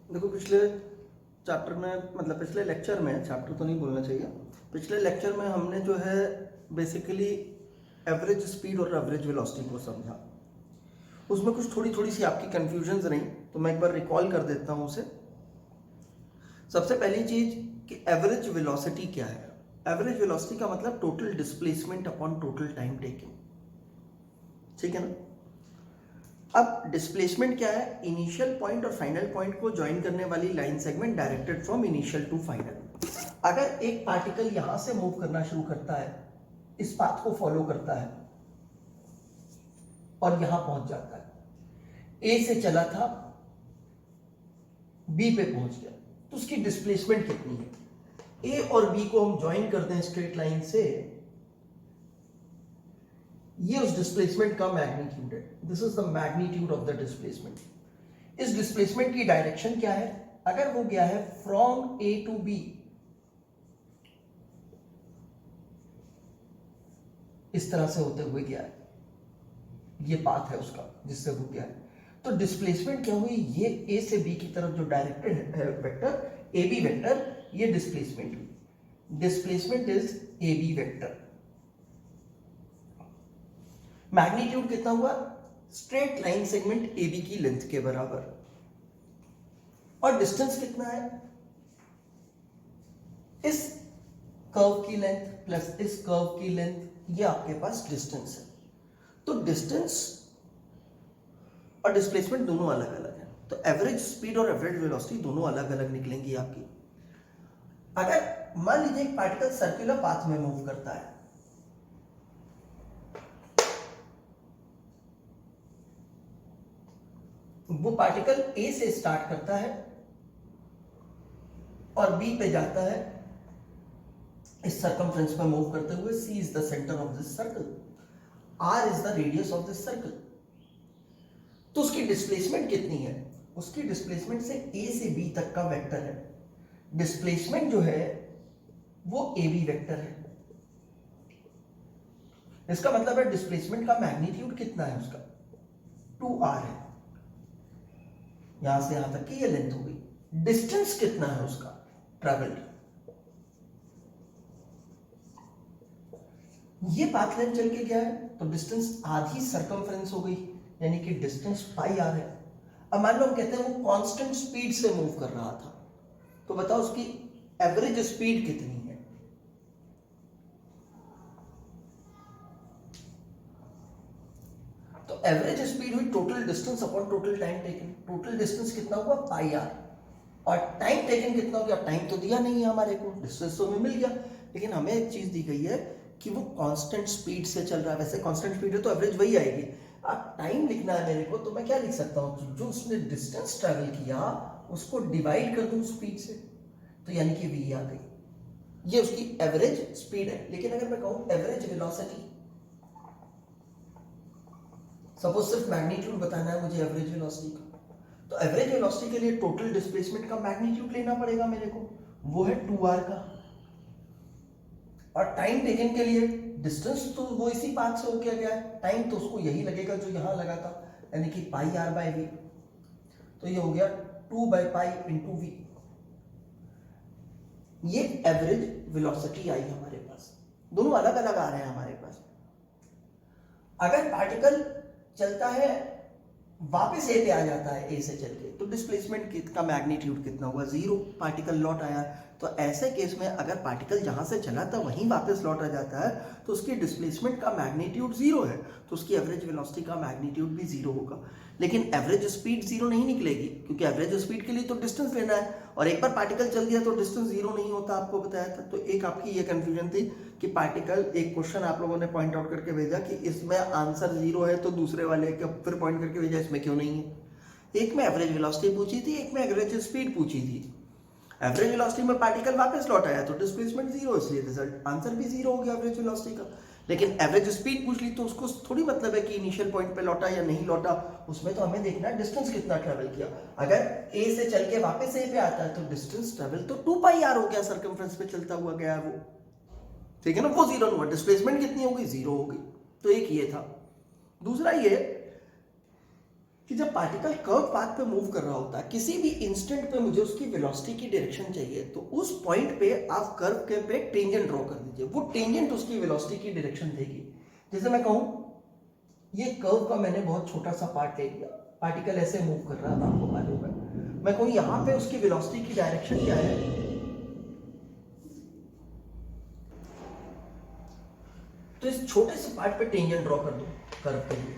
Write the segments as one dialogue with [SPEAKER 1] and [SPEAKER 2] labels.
[SPEAKER 1] देखो पिछले चैप्टर में, मतलब पिछले लेक्चर में, चैप्टर तो नहीं बोलना चाहिए, पिछले लेक्चर में हमने जो है बेसिकली एवरेज स्पीड और एवरेज वेलोसिटी को समझा। उसमें कुछ थोड़ी थोड़ी सी आपकी कंफ्यूजन्स रही, तो मैं एक बार रिकॉल कर देता हूँ उसे। सबसे पहली चीज कि एवरेज वेलोसिटी क्या है। एवरेज वेलोसिटी का मतलब total displacement upon total time taking, ठीक है ना। अब डिस्प्लेसमेंट क्या है? इनिशियल पॉइंट और फाइनल पॉइंट को ज्वाइन करने वाली line segment directed from initial to final. अगर एक पार्टिकल यहां से मूव करना शुरू करता है, इस पाथ को फॉलो करता है और यहां पहुंच जाता है, ए से चला था बी पे पहुंच गया, तो उसकी डिस्प्लेसमेंट कितनी है? ए और बी को हम ज्वाइन करते हैं स्ट्रेट लाइन से, ये उस डिस्प्लेसमेंट का मैग्नीट्यूड है। This is the magnitude of the displacement. इस डिस्प्लेसमेंट की डायरेक्शन क्या है? अगर वो गया है फ्रॉम ए टू बी, इस तरह से होते हुए गया है, ये पाथ है उसका जिससे वो गया है, तो डिस्प्लेसमेंट क्या हुई? ये ए से बी की तरफ जो डायरेक्टेड है वेक्टर ए बी वेक्टर, ये डिस्प्लेसमेंट हुई। Displacement is A B vector. Magnitude कितना हुआ? Straight line segment A B की लेंथ के बराबर। और डिस्टेंस कितना है? इस कर्व की लेंथ प्लस इस कर्व की लेंथ, ये आपके पास डिस्टेंस है। तो डिस्टेंस और डिस्प्लेसमेंट दोनों अलग अलग है, तो एवरेज स्पीड और एवरेज वेलोसिटी दोनों अलग अलग निकलेंगी आपकी। अगर मान लीजिए एक पार्टिकल सर्कुलर पाथ में मूव करता है, वो पार्टिकल ए से स्टार्ट करता है और बी पे जाता है इस सर्कमफ्रेंस में मूव करते हुए। C is the centre of this circle, R is the radius of this circle. तो उसकी डिस्प्लेसमेंट कितनी है? उसकी डिस्प्लेसमेंट से ए से बी तक का वेक्टर है, डिस्प्लेसमेंट जो है वो ए बी वेक्टर है। इसका मतलब है डिस्प्लेसमेंट का मैग्नीट्यूड कितना है उसका? 2r है। यहां से यहां तक की ये लेंथ हो गई। डिस्टेंस कितना है उसका ट्रेवल्ड? ये पाथ लेंथ चल के गया है, तो डिस्टेंस आधी सर्कमफ्रेंस हो गई, यानी कि डिस्टेंस पाई आर है। अब मान लो हम कहते हैं वो कांस्टेंट स्पीड से मूव कर रहा था, तो बताओ उसकी एवरेज स्पीड कितनी है? तो एवरेज स्पीड हुई total distance upon total time taken. Total distance कितना हुआ? पाई आर। और टाइम टेकन कितना हो गया? टाइम तो दिया नहीं है हमारे को, डिस्टेंस तो हमें मिल गया, लेकिन हमें एक चीज दी गई है कि वो कांस्टेंट स्पीड से चल रहा है। वैसे कांस्टेंट स्पीड है तो एवरेज वही आएगी। अब टाइम लिखना है मेरे को, तो मैं क्या लिख सकता हूँ? जो उसने डिस्टेंस ट्रेवल किया उसको डिवाइड कर दूं स्पीड से, तो यानी कि वी आ गई, ये उसकी एवरेज स्पीड है। लेकिन अगर मैं कहूं एवरेज वेलोसिटी, सपोज सिर्फ मैग्नीट्यूड बताना है मुझे एवरेज वेलोसिटी का, तो एवरेज वेलोसिटी के लिए टोटल डिस्प्लेसमेंट का मैग्नीट्यूड लेना पड़ेगा मेरे को, वो है 2r का। और टाइम टेकन के लिए डिस्टेंस तो वो इसी पाथ से होके गया है, टाइम तो उसको यही लगेगा जो यहां लगा था, यानी कि पाई आर बाय वी। तो ये हो गया 2 बाई पाई इंटू वी। ये एवरेज वेलोसिटी आई हमारे पास। दोनों अलग अलग आ रहे हैं हमारे पास। अगर पार्टिकल चलता है वापस ए पे आ जाता है ए से चल के, तो डिस्प्लेसमेंट का मैग्नीट्यूड कितना हुआ? 0। पार्टिकल लौट आया, तो ऐसे केस में अगर पार्टिकल जहां से चला था वहीं वापस लौट आ जाता है, तो उसकी डिस्प्लेसमेंट का मैग्नीट्यूड 0 है, तो उसकी एवरेज वेलोसिटी का मैग्नीट्यूड भी 0 होगा। लेकिन एवरेज स्पीड 0 नहीं निकलेगी, क्योंकि एवरेज स्पीड के लिए तो डिस्टेंस लेना है, और एक बार पार्टिकल चल गया तो डिस्टेंस 0 नहीं होता, आपको बताया था। तो एक आपकी ये कंफ्यूजन थी कि पार्टिकल, एक क्वेश्चन आप लोगों ने पॉइंट आउट करके भेजा कि इसमें आंसर 0 है, तो दूसरे वाले का फिर पॉइंट करके भेजा इसमें क्यों नहीं है। एक में एवरेज वेलोसिटी पूछी थी, एक में एवरेज स्पीड पूछी थी। एवरेज वेलोसिटी में पार्टिकल वापस लौट आया तो डिस्प्लेसमेंट 0, इसलिए रिजल्ट आंसर भी 0 हो गया एवरेज वेलोसिटी का। लेकिन एवरेज स्पीड पूछ ली तो उसको थोड़ी मतलब है कि इनिशियल पॉइंट पे लौटा या नहीं लौटा, उसमें तो हमें देखना है डिस्टेंस कितना ट्रेवल किया। अगर ए से चल के वापस ए पे आता है तो डिस्टेंस ट्रेवल तो 2 पाई आर हो गया, सर्कमफ्रेंस पे चलता हुआ गया है वो, ठीक है ना। वो 0 हुआ, डिस्प्लेसमेंट कितनी होगी? 0 होगी। तो एक ये था। दूसरा ये कि जब पार्टिकल कर्व पाथ पे मूव कर रहा होता है, किसी भी इंस्टेंट पे मुझे उसकी वेलोसिटी की डायरेक्शन चाहिए, तो उस पॉइंट पे आप कर्व के पे टेंजेंट ड्रॉ कर दीजिए। वो टेंजेंट उसकी वेलोसिटी की डायरेक्शन देगी। जैसे मैं कहूं ये कर्व का मैंने बहुत छोटा सा पार्ट ले लिया, पार्टिकल ऐसे मूव कर रहा था, आपको मालूम है। मैं कहूं यहां पे उसकी वेलोसिटी की डायरेक्शन क्या है, तो इस छोटे से पार्ट पे टेंजेंट ड्रॉ कर दो कर्व के लिए।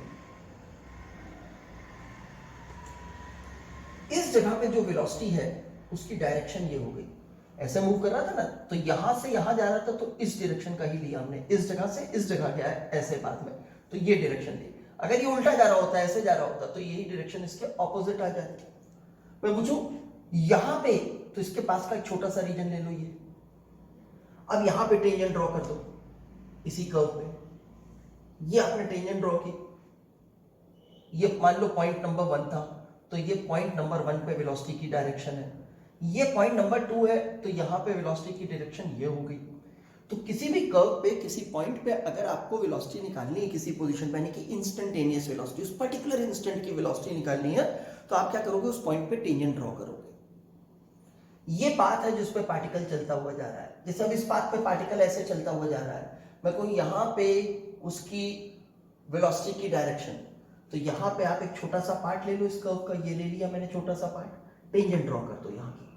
[SPEAKER 1] इस जगह पे जो वेलोसिटी है उसकी डायरेक्शन ये हो गई, ऐसे मूव कर रहा था ना, तो यहां से यहां जा रहा था, तो इस डायरेक्शन का ही लिया हमने, इस जगह से इस जगह गया है ऐसे पाथ में, तो ये डायरेक्शन ली। अगर ये उल्टा जा रहा होता, ऐसे जा रहा होता, तो यही डायरेक्शन इसके ऑपोजिट आ जाती। मैं पूछूं यहां पे, तो इसके पास का एक छोटा सा रीजन ले लो ये, अब यहां पे टेंजेंट ड्रॉ कर दो इसी कर्व पे, ये आपने टेंजेंट ड्रॉ की, ये मान लो पॉइंट नंबर 1 था, तो ये पॉइंट नंबर 1 पे वेलोसिटी की डायरेक्शन है, ये पॉइंट नंबर 2 है, तो यहां पे वेलोसिटी की डायरेक्शन ये हो गई। तो किसी भी कर्व पे किसी पॉइंट पे अगर आपको वेलोसिटी निकालनी है किसी पोजीशन पे, यानी कि इंस्टेंटेनियस वेलोसिटी, उस पर्टिकुलर इंस्टेंट की वेलोसिटी निकालनी है, तो आप क्या करोगे, उस पॉइंट पे टेंजेंट ड्रॉ करोगे। ये पाथ है जिस पे पार्टिकल चलता हुआ जा रहा है। जैसे अब इस पाथ पे पार्टिकल ऐसे चलता हुआ जा रहा है, मैं कहूं यहां पे उसकी वेलोसिटी की डायरेक्शन, तो यहां पे आप एक छोटा सा पार्ट ले लो इस कर्व का, ये ले लिया मैंने छोटा सा पार्ट, टेंजेंट ड्रॉ कर दो यहां की।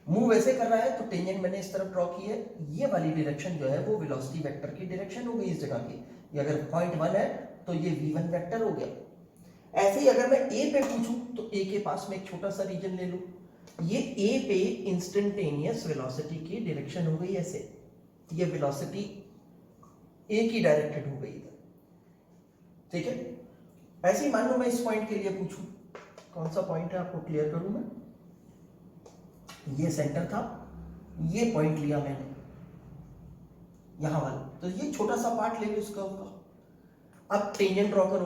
[SPEAKER 1] मूव ऐसे कर रहा है तो टेंजेंट मैंने इस तरफ ड्रॉ की है, ये वाली डायरेक्शन जो है वो वेलोसिटी वेक्टर की डायरेक्शन हो गई इस जगह की। ये अगर पॉइंट 1 है तो ये v1 वेक्टर हो गया। ऐसे ही अगर मैं a पे पूछूं तो a के पास में एक छोटा सा रीजन ले लो, ये a पे इंस्टेंटेनियस वेलोसिटी की डायरेक्शन हो गई ऐसे, ये वेलोसिटी a की डायरेक्टेड हो गई इधर, ठीक है। ऐसे ही मान लो मैं इस पॉइंट के लिए पूछूं, कौन सा पॉइंट है आपको क्लियर करूं मैं, ये सेंटर था, ये पॉइंट लिया मैंने यहां वाला, तो ये छोटा सा पार्ट ले लो इस कर्व का। अब टेंजेंट ड्रॉ करो,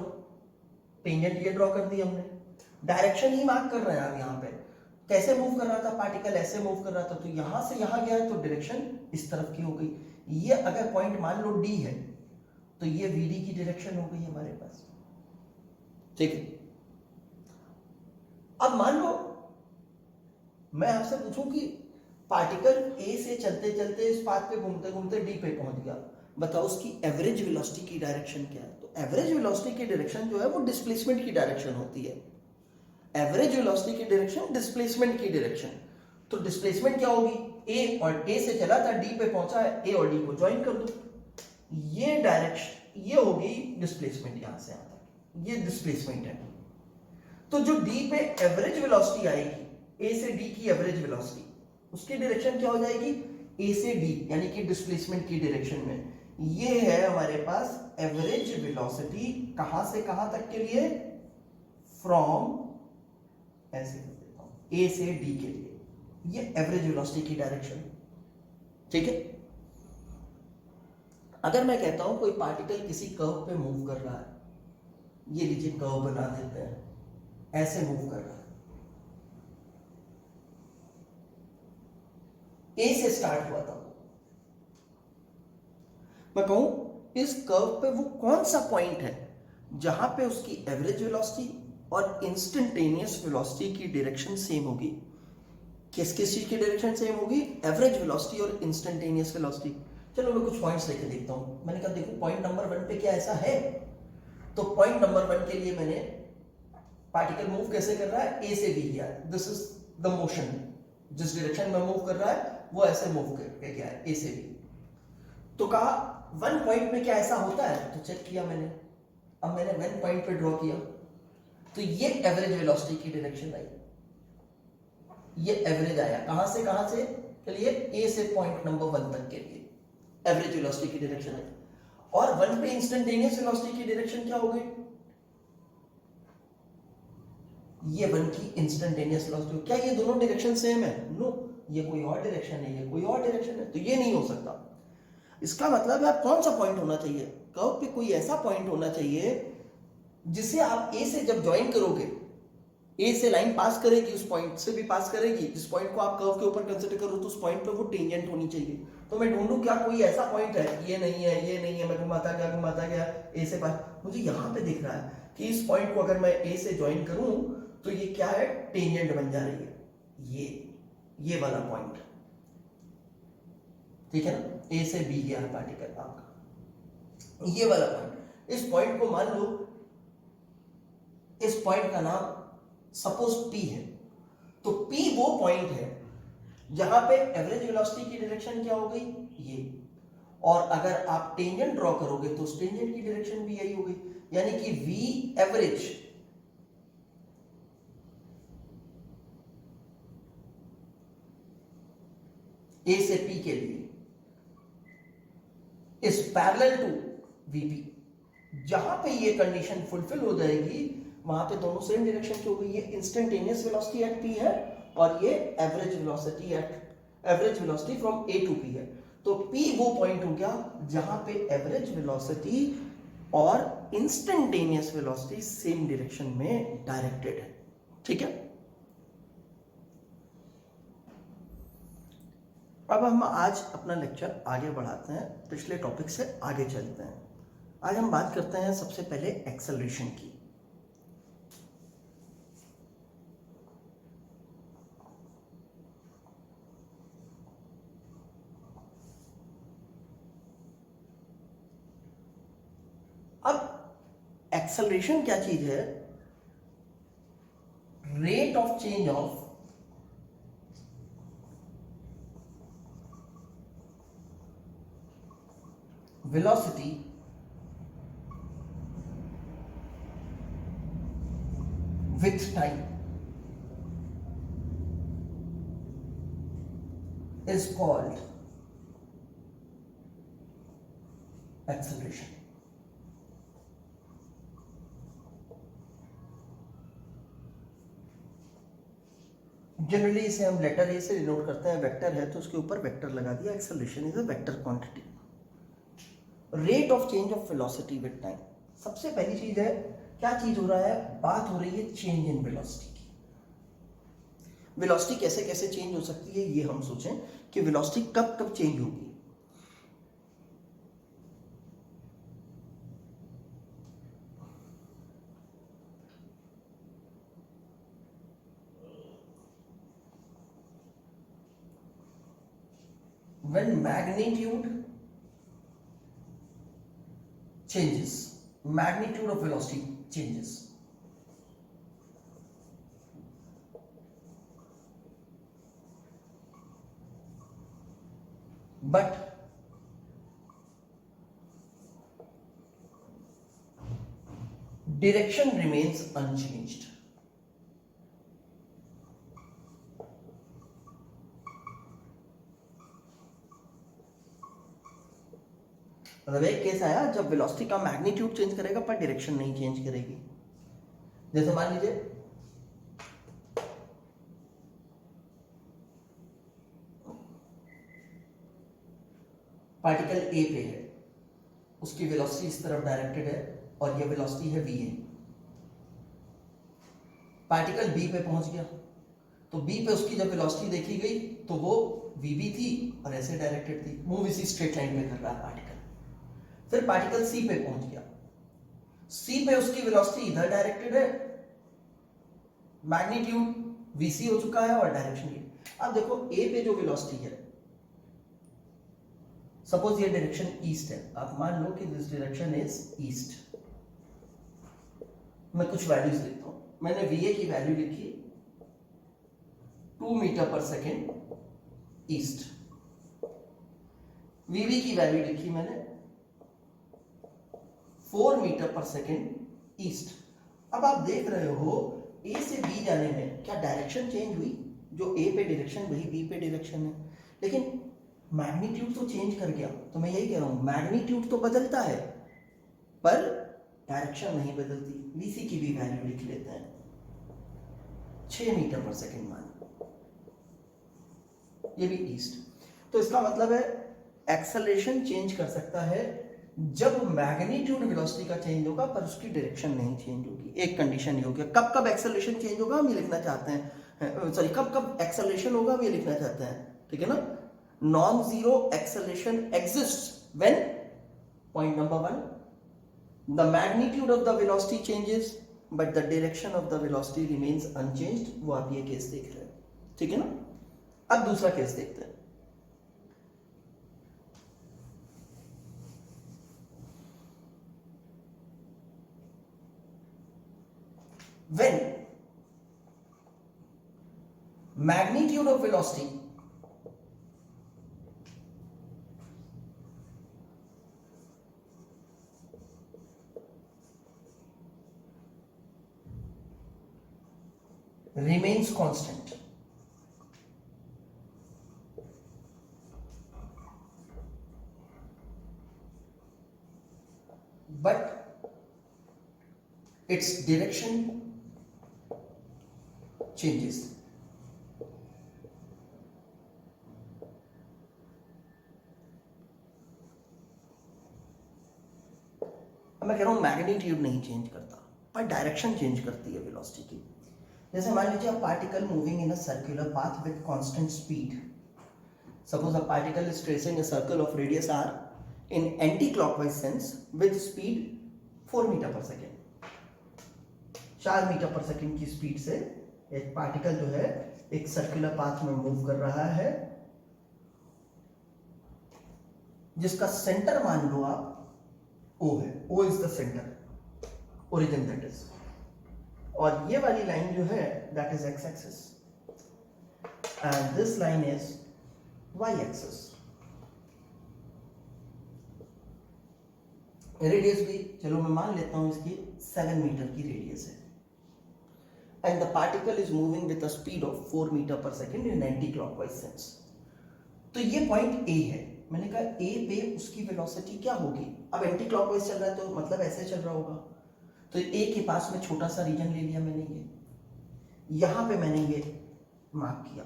[SPEAKER 1] टेंजेंट ये ड्रॉ कर दी हमने, डायरेक्शन ही मार्क कर रहे हैं आप यहां पे, कैसे मूव कर रहा था पार्टिकल, ऐसे मूव कर रहा था, तो यहां से यहां गया तो डायरेक्शन इस तरफ की हो गई। ये अगर पॉइंट मान लो डी है, तो ये वीडी की डायरेक्शन हो गई हमारे पास, ठीक है। अब मान लो मैं आपसे पूछूं कि पार्टिकल ए से चलते चलते इस पाथ पे घूमते घूमते डी पे पहुंच गया, बताओ उसकी एवरेज वेलोसिटी की डायरेक्शन क्या है। तो एवरेज वेलोसिटी की डायरेक्शन जो है वो डिस्प्लेसमेंट की डायरेक्शन होती है, एवरेज वेलोसिटी की डायरेक्शन डिस्प्लेसमेंट की डायरेक्शन। तो डिस्प्लेसमेंट क्या होगी, ए और ए से चला था डी पे पहुंचा है, ए और डी को ज्वाइन कर दो, ये डायरेक्शन ये होगी डिस्प्लेसमेंट, यहां से यहां तक ये डिस्प्लेसमेंट है। तो जो डी पे एवरेज वेलोसिटी आएगी, ए से डी की एवरेज वेलोसिटी, उसकी डायरेक्शन क्या हो जाएगी, ए से डी, यानी कि डिस्प्लेसमेंट की डायरेक्शन में। ये है हमारे पास एवरेज वेलोसिटी, कहां से कहां तक के लिए, फ्रॉम, ऐसे कर देता हूं, ए से डी के लिए, ये एवरेज वेलोसिटी की डायरेक्शन, ठीक है। अगर मैं कहता हूं कोई पार्टिकल किसी कर्व पे मूव कर रहा है, ये लीजिए कर्व बना देते हैं, ऐसे मूव कर रहा है, ए से स्टार्ट हुआ था, मैं कहूं इस कर्व पे वो कौन सा पॉइंट है जहां पे उसकी एवरेज वेलोसिटी और इंस्टेंटेनियस वेलोसिटी की डायरेक्शन सेम होगी। किस किस चीज की डायरेक्शन सेम होगी, एवरेज वेलोसिटी और इंस्टेंटेनियस वेलोसिटी। चलो मैं कुछ पॉइंट्स लेके देखता हूं। मैंने कहा देखो पॉइंट नंबर 1 पे क्या ऐसा है, तो पॉइंट नंबर 1 के लिए मैंने पार्टिकल मूव कैसे कर रहा है, ए से बी किया, दिस इज द मोशन, जिस डायरेक्शन में मूव कर रहा है वो ऐसे मूव करके गया है, ए से बी। तो कहा 1 पॉइंट में क्या ऐसा होता है, तो चेक किया मैंने, अब मैंने 1 पॉइंट पे ड्रॉ किया, तो ये एवरेज वेलोसिटी की डायरेक्शन आई, ये एवरेज आया, कहां से चलिए ए से पॉइंट नंबर 1 तक के लिए एवरेज वेलोसिटी की डायरेक्शन आई। और 1 पे इंस्टेंटेनियस वेलोसिटी की डायरेक्शन क्या हो गई, ये 1 की इंस्टेंटेनियस वेलोसिटी। क्या ये दोनों डायरेक्शन सेम है, नो, ये कोई और डायरेक्शन है, ये कोई और डायरेक्शन है, तो ये नहीं हो सकता। इसका मतलब है आप कौन सा पॉइंट होना चाहिए, कर्व पे कोई ऐसा पॉइंट होना चाहिए जिसे आप ए से जब ज्वाइन करोगे, ए से लाइन पास करेगी, उस पॉइंट से भी पास करेगी, जिस पॉइंट को आप कर्व के ऊपर कंसीडर करो, तो उस पॉइंट पे वो टेंजेंट होनी चाहिए। तो मैं ढूंढूं क्या कोई ऐसा पॉइंट है, ये नहीं है, ये नहीं है, मैं घुमाता गया ए से पास, मुझे यहां पे दिख रहा है कि इस पॉइंट को अगर मैं ए से ज्वाइन करूं तो ये क्या है, टेंजेंट बन जा रही है, ये वाला पॉइंट, ठीक है ना, ए से बी गया है पार्टिकल आपका, ये वाला पॉइंट। इस पॉइंट को मान लो, इस पॉइंट का नाम सपोज पी है, तो पी वो पॉइंट है जहां पे एवरेज वेलोसिटी की डायरेक्शन क्या हो गई, ये, और अगर आप टेंजेंट ड्रॉ करोगे तो उस टेंजेंट की डायरेक्शन भी यही हो गई, यानी कि वी एवरेज ए से पी के लिए इज पैरेलल टू वीपी। जहां पे ये कंडीशन फुलफिल हो जाएगी वहां पे दोनों सेम डायरेक्शन की हो गई, ये इंस्टेंटेनियस वेलोसिटी एट पी है और ये average velocity from A to P है। तो पी वो पॉइंट हो गया जहां पे एवरेज वेलोसिटी और इंस्टेंटेनियस वेलोसिटी सेम डायरेक्शन में डायरेक्टेड है, ठीक है। अब हम आज अपना लेक्चर आगे बढ़ाते हैं, पिछले टॉपिक से आगे चलते हैं। आज हम बात करते हैं सबसे पहले एक्सेलरेशन की। अब एक्सेलरेशन क्या चीज है, rate of change of velocity with time is called acceleration. Generally इसे हम लेटर ए से डिनोट करते हैं, वेक्टर है तो उसके ऊपर वेक्टर लगा दिया, acceleration is a vector quantity. Rate of change of velocity with time, सबसे पहली चीज है, क्या चीज हो रहा है, बात हो रही है चेंज इन वेलोसिटी की। वेलोसिटी कैसे कैसे चेंज हो सकती है ये हम सोचें कि वेलोसिटी कब कब चेंज होगी। When magnitude changes, magnitude of velocity changes, but direction remains unchanged. मतलब एक केस आया जब वेलोसिटी का मैग्नीट्यूड चेंज करेगा पर डायरेक्शन नहीं चेंज करेगी। जैसे मान लीजिए पार्टिकल ए पे है, उसकी वेलोसिटी इस तरफ डायरेक्टेड है और ये वेलोसिटी है वी ए। पार्टिकल बी पे पहुंच गया तो बी पे उसकी जब वेलोसिटी देखी गई तो वो वी बी थी और ऐसे डायरेक्टेड थी, मूव इसी स्ट्रेट लाइन पे कर रहा है पार्टिकल। फिर पार्टिकल सी पे पहुंच गया, सी पे उसकी वेलोसिटी इधर डायरेक्टेड है, मैग्नीट्यूड वीसी हो चुका है और डायरेक्शन ये। अब देखो ए पे जो वेलोसिटी है, सपोज ये डायरेक्शन ईस्ट है, आप मान लो कि दिस डायरेक्शन इज ईस्ट। मैं कुछ वैल्यूज लिखता हूं, मैंने वीए की वैल्यू लिखी 2 मीटर पर सेकेंड ईस्ट, वीबी की वैल्यू लिखी मैंने 4 मीटर पर सेकेंड ईस्ट। अब आप देख रहे हो ए से बी जाने में क्या डायरेक्शन चेंज हुई, जो ए पे डायरेक्शन वही बी पे डायरेक्शन है, लेकिन मैग्नीट्यूड तो चेंज कर गया। तो मैं यही कह रहा हूं मैग्नीट्यूड तो बदलता है पर डायरेक्शन नहीं बदलती। वीसी की भी वैल्यू लिख लेते हैं 6 मीटर पर सेकेंड मान, ये भी ईस्ट। तो इसका मतलब है एक्सेलरेशन चेंज कर सकता है जब मैग्नीट्यूड वेलोसिटी का चेंज होगा पर उसकी डायरेक्शन नहीं चेंज होगी। एक कंडीशन ये होगी। कब कब एक्सेलरेशन चेंज होगा हम ये लिखना चाहते हैं, सॉरी कब कब एक्सेलरेशन होगा हम ये लिखना चाहते हैं, ठीक है ना। non-zero acceleration exists when, point number 1, the magnitude of the velocity changes but the direction of the velocity remains unchanged. वो आप ये केस देख रहे हैं, ठीक है ना। अब दूसरा केस देखते हैं। When magnitude of velocity remains constant, but its direction changes. अब मैं कह रहा हूं मैग्नीट्यूड नहीं चेंज करता पर डायरेक्शन चेंज करती है वेलोसिटी की। जैसे मान लीजिए a particle moving in a circular path with constant speed. Suppose a particle is tracing a circle of radius r in anti-clockwise sense with speed 4 metre per second. 4 metre per second की speed से एक particle जो है एक circular path में move कर रहा है, जिसका सेंटर मान लो आप O है। O is the centre, origin that is. और ये वाली लाइन जो है that is X axis and this line is Y axis. Radius भी चलो मैं मान लेता हूं इसकी 7 मीटर की रेडियस है and the particle is moving with a speed of 4 metre per second in anti clockwise sense. तो ये पॉइंट ए है। मैंने कहा ए पे उसकी वेलोसिटी क्या होगी। अब एंटी क्लॉकवाइज चल रहा है तो मतलब ऐसे चल रहा होगा। तो ए के पास में छोटा सा रीजन ले लिया मैंने, ये यहां पे मैंने ये मार्क किया,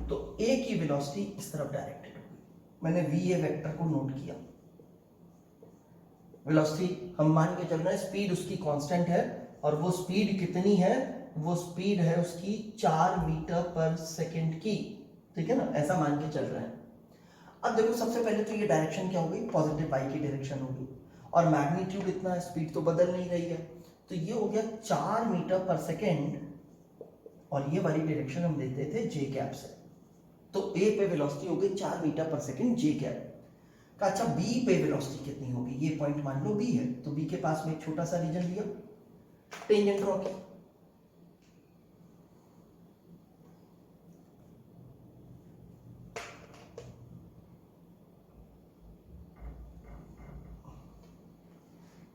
[SPEAKER 1] तो ए की वेलोसिटी इस तरफ डायरेक्टेड होगी। मैंने वी ए वेक्टर को नोट किया। वेलोसिटी हम मान के चल रहे हैं स्पीड उसकी कांस्टेंट है और वो स्पीड कितनी है, वो स्पीड है उसकी 4 मीटर पर सेकेंड की, ठीक है ना, ऐसा मान के चल रहे हैं। अब देखो सबसे पहले तो ये डायरेक्शन क्या होगी, पॉजिटिव वाई की डायरेक्शन होगी और मैग्नीट्यूड इतना स्पीड तो बदल नहीं रही है, तो ये हो गया 4 मीटर पर सेकेंड और ये वाली डायरेक्शन हम देते थे जे कैप से। तो ए पे वेलोसिटी हो गई 4 मीटर पर सेकेंड जे कैप का। अच्छा बी पे वेलोसिटी कितनी होगी, ये पॉइंट मान लो बी है, तो बी के पास में एक छोटा सा रीजन लिया, टेंजेंट ड्रॉ किया,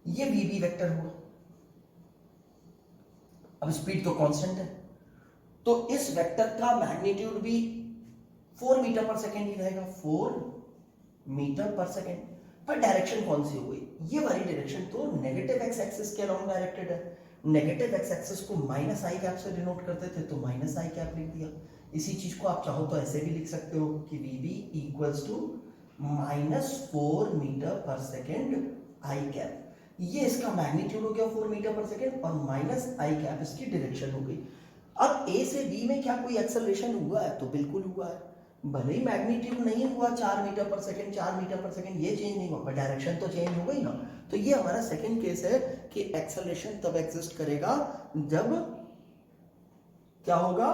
[SPEAKER 1] ये वी बी वेक्टर हुआ। अब स्पीड तो कांस्टेंट है तो इस वेक्टर का मैग्नीट्यूड भी 4 मीटर पर सेकेंड ही रहेगा, 4 मीटर पर सेकेंड। पर डायरेक्शन कौन सी हो गई, ये वाली डायरेक्शन तो नेगेटिव एक्स एक्सिस के अलोंग डायरेक्टेड है। नेगेटिव एक्स एक्सिस को माइनस आई कैप से डिनोट करते थे तो माइनस आई कैप लिख दिया। इसी चीज को आप चाहो तो ऐसे भी लिख सकते हो कि V B equals to -4 metre per second I cap. ये इसका मैग्नीट्यूड हो गया 4 मीटर पर सेकेंड और माइनस आई कैप इसकी डायरेक्शन हो गई। अब ए से बी में क्या कोई एक्सेलरेशन हुआ है, तो बिल्कुल हुआ है। भले ही मैग्नीट्यूड नहीं हुआ 4 metre per second, 4 metre per second ये चेंज नहीं हुआ, पर डायरेक्शन तो चेंज हो गई ना। तो ये हमारा सेकेंड केस है कि एक्सेलरेशन तब एग्जिस्ट करेगा जब क्या होगा,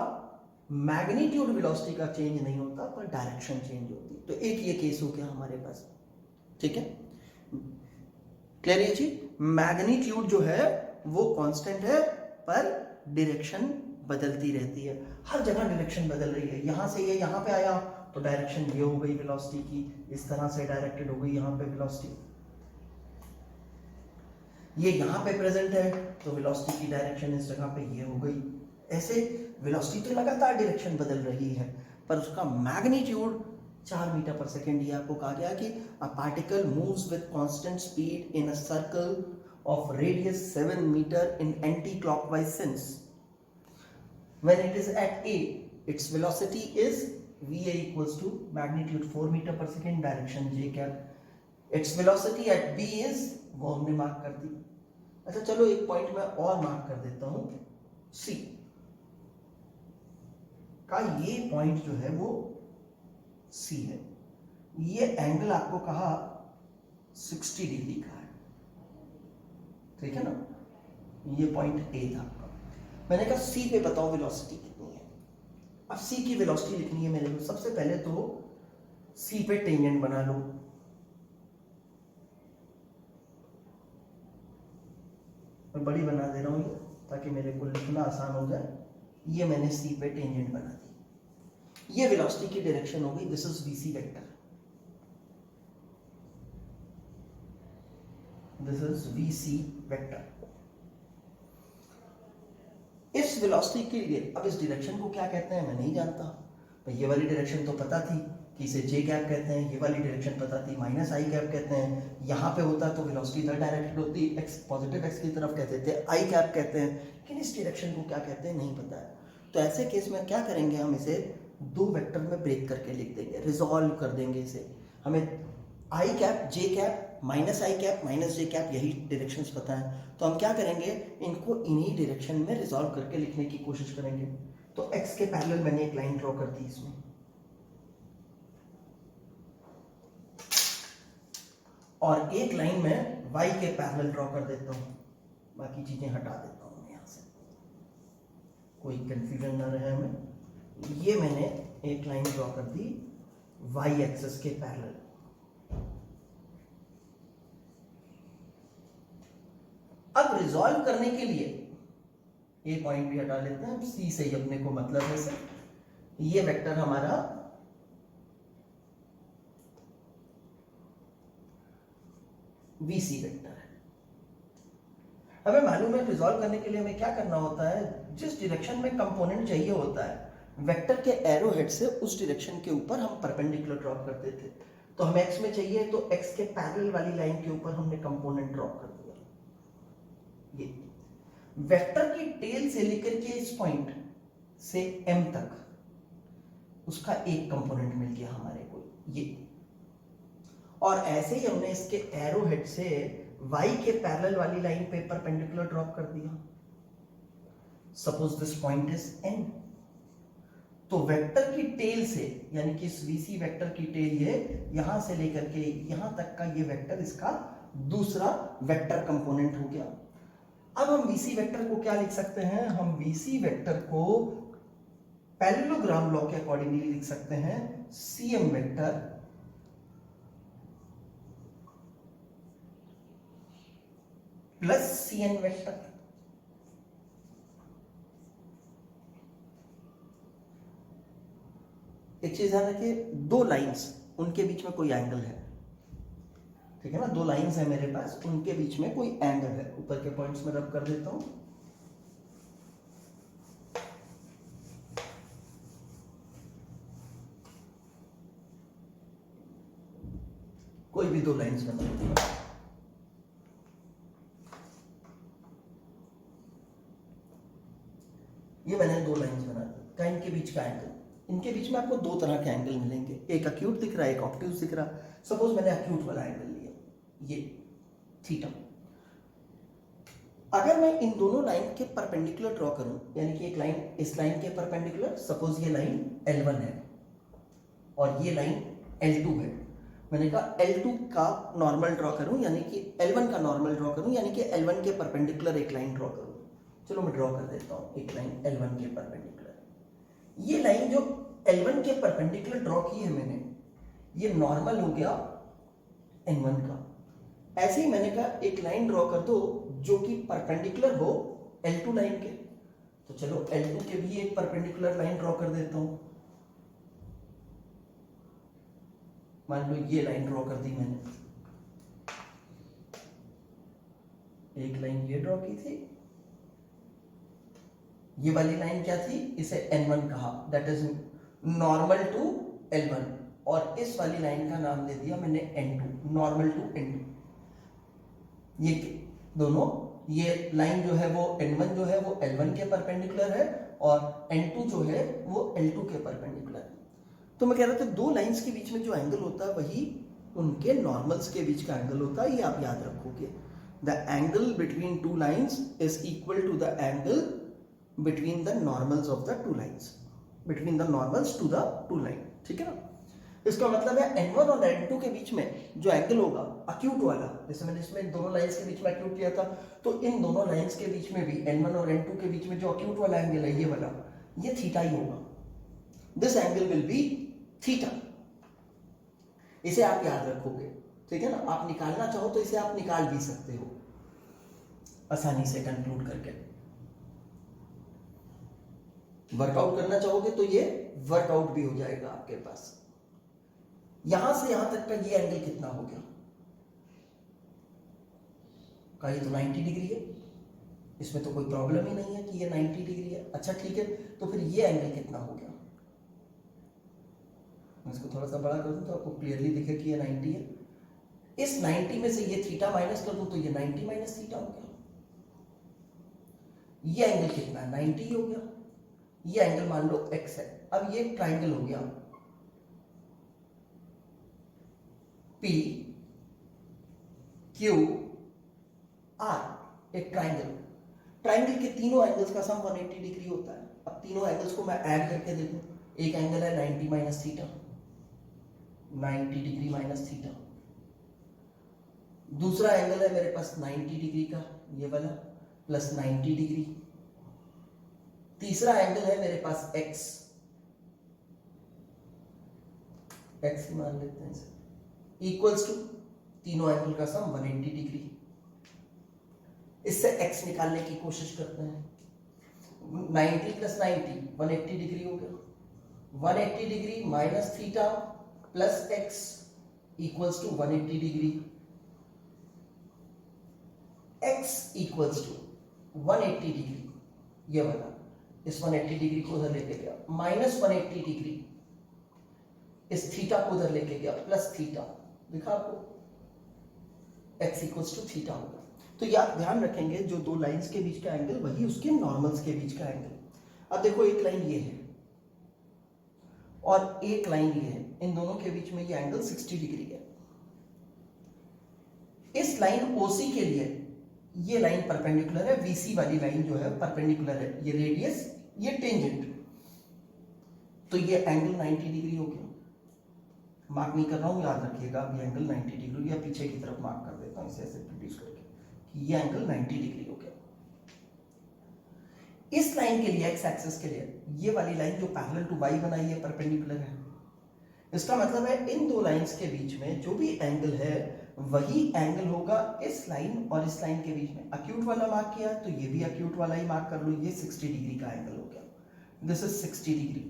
[SPEAKER 1] मैग्नीट्यूड वेलोसिटी का चेंज नहीं होता पर डायरेक्शन चेंज होती। तो एक ये केस हो गया हमारे पास, ठीक है, क्लियर है जी। मैग्नीट्यूड जो है वो कांस्टेंट है पर डायरेक्शन बदलती रहती है, हर जगह डायरेक्शन बदल रही है। यहां से ये यहां पे आया तो डायरेक्शन ये हो गई वेलोसिटी की, इस तरह से डायरेक्टेड हो गई यहां पे वेलोसिटी। ये यहां पे प्रेजेंट है तो वेलोसिटी की डायरेक्शन इस जगह पे ये हो गई। ऐसे वेलोसिटी तो लगातार डायरेक्शन बदल रही है पर उसका मैग्नीट्यूड 4 मीटर पर सेकेंड। ये आपको कहा गया कि a particle moves with constant speed in a circle of radius 7 metre in anti clockwise sense. When it is at A, its velocity is va equals to magnitude 4 meter per second, direction j cap. Its velocity at B is, वो हमने mark कर दी। अच्छा चलो एक point मैं और mark कर देता हूं, C का ये पॉइंट जो है वो C है। ये एंगल आपको कहा 60 डिग्री का है, ठीक है ना, ये पॉइंट ए था आपका। मैंने कहा सी पे बताओ वेलोसिटी कितनी है। अब सी की वेलोसिटी लिखनी है मेरे को। सबसे पहले तो सी पे टेंजेंट बना लो, मैं बड़ी बना दे रहा हूं ताकि मेरे को लिखना आसान हो जाए। ये मैंने सी पे टेंजेंट बना दी। ये वेलोसिटी की डायरेक्शन हो गई, this is VC vector, this is VC vector. इस वेलोसिटी के लिए अब इस डायरेक्शन को क्या कहते हैं मैं नहीं जानता। तो ये वाली डायरेक्शन तो पता थी कि इसे जे कैप कहते हैं, ये वाली डायरेक्शन पता थी माइनस आई कैप कहते हैं। यहाँ पे होता तो वेलोसिटी इधर डायरेक्टेड होती, एक्स पॉजिटिव एक्स की तरफ कहते थे, आई कैप कहते हैं, लेकिन इस डायरेक्शन को क्या कहते हैं नहीं पता है। तो ऐसे केस में क्या करेंगे, हम इसे दो वेक्टर में ब्रेक करके लिख देंगे, रिजॉल्व कर देंगे इसे। हमें आई कैप जे कैप माइनस आई कैप माइनस जे कैप यही डायरेक्शंस पता है, तो हम क्या करेंगे इनको इन्हीं डायरेक्शन में रिजॉल्व करके लिखने की कोशिश करेंगे। तो एक्स के पैरेलल मैंने एक लाइन ड्रॉ कर दी इसमें, और एक लाइन में y के पैरेलल ड्रॉ कर देता हूं, बाकी चीजें हटा देता हूं यहां से, कोई कंफ्यूजन ना रहे हमें। ये मैंने एक लाइन ड्रॉ कर दी y एक्सिस के पैरेलल। अब रिजॉल्व करने के लिए ये पॉइंट भी हटा लेते हैं, सी से ही अपने को मतलब है सर। ये वेक्टर हमारा VC वेक्टर है। हमें मालूम है रिजॉल्व करने के लिए हमें क्या करना होता है, जिस डायरेक्शन में कंपोनेंट चाहिए होता है वेक्टर के एरो हेड से उस डायरेक्शन के ऊपर हम परपेंडिकुलर ड्रॉ करते थे। तो हमें x में चाहिए तो x के पैरेलल वाली लाइन के ऊपर हमने कंपोनेंट ड्रॉ कर दिया। ये वेक्टर की टेल से लेकर के इस पॉइंट से m तक उसका एक कंपोनेंट मिल गया हमारे को ये, और ऐसे ही हमने इसके एरो हेड से y के पैरेलल वाली लाइन पे परपेंडिकुलर ड्रॉप कर दिया। Suppose this point is n, तो वेक्टर की टेल से यानी कि इस VC वेक्टर की टेल ये यहां से लेकर के यहां तक का ये वेक्टर इसका दूसरा वेक्टर कंपोनेंट हो गया। अब हम VC वेक्टर को क्या लिख सकते हैं, हम VC वेक्टर को पैरेललोग्राम लॉ के अकॉर्डिंगली लिख सकते हैं CM vector plus CN vector. एक चीज ध्यान रखिए, दो लाइंस उनके बीच में कोई एंगल है, ठीक है ना, दो लाइंस है मेरे पास, उनके बीच में कोई एंगल है। ऊपर के पॉइंट्स में रब कर देता हूं। कोई भी दो लाइंस बना दूंगा, ये मैंने दो लाइंस बना दी का इनके बीच का एंगल। इनके बीच में आपको दो तरह के एंगल मिलेंगे, एक एक्यूट दिख रहा है, एक ऑब्ट्यूज दिख रहा है। सपोज मैंने एक्यूट वाला एंगल लिया, ये थीटा। अगर मैं इन दोनों लाइन के परपेंडिकुलर ड्रॉ करूं, यानी कि एक लाइन इस लाइन के परपेंडिकुलर, सपोज ये लाइन L1 है और ये लाइन L2 है, मैंने कहा L2 का नॉर्मल ड्रॉ करूं, यानी कि L1 का नॉर्मल ड्रॉ करूं, यानी कि L1 के परपेंडिकुलर एक लाइन ड्रॉ करूं। चलो मैं ड्रॉ कर देता हूं एक लाइन L1 के परपेंडिकुलर। ये लाइन जो L1 के परपेंडिकुलर ड्रॉ की है मैंने, ये नॉर्मल हो गया N1 का। ऐसे ही मैंने कहा एक लाइन ड्रॉ कर दो जो कि परपेंडिकुलर हो L2 लाइन के, तो चलो L2 के भी एक परपेंडिकुलर लाइन ड्रॉ कर देता हूं। मान लो ये लाइन ड्रॉ कर दी मैंने, एक लाइन ये ड्रॉ की थी, ये वाली लाइन क्या थी, इसे N1 कहा, that is normal to L1, और इस वाली लाइन का नाम दे दिया मैंने N2, नॉर्मल टू N2। ये दोनों, ये लाइन जो है वो N1 जो है वो L1 के परपेंडिकुलर है, और N2 जो है वो L2 के परपेंडिकुलर है। तो मैं कह रहा था दो लाइंस के बीच में जो एंगल होता है वही उनके नॉर्मल्स के बीच का एंगल होता है, ये आप याद रखोगे। The angle between two lines is equal to the angle between the normals of the two lines, between the normals to the two line, ठीक है ना। इसका मतलब है n1 और n2 के बीच में जो एंगल होगा अक्यूट वाला, जैसे मैंने इसमें दोनों लाइंस के बीच में अक्यूट लिया था, तो इन दोनों लाइंस के बीच में भी n1 और n2 के बीच में जो अक्यूट वाला एंगल है, ये वाला, ये थीटा ही होगा। This angle will be theta. इसे आप याद रखोगे, ठीक है ना। आप निकालना चाहो तो इसे आप निकाल भी सकते हो आसानी से कंक्लूड करके। वर्कआउट करना चाहोगे तो ये वर्कआउट भी हो जाएगा आपके पास। यहां से यहां तक का ये एंगल कितना हो गया, का ये तो 90 डिग्री है, इसमें तो कोई प्रॉब्लम ही नहीं है कि ये 90 डिग्री है। अच्छा ठीक है, तो फिर ये एंगल कितना हो गया, मैं इसको थोड़ा सा बड़ा कर दूं तो आपको क्लियरली दिखे कि ये 90 है। इस 90 में से ये थीटा माइनस कर दूं तो ये 90 माइनस थीटा हो गया। ये एंगल कितना है, 90 हो गया। ये एंगल मान लो x है। अब ये ट्राइंगल हो गया P Q R, एक ट्राइंगल। ट्राइंगल के तीनों एंगल्स का सम 180 डिग्री होता है। अब तीनों एंगल्स को मैं ऐड करके देखूं, एक एंगल है 90 minus theta, 90 degree minus theta. दूसरा एंगल है मेरे पास 90 डिग्री का, ये वाला, प्लस 90 डिग्री। तीसरा एंगल है मेरे पास x, x मान लेते हैं इसे, इक्वल्स टू तीनों एंगल का सम 180 डिग्री। इससे x निकालने की कोशिश करते हैं। 90 प्लस 90 180 डिग्री हो गया। 180 degree minus theta plus x equals to 180 degree. x equals to 180 degree, ये वाला, इस 180 डिग्री को उधर लेके गया, माइनस 180 डिग्री इस थीटा को उधर लेके गया, प्लस थीटा, दिखा आपको, x इक्वल्स टू थीटा होगा। तो याद ध्यान रखेंगे जो दो लाइंस के बीच का एंगल वही उसके नॉर्मल्स के बीच का एंगल। अब देखो एक लाइन ये है और एक लाइन ये है, इन दोनों के बीच में ये एंगल 60 डिग्री है। इस लाइन OC के लिए ये लाइन परपेंडिकुलर है, VC वाली लाइन जो है परपेंडिकुलर है, ये रेडियस, ये टेंजेंट, तो ये एंगल 90 डिग्री हो गया। मार्क नहीं कर रहा हूं, याद रखिएगा, ये एंगल 90 डिग्री, या पीछे की तरफ मार्क कर देता हूं इसे ऐसे प्रोड्यूस करके कि ये एंगल 90 डिग्री हो गया। इस लाइन के लिए, एक्स एक्सिस के लिए, ये वाली लाइन जो पैरेलल टू y बनाई है परपेंडिकुलर है। इसका मतलब है इन दो लाइंस के बीच में जो भी एंगल है वही एंगल होगा इस लाइन और इस लाइन के बीच में। अक्यूट वाला मार्क किया तो ये भी अक्यूट वाला ही मार्क कर लो, ये 60 डिग्री का एंगल हो गया, दिस इज 60 डिग्री।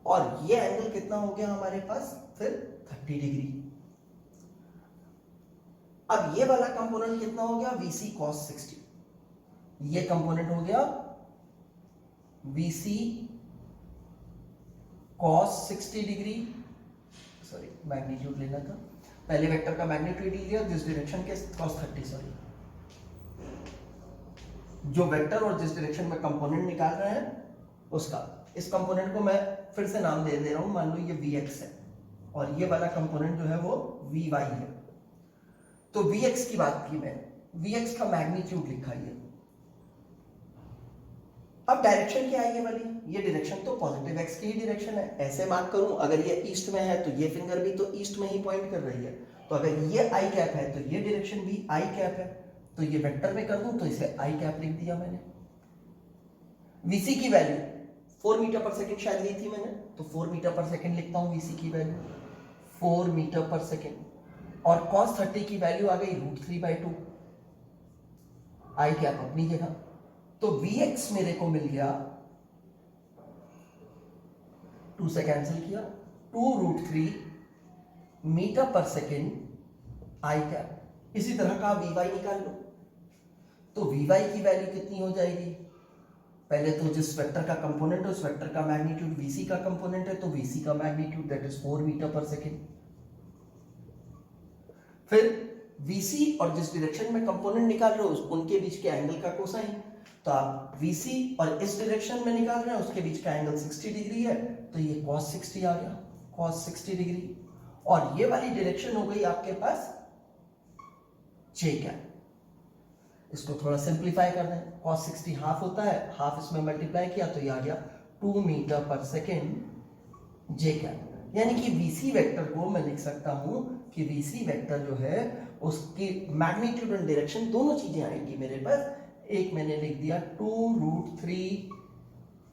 [SPEAKER 1] और ये एंगल कितना हो गया हमारे पास फिर 30 डिग्री। अब ये वाला कंपोनेंट कितना हो गया, VC cos 60, ये कंपोनेंट हो गया VC cos 60 degree, sorry magnitude लेना था, पहले वेक्टर का मैग्नीट्यूड लिया, जिस डायरेक्शन के cos 30, सॉरी, जो वेक्टर और जिस डायरेक्शन में कंपोनेंट निकाल रहे हैं उसका। इस कंपोनेंट को मैं फिर से नाम दे रहा हूं, मान लो ये Vx है और ये वाला कंपोनेंट जो है वो Vy है। तो Vx की बात की मैं, Vx का मैग्नीट्यूड लिखा ये। अब डायरेक्शन क्या है ये वाली, ये डायरेक्शन तो पॉजिटिव x की ही डायरेक्शन है। ऐसे मार्क करूं, अगर ये ईस्ट में है तो ये फिंगर भी तो ईस्ट में ही पॉइंट कर रही है। तो अगर ये i कैप है तो ये डायरेक्शन भी i कैप है। तो ये वेक्टर में कर दूं तो इसे i कैप लिख दिया मैंने। Vc की वैल्यू 4 मीटर पर सेकेंड शायद ली थी मैंने, तो 4 मीटर पर सेकेंड लिखता हूं Vc की वैल्यू 4 मीटर पर सेकेंड। और cos 30 की वैल्यू आ गई √3/2, i कैप अपनी जगह। तो Vx मेरे को मिल गया, 2 से कैंसिल किया, 2√3 metre per second i cap. इसी तरह का Vy निकाल लो, तो Vy की वैल्यू कितनी हो जाएगी, पहले तो जिस वेक्टर का कंपोनेंट है उस वेक्टर का मैग्नीट्यूड Vc का कंपोनेंट है, तो Vc का magnitude that is 4 metre per second. फिर Vc और जिस डायरेक्शन में कंपोनेंट निकाल रहे हो उनके बीच के एंगल का कोसाइन, तो आप Vc और इस डायरेक्शन में निकाल रहे हैं उसके बीच का एंगल 60 डिग्री है, तो ये cos 60 आ गया, cos 60 डिग्री। और ये वाली डायरेक्शन हो गई आपके पास j कैप। इसको थोड़ा सिंप्लीफाई कर दें, cos 60 हाफ होता है, हाफ इसमें मल्टीप्लाई किया तो ये आ गया 2 metre per second j cap. यानी कि वीसी वेक्टर को मैं लिख सकता हूं कि वीसी वेक्टर जो है उसकी मैग्नीट्यूड एंड डायरेक्शन दोनों चीजें आएंगी मेरे पास। एक मैंने लिख दिया 2√3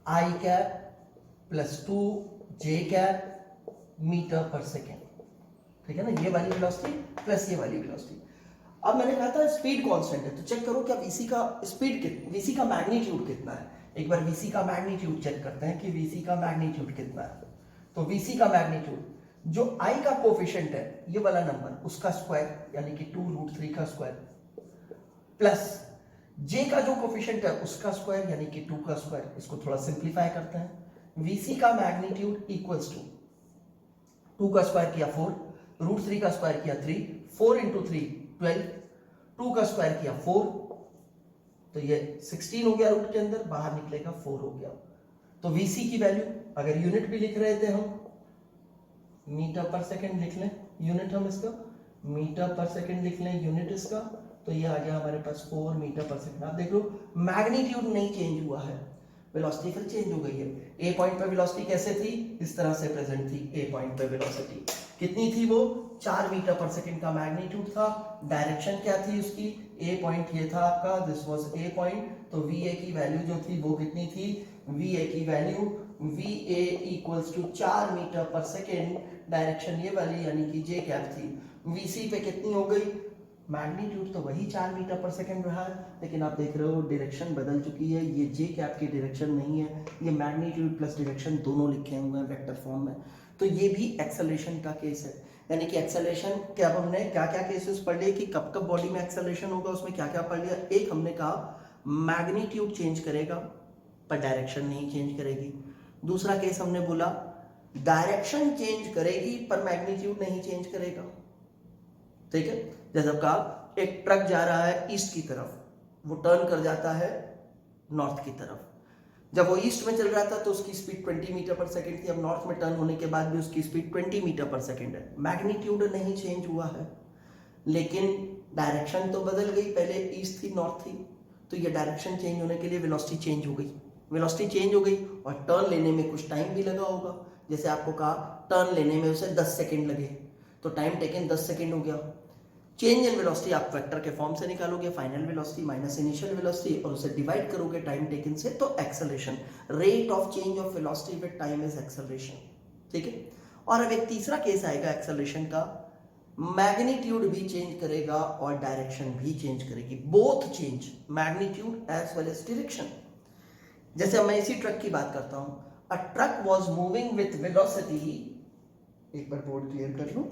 [SPEAKER 1] आई कैप प्लस 2 जे कैप मीटर पर सेकेंड, ठीक है ना, ये वाली वेलोसिटी प्लस ये वाली वेलोसिटी। अब मैंने कहा था स्पीड कांस्टेंट है, तो चेक करो क्या वीसी का स्पीड वीसी का मैग्नीट्यूड कितना है। एक बार वीसी का मैग्नीट्यूड चेक करते हैं कि वीसी का मैग्नीट्यूड कितना है। तो वीसी का मैग्नीट्यूड जो आई का कोफिशिएंट है ये वाला नंबर उसका स्क्वायर यानी कि 2√3 का स्क्वायर प्लस जे का जो कोफिशिएंट है उसका स्क्वायर यानी कि 2 का स्क्वायर। इसको थोड़ा सिंप्लीफाई करते हैं। वीसी का मैग्नीट्यूड इक्वल्स टू 2 का स्क्वायर किया 4, √3 का स्क्वायर किया 3, 4 इंटू 3 12, 2 का स्क्वायर किया 4, तो ये 16 हो गया रूट के अंदर, बाहर निकलेगा 4 हो गया। तो वीसी की वैल्यू अगर यूनिट भी लिख रहे थे हम मीटर पर सेकंड लिख लें, यूनिट हम इसका मीटर पर सेकंड लिख लें यूनिट इसका, तो ये आ गया हमारे पास 4 मीटर पर सेकंड। आप देख लो मैग्नीट्यूड नहीं चेंज हुआ है, वेलोसिटी फिर चेंज हो गई है। ए पॉइंट पे वेलोसिटी कैसे थी, इस तरह से प्रेजेंट थी। ए पॉइंट पे वेलोसिटी कितनी थी, वो 4 मीटर पर सेकंड का मैग्नीट्यूड था। डायरेक्शन क्या थी उसकी, ए पॉइंट ये था आपका, दिस वाज ए पॉइंट। तो वी ए की वैल्यू जो थी वो कितनी थी, वी ए की value V A equals to 4 metre per second, direction ये वाली यानी कि जे कैप थी। वीसी पे कितनी हो गई, मैग्नीट्यूड तो वही 4 मीटर पर सेकेंड रहा है, लेकिन आप देख रहे हो डायरेक्शन बदल चुकी है। ये जे कैप की डायरेक्शन नहीं है, ये मैग्नीट्यूड प्लस डायरेक्शन दोनों लिखे हुए हैं वेक्टर फॉर्म में। तो ये भी एक्सेलरेशन का केस है, यानी कि एक्सेलरेशन के अब हमने क्या क्या केसेस पढ़ लिए कि कब कब बॉडी में एक्सेलरेशन होगा, उसमें क्या क्या पढ़ लिया। एक हमने कहा मैग्नीट्यूड चेंज करेगा पर डायरेक्शन नहीं चेंज करेगी। दूसरा केस हमने बोला डायरेक्शन चेंज करेगी पर मैग्नीट्यूड नहीं चेंज करेगा, ठीक है। जैसे कहा एक ट्रक जा रहा है ईस्ट की तरफ, वो टर्न कर जाता है नॉर्थ की तरफ। जब वो ईस्ट में चल रहा था तो उसकी स्पीड 20 मीटर पर सेकंड थी, अब नॉर्थ में टर्न होने के बाद भी उसकी स्पीड 20 मीटर पर सेकंड है। मैग्नीट्यूड नहीं चेंज हुआ है, लेकिन डायरेक्शन तो बदल गई, पहले ईस्ट थी नॉर्थ थी, तो ये डायरेक्शन चेंज होने के लिए वेलोसिटी चेंज हो गई। वेलोसिटी चेंज हो गई और टर्न लेने में कुछ टाइम भी लगा होगा। जैसे आपको कहा टर्न लेने में उसे 10 सेकेंड लगे, तो टाइम टेकन 10 सेकेंड हो गया। चेंज इन वेलोसिटी आप वेक्टर के फॉर्म से निकालोगे, final velocity minus initial velocity, और उसे डिवाइड करोगे टाइम टेकन से, तो acceleration, rate of change of velocity with time is acceleration, ठीक है। और अब एक तीसरा केस आएगा एक्सेलरेशन का, मैग्नीट्यूड भी चेंज करेगा और डायरेक्शन भी चेंज करेगी, both change, magnitude as well as direction. जैसे मैं इसी ट्रक की बात करता हूं, a truck was moving with velocity, एक बार बोर्ड क्लियर कर लूं,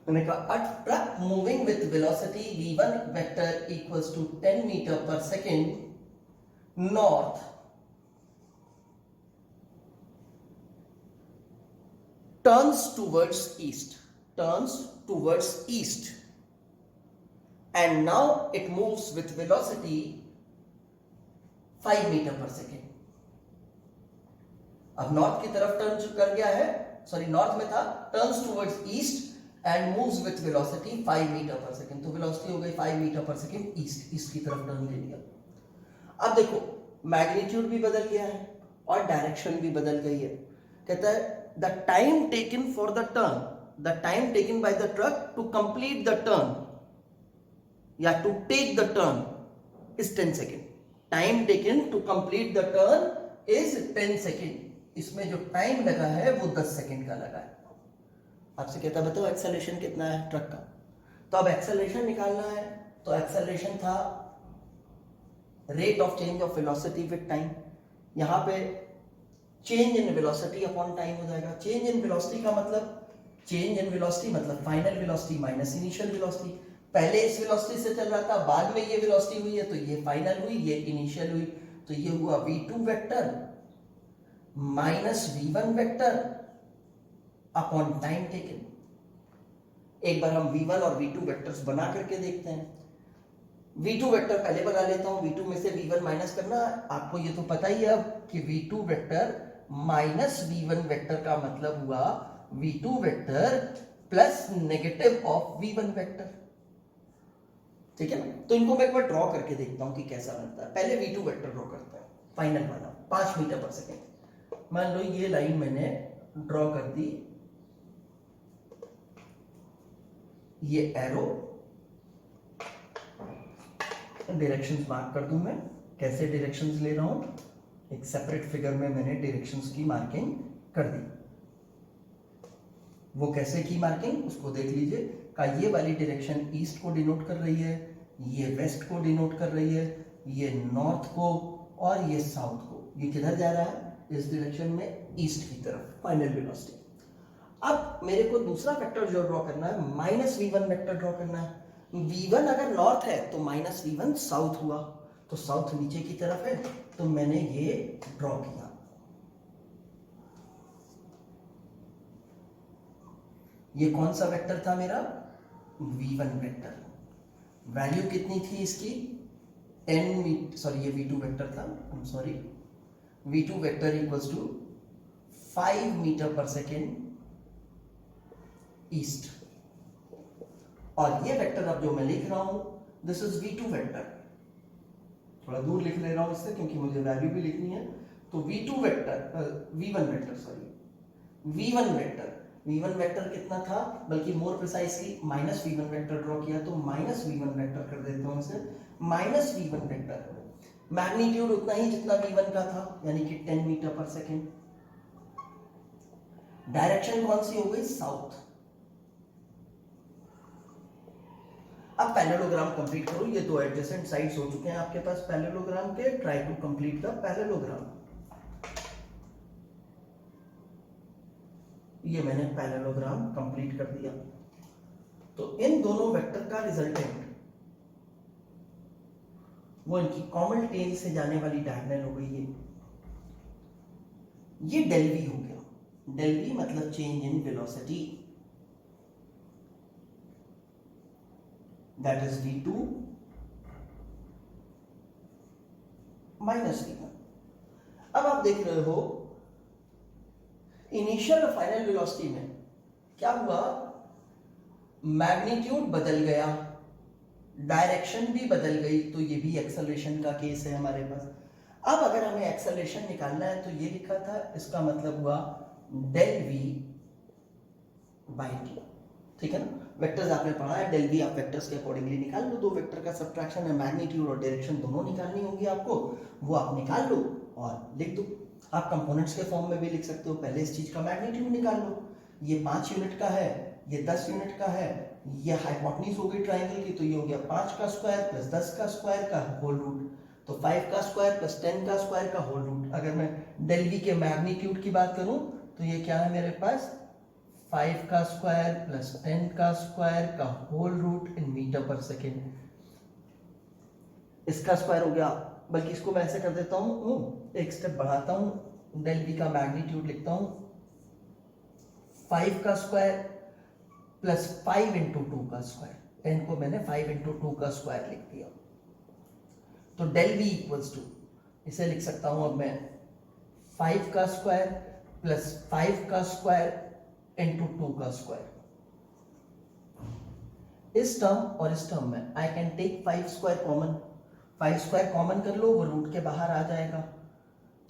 [SPEAKER 1] मैंने कहा a truck moving with velocity v1 vector equals to 10 metre per second north turns towards east and now it moves with velocity 5 metre per second. अब north की तरफ turn कर गया है, सॉरी नॉर्थ में था, turns towards east and moves with velocity 5 metre per second. तो velocity हो गई 5 मीटर पर सेकेंड ईस्ट की तरफ टर्न ले लिया। अब देखो मैग्नीट्यूड भी बदल गया है और डायरेक्शन भी बदल गई है। कहता है the time taken for the turn, the time taken by the truck to complete the turn या to take the turn is 10 second. Time taken to complete the turn is 10 second. इसमें जो time लगा है वो 10 second का लगा है। आपसे कहता है बताओ एक्सेलरेशन कितना है ट्रक का, तो अब एक्सेलरेशन निकालना है, तो एक्सेलरेशन था rate of change of velocity with time, यहां पे change in velocity upon time हो जाएगा। चेंज इन वेलोसिटी का मतलब, चेंज इन वेलोसिटी मतलब final velocity minus initial velocity. पहले इस वेलोसिटी से चल रहा था, बाद में ये वेलोसिटी हुई है, तो ये फाइनल हुई, ये इनिशियल हुई, तो ये हुआ v2 vector minus v1 vector upon time taken. एक बार हम v1 और v2 वेक्टर्स बना करके देखते हैं। v2 वेक्टर पहले बना लेता हूं, v2 में से v1 माइनस करना, आपको ये तो पता ही है अब कि v2 vector minus v1 vector का मतलब हुआ v2 vector plus negative of v1 vector. ठीक है ना। तो इनको मैं एक बार ड्रॉ करके देखता हूं कि कैसा बनता है। पहले v2 वेक्टर ड्रॉ करते हैं, फाइनल वाला 5 मीटर पर सेकेंड। मान लो ये लाइन मैंने ड्रॉ कर दी, ये एरो, डायरेक्शंस मार्क कर दूं मैं। कैसे डायरेक्शंस ले रहा हूं, एक सेपरेट फिगर में मैंने डायरेक्शंस की मार्किंग कर दी। वो कैसे की मार्किंग उसको देख लीजिए। का ये वाली डायरेक्शन ईस्ट को डिनोट कर रही है, ये वेस्ट को डिनोट कर रही है, ये नॉर्थ को, और ये साउथ को। ये किधर जा रहा है, इस डायरेक्शन में ईस्ट की तरफ, फाइनल वेलोसिटी। अब मेरे को दूसरा वेक्टर जो ड्रॉ करना है, -v1 वेक्टर ड्रॉ करना है। v1 अगर नॉर्थ है तो -v1 साउथ हुआ, तो साउथ नीचे की तरफ है, तो मैंने ये ड्रॉ किया। ये कौन सा वेक्टर था मेरा, v1 वेक्टर। वैल्यू कितनी थी इसकी, 10 सॉरी ये v2 वेक्टर था, sorry v2 vector equals to 5 metre per second east. और ये वेक्टर अब जो मैं लिख रहा हूं, दिस इज v2 वेक्टर। थोड़ा दूर लिख ले रहा हूं इससे क्योंकि मुझे वैल्यू भी लिखनी है। तो v2 vector, v1 vector, sorry v1 vector, v1 vector कितना था, बल्कि मोर प्रिसाइसली -v1 वेक्टर ड्रॉ किया, तो -v1 वेक्टर कर देता हूं इसे। -v1 वेक्टर मैग्नीट्यूड उतना ही जितना v1 का था, यानी कि 10 मीटर पर सेकेंड। डायरेक्शन कौन सी हो गई, साउथ। अब पैरेललोग्राम कंप्लीट करो। ये दो एडजेसेंट साइड्स हो चुके हैं आपके पास पैरेललोग्राम के। Try to complete the parallelogram. ये मैंने पैरेललोग्राम कंप्लीट कर दिया। तो इन दोनों वेक्टर का रिजल्टेंट, वो इनकी कॉमन टेल से जाने वाली डायगोनल हो गई। ये डेल वी हो गया। डेल वी मतलब change in velocity, that is v2 -v1। अब आप देख रहे हो इनिशियल और फाइनल वेलोसिटी में क्या हुआ, मैग्नीट्यूड बदल गया, डायरेक्शन भी बदल गई। तो ये भी एक्सेलरेशन का केस है हमारे पास। अब अगर हमें एक्सेलरेशन निकालना है तो ये लिखा था, इसका मतलब हुआ डेल वी बाई टी। ठीक है ना, वेक्टर्स आपने पढ़ा है, डेल वी आप वेक्टर्स के अकॉर्डिंगली निकाल लो। दो वेक्टर का सब्ट्रैक्शन है, मैग्नीट्यूड और डायरेक्शन दोनों निकालनी होगी आपको, वो आप निकाल लो और लिख दो। आप कंपोनेंट्स के फॉर्म में भी लिख सकते हो। पहले इस चीज का मैग्नीट्यूड निकाल लो, ये 5 यूनिट का है, ये 10 यूनिट का है, ये हाइपोटेन्यूज हो गई ट्राइंगल की, तो ये हो गया 5 का स्क्वायर प्लस 10 का स्क्वायर का होल रूट, तो 5 का स्क्वायर प्लस 10 का स्क्वायर का होल रूट। अगर मैं डेल वी के मैग्नीट्यूड की बात करूं तो ये क्या है मेरे पास, 5 का स्क्वायर प्लस 10 का स्क्वायर का whole root in metre per second. इसका स्क्वायर हो गया, बल्कि इसको मैं ऐसे कर देता हूं, एक स्टेप बढ़ाता हूं, डेल वी का मैग्नीट्यूड लिखता हूं 5 का स्क्वायर प्लस 5 इंटू 2 का स्क्वायर। 10 को मैंने 5 इंटू 2 का स्क्वायर लिख दिया। तो डेल वी इक्वल्स टू, इसे लिख सकता हूं अब मैं 5 का स्क्वायर प्लस 5 का स्क्वायर इंटू 2 का स्क्वायर। इस टर्म और इस टर्म में I can take 5 square common. 5 square common कर लो, वो रूट के बाहर आ जाएगा।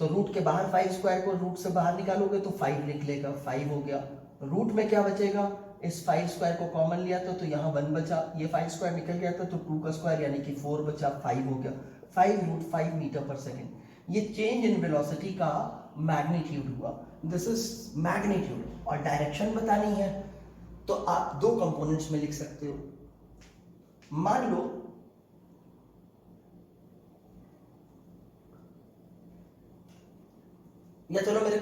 [SPEAKER 1] तो रूट के बाहर 5 स्क्वायर को रूट से बाहर निकालोगे तो 5 निकलेगा, 5 हो गया। रूट में क्या बचेगा, इस 5 स्क्वायर को कॉमन लिया तो यहाँ 1 बचा, ये 5 स्क्वायर निकल गया था तो 2 का स्क्वायर यानी कि 4 बचा, 5 हो गया। 5 रूट 5 मीटर पर सेकेंड। ये चेंज इन वेलोसिटी का मैग्नीट्यूड हुआ। This is magnitude. और डायरेक्शन बतानी है तो आप दो कंपोनेंट्स में लिख सकते हो। मान लो या चलो मेरे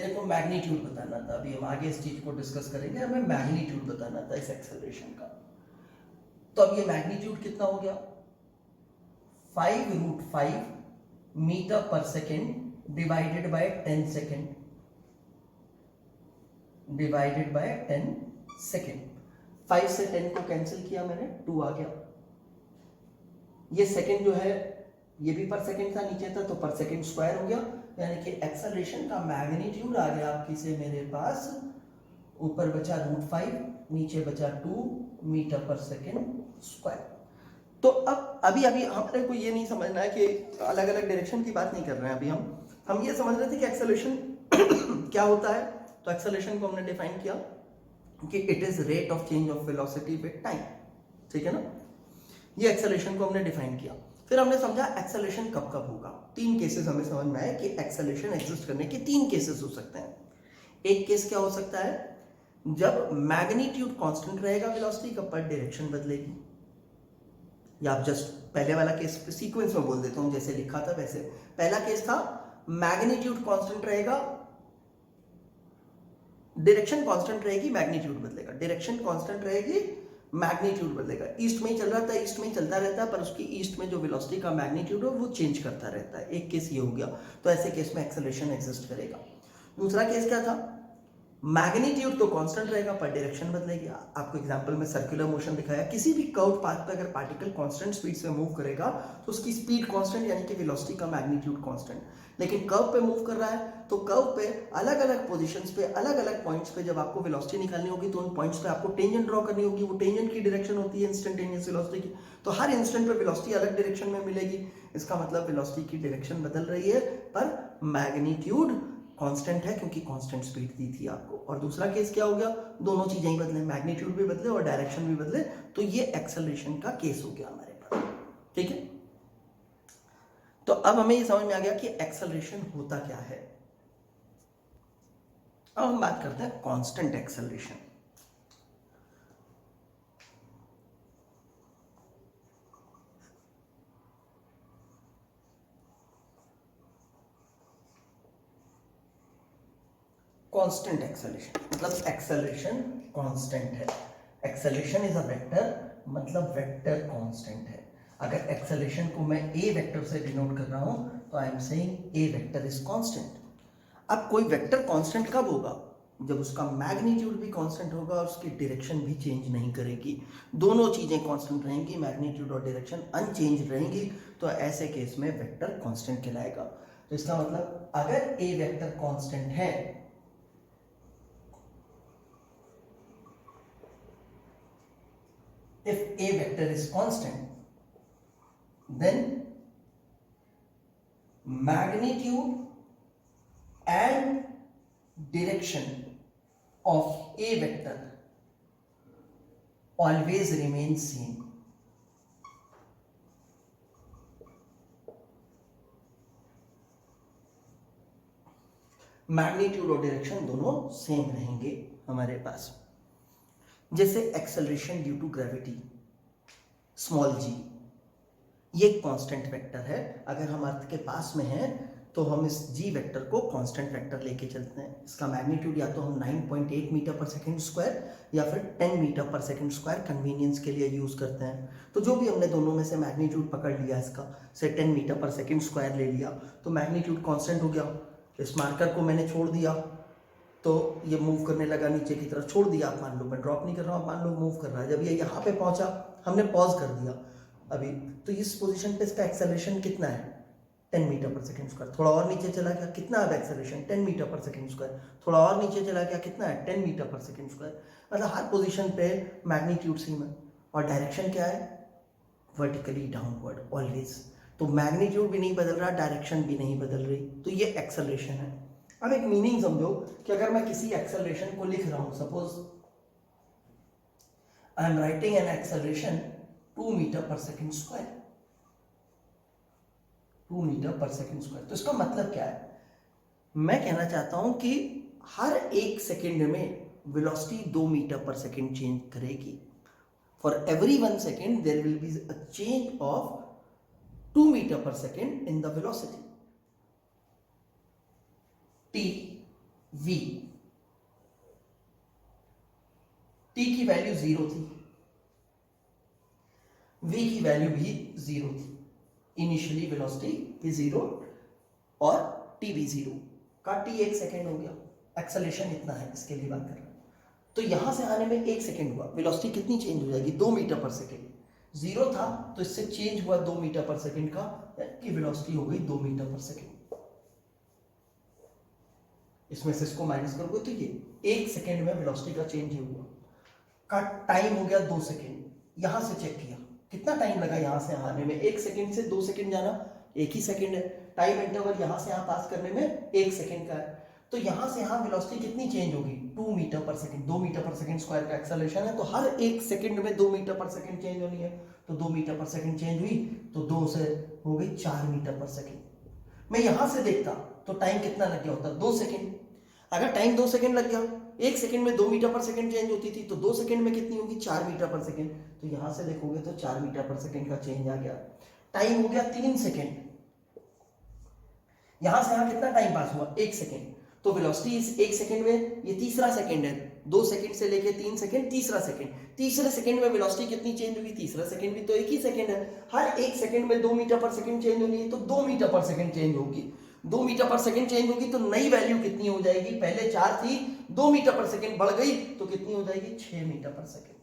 [SPEAKER 1] को मैग्नीट्यूड बताना था। अभी हम आगे इस चीज को डिस्कस करेंगे, हमें मैग्नीट्यूड बताना था इस एक्सेलरेशन का। तो अब ये मैग्नीट्यूड कितना हो गया, 5 root 5 metre per second divided by 10 second, divided by 10 second. 5 से 10 को कैंसिल किया मैंने, 2 आ गया। ये सेकेंड जो है ये भी पर सेकेंड था, नीचे था, तो पर सेकेंड स्क्वायर हो गया, यानी कि एक्सेलरेशन का मैग्नीट्यूड आ गया आपकी से मेरे पास, ऊपर बचा रूट 5, नीचे बचा 2 मीटर पर सेकेंड स्क्वायर। तो अब अभी अभी हमारे को ये नहीं समझना है कि अलग अलग डायरेक्शन की बात नहीं कर रहे हैं अभी हम ये समझ रहे थे कि एक्सेलरेशन क्या होता है। तो एक्सेलरेशन को हमने डिफाइन किया कि it is rate of change of velocity with time, ठीक है ना। ये एक्सेलरेशन को हमने डिफाइन किया। फिर हमने समझा एक्सेलरेशन कब कब होगा। तीन केसेस हमें समझ में आए कि एक्सेलरेशन एग्जिस्ट करने के तीन केसेस हो सकते हैं। एक केस क्या हो सकता है, जब मैग्नीट्यूड कांस्टेंट रहेगा वेलोसिटी का पर डायरेक्शन बदलेगी। या आप जस्ट पहले वाला केस सीक्वेंस में बोल देता हूं जैसे लिखा था वैसे। पहला केस था मैग्नीट्यूड कांस्टेंट रहेगा, डायरेक्शन कांस्टेंट रहेगी, मैग्नीट्यूड बदलेगा। डायरेक्शन कांस्टेंट रहेगी, मैग्नीट्यूड बदलेगा। ईस्ट में ही चल रहा था, ईस्ट में ही चलता रहता है, पर उसकी ईस्ट में जो वेलोसिटी का मैग्नीट्यूड है वो चेंज करता रहता है। एक केस ये हो गया। तो ऐसे केस में एक्सेलरेशन एग्जिस्ट करेगा। दूसरा केस क्या था, मैग्नीट्यूड तो कांस्टेंट रहेगा पर डायरेक्शन बदलेगी। आपको एग्जांपल में सर्कुलर मोशन दिखाया, किसी भी कर्व पाथ पे अगर पार्टिकल कांस्टेंट स्पीड से मूव करेगा तो उसकी स्पीड कांस्टेंट यानी कि वेलोसिटी का मैग्नीट्यूड कांस्टेंट। लेकिन कर्व पे मूव कर रहा है तो कर्व पे अलग अलग पोजीशंस पे अलग अलग पॉइंट्स पे जब आपको वेलोसिटी निकालनी होगी तो उन पॉइंट्स पे आपको टेंजेंट ड्रॉ करनी होगी। वो टेंजेंट की डायरेक्शन होती है इंस्टेंटेनियस वेलोसिटी की। तो हर इंस्टेंट पे वेलोसिटी अलग डायरेक्शन में मिलेगी। इसका मतलब वेलोसिटी की डायरेक्शन बदल रही है पर मैग्नीट्यूड कांस्टेंट है क्योंकि कांस्टेंट स्पीड दी थी आपको। और दूसरा केस क्या हो गया, दोनों चीजें ही बदले, मैग्नीट्यूड भी बदले और डायरेक्शन भी बदले। तो ये एक्सेलरेशन का केस हो गया हमारे पास, ठीक है। तो अब हमें ये समझ में आ गया कि एक्सेलरेशन होता क्या है। अब हम बात करते हैं कांस्टेंट एक्सेलरेशन। कांस्टेंट एक्सेलरेशन मतलब एक्सेलरेशन कांस्टेंट है। एक्सेलरेशन इज अ वेक्टर, मतलब वेक्टर कांस्टेंट है। अगर एक्सेलरेशन को मैं ए वेक्टर से डिनोट कर रहा हूं तो I am saying A vector is constant. अब कोई वेक्टर कांस्टेंट कब होगा, जब उसका मैग्नीट्यूड भी कांस्टेंट होगा और उसकी डायरेक्शन भी चेंज नहीं करेगी। दोनों चीजें कांस्टेंट रहेंगी, मैग्नीट्यूड और डायरेक्शन अनचेंज रहेंगी, तो ऐसे केस में वेक्टर कांस्टेंट कहलाएगा। तो इसका मतलब अगर ए वेक्टर कांस्टेंट है, if a vector is constant then magnitude and direction of a vector always remains same। Magnitude और डायरेक्शन दोनों सेम रहेंगे हमारे पास। जैसे acceleration due to gravity small g, ये कांस्टेंट वेक्टर है। अगर हम अर्थ के पास में हैं तो हम इस जी वेक्टर को कांस्टेंट वेक्टर लेके चलते हैं। इसका मैग्नीट्यूड या तो हम 9.8 मीटर पर सेकंड स्क्वायर या फिर 10 metre per second square convenience के लिए यूज करते हैं। तो जो भी हमने दोनों में से मैग्नीट्यूड पकड़ लिया, इसका से 10 मीटर पर सेकंड स्क्वायर ले लिया तो मैग्नीट्यूड कांस्टेंट हो गया। इस मार्कर को मैंने छोड़ दिया तो ये मूव करने लगा नीचे की तरफ, छोड़ दिया, आप मान लो मैं ड्रॉप नहीं कर रहा हूँ, मान लो मूव कर रहा है। जब ये यहाँ पे पहुंचा हमने पॉज कर दिया अभी, तो इस पोजीशन पे इसका एक्सेलरेशन कितना है 10 मीटर पर सेकंड स्क्वायर। थोड़ा और नीचे चला गया, कितना अब acceleration 10 metre per second square. थोड़ा और नीचे चला गया, कितना है 10 मीटर पर सेकंड स्क्वायर। मतलब हर पोजीशन पे मैग्नीट्यूड सेम है और डायरेक्शन क्या है, वर्टिकली डाउनवर्ड ऑलवेज। तो मैग्नीट्यूड भी नहीं बदल रहा, डायरेक्शन भी नहीं बदल रही, तो ये एक्सेलरेशन है। अब एक मीनिंग समझो कि अगर मैं किसी एक्सेलरेशन को लिख रहा हूं, suppose I am writing an acceleration 2 metre per second square, 2 metre per second square. तो इसका मतलब क्या है, मैं कहना चाहता हूं कि हर एक सेकंड में velocity 2 metre per second change करेगी। For every 1 second there will be a change of 2 metre per second in the velocity t v. T की वैल्यू 0 थी, v की वैल्यू भी 0 थी, इनिशियली वेलोसिटी भी 0 और t भी 0 का t 1 सेकेंड हो गया। एक्सेलरेशन इतना है, इसके लिए बात कर रहे हैं। तो यहां से आने में 1 सेकेंड हुआ, वेलोसिटी कितनी चेंज हो जाएगी 2 मीटर पर सेकेंड। 0 था तो इससे चेंज हुआ 2 मीटर पर सेकेंड का, कि वेलोसिटी हो गई 2 मीटर पर सेकेंड। इसमें से इसको माइनस करोगे तो ये 1 सेकेंड में वेलोसिटी का चेंज ही हुआ, का टाइम हो गया 2 सेकेंड। यहां से चेक किया कितना टाइम लगा यहाँ से आने में, 1 सेकंड से 2 सेकंड जाना 1 ही सेकंड है, टाइम इंटरवल यहाँ से यहाँ पास करने में 1 सेकंड का है, तो यहाँ से यहाँ वेलोसिटी कितनी चेंज होगी, 2 metre per second, 2 metre per second square का एक्सेलरेशन है, तो हर 1 सेकंड में 2 मीटर पर सेकंड चेंज होनी है, तो 2 मीटर पर सेकंड चेंज हुई तो 2 से हो गई 4 मीटर पर सेकंड। मैं यहाँ से देखता तो टाइम कितना लग गया होता, 2 सेकंड। अगर टाइम 2 सेकंड लग गया, 1 सेकंड में 2 मीटर पर सेकंड चेंज होती थी, तो 2 सेकंड में कितनी होगी, 4 मीटर पर सेकंड, तो यहाँ से देखोगे तो 4 मीटर पर सेकंड का चेंज आ गया। टाइम हो गया 3 सेकंड, यहां से यहां कितना टाइम पास हुआ, 1 सेकंड, तो वेलोसिटी इस 1 सेकंड में, ये तीसरा सेकंड है, 2 सेकंड से लेके 3 सेकंड, तीसरा सेकंड, तीसरे सेकंड में वेलोसिटी कितनी चेंज होगी, तीसरा सेकंड भी तो 1 ही सेकंड है, हर 1 सेकंड में 2 मीटर पर सेकंड चेंज होनी है, तो 2 मीटर पर सेकंड चेंज होगी, 2 मीटर पर सेकंड चेंज होगी तो नई वैल्यू कितनी हो जाएगी, पहले 4 थी, 2 मीटर पर सेकंड बढ़ गई तो कितनी हो जाएगी, 6 मीटर पर सेकंड।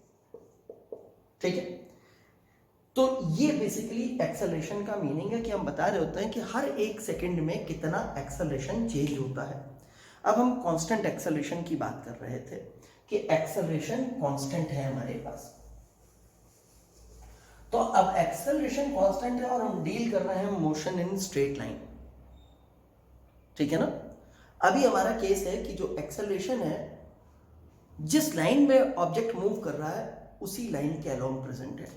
[SPEAKER 1] ठीक है, तो ये बेसिकली एक्सेलरेशन का मीनिंग है कि हम बता रहे होते हैं कि हर 1 सेकंड में कितना एक्सेलरेशन चेंज होता है। अब हम कांस्टेंट एक्सेलरेशन की बात कर रहे थे कि एक्सेलरेशन कांस्टेंट है हमारे पास, तो अब एक्सेलरेशन कांस्टेंट है और हम डील कर रहे हैं मोशन इन स्ट्रेट लाइन। ठीक है ना, अभी हमारा केस है कि जो एक्सेलरेशन है, जिस लाइन में ऑब्जेक्ट मूव कर रहा है उसी लाइन के अलोंग प्रेजेंट है।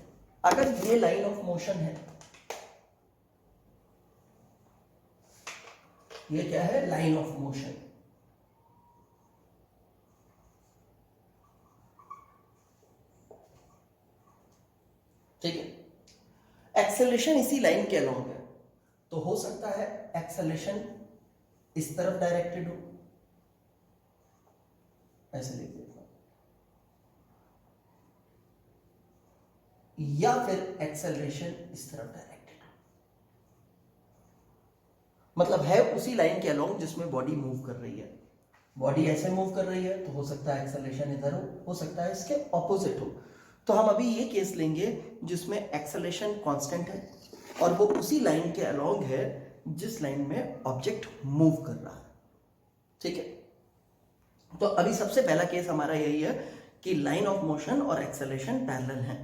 [SPEAKER 1] अगर ये लाइन ऑफ मोशन है, ये क्या है, लाइन ऑफ मोशन, ठीक है, एक्सेलरेशन इसी लाइन के अलोंग है, तो हो सकता है एक्सेलरेशन इस तरफ डायरेक्टेड हो, ऐसे लिख देता हूं, या फिर एक्सेलरेशन इस तरफ डायरेक्टेड हो, मतलब है उसी लाइन के अलोंग जिसमें बॉडी मूव कर रही है। बॉडी ऐसे मूव कर रही है तो हो सकता है एक्सेलरेशन इधर हो सकता है इसके ऑपोजिट हो। तो हम अभी ये केस लेंगे जिसमें एक्सेलरेशन कांस्टेंट है और वो उसी लाइन के अलोंग है जिस लाइन में ऑब्जेक्ट मूव कर रहा है। ठीक है, तो अभी सबसे पहला केस हमारा यही है कि लाइन ऑफ मोशन और एक्सेलरेशन पैरेलल हैं।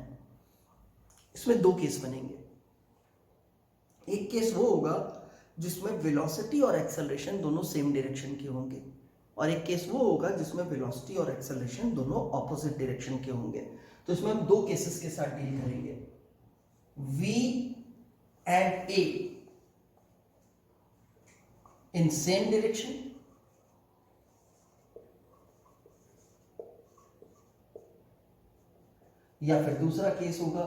[SPEAKER 1] इसमें 2 केस बनेंगे, एक केस वो होगा जिसमें वेलोसिटी और एक्सेलरेशन दोनों सेम डायरेक्शन के होंगे, और एक केस वो होगा जिसमें वेलोसिटी और एक्सेलरेशन दोनों ऑपोजिट डायरेक्शन के होंगे। तो इसमें हम 2 केसेस के साथ डील करेंगे, V and A in same direction, या फिर दूसरा केस होगा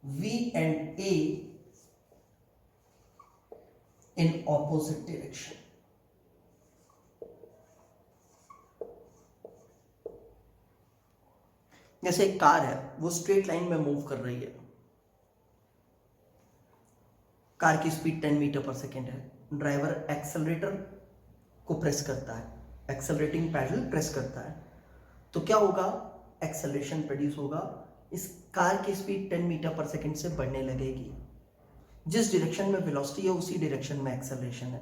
[SPEAKER 1] V and A in opposite direction। जैसे एक कार है, वो स्ट्रेट लाइन में मूव कर रही है, कार की स्पीड 10 मीटर पर सेकेंड है, ड्राइवर एक्सेलरेटर को प्रेस करता है, एक्सेलरेटिंग पैडल प्रेस करता है, तो क्या होगा, एक्सेलरेशन प्रोड्यूस होगा, इस कार की स्पीड 10 मीटर पर सेकेंड से बढ़ने लगेगी, जिस डायरेक्शन में वेलोसिटी है उसी डायरेक्शन में एक्सेलरेशन है।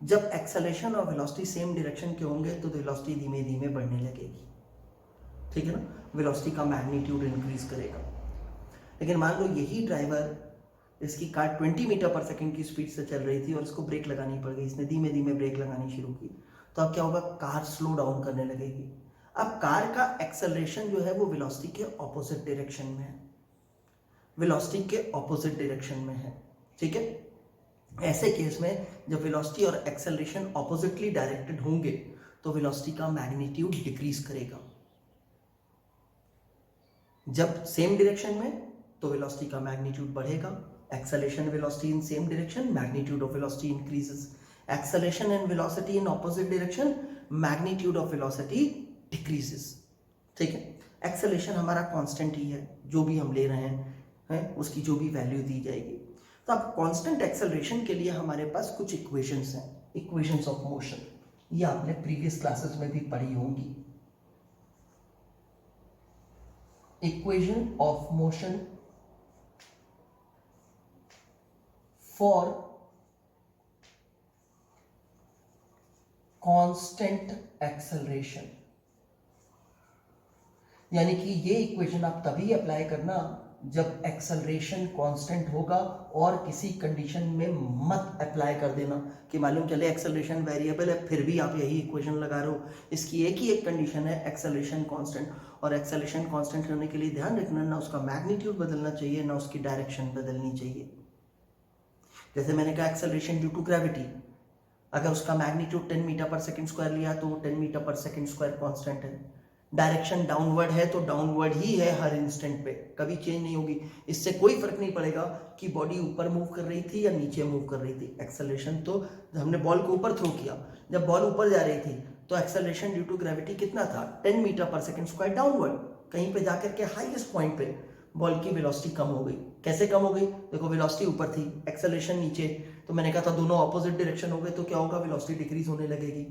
[SPEAKER 1] जब एक्सेलरेशन और वेलोसिटी सेम डायरेक्शन के होंगे तो वेलोसिटी धीमे धीमे बढ़ने लगेगी। ठीक है ना, वेलोसिटी का मैग्नीट्यूड इंक्रीज करेगा। लेकिन मान लो यही ड्राइवर, इसकी कार 20 मीटर पर सेकंड की स्पीड से चल रही थी और इसको ब्रेक लगानी पड़ गई, इसने धीमे धीमे ब्रेक लगानी शुरू की, तो अब क्या होगा, कार स्लो डाउन करने लगेगी। अब कार का एक्सेलरेशन जो है वो वेलोसिटी के ऑपोजिट डायरेक्शन में है, वेलोसिटी के ऑपोजिट डायरेक्शन में है। ठीक है, ऐसे केस में जब वेलोसिटी और एक्सेलरेशन ऑपोजिटली डायरेक्टेड होंगे तो वेलोसिटी का मैग्नीट्यूड डिक्रीज करेगा। जब सेम डायरेक्शन में तो वेलोसिटी का मैग्नीट्यूड बढ़ेगा, acceleration velocity in same direction, magnitude of velocity increases, acceleration and velocity in opposite direction, magnitude of velocity decreases. ठीक है, एक्सेलरेशन हमारा कांस्टेंट ही है, जो भी हम ले रहे हैं उसकी जो भी वैल्यू दी जाएगी। तो अब कांस्टेंट एक्सेलरेशन के लिए हमारे पास कुछ इक्वेशंस हैं, इक्वेशंस ऑफ मोशन, ये आपने प्रीवियस क्लासेस में भी पढ़ी होंगी। Equation of motion for constant acceleration, यानी कि ये इक्वेशन आप तभी अप्लाई करना जब एक्सेलरेशन कांस्टेंट होगा, और किसी कंडीशन में मत अप्लाई कर देना कि मालूम चले एक्सेलरेशन वेरिएबल है फिर भी आप यही इक्वेशन लगा रहे हो। इसकी एक ही एक कंडीशन है, एक्सेलरेशन कांस्टेंट, और एक्सेलरेशन कांस्टेंट होने के लिए ध्यान रखना ना उसका मैग्नीट्यूड बदलना चाहिए ना उसकी डायरेक्शन बदलनी चाहिए। जैसे मैंने कहा एक्सेलरेशन ड्यू टू ग्रेविटी, अगर उसका magnitude 10 metre per second square लिया तो 10 metre per second square constant है। डायरेक्शन डाउनवर्ड है तो डाउनवर्ड ही है हर इंस्टेंट पे, कभी चेंज नहीं होगी। इससे कोई फर्क नहीं पड़ेगा कि बॉडी ऊपर मूव कर रही थी या नीचे मूव कर रही थी। एक्सेलरेशन तो हमने बॉल को ऊपर थ्रो किया, जब बॉल ऊपर जा रही थी तो एक्सेलरेशन ड्यू टू ग्रेविटी कितना था, 10 metre per second square downward. कहीं पे जाकर के हाईएस्ट पॉइंट पे बॉल की वेलोसिटी कम हो गई। कैसे कम हो गई, देखो वेलोसिटी ऊपर थी, एक्सेलरेशन नीचे, तो मैंने कहा था दोनों ऑपोजिट डायरेक्शन हो गए तो क्या होगा, वेलोसिटी डिक्रीज होने लगेगी।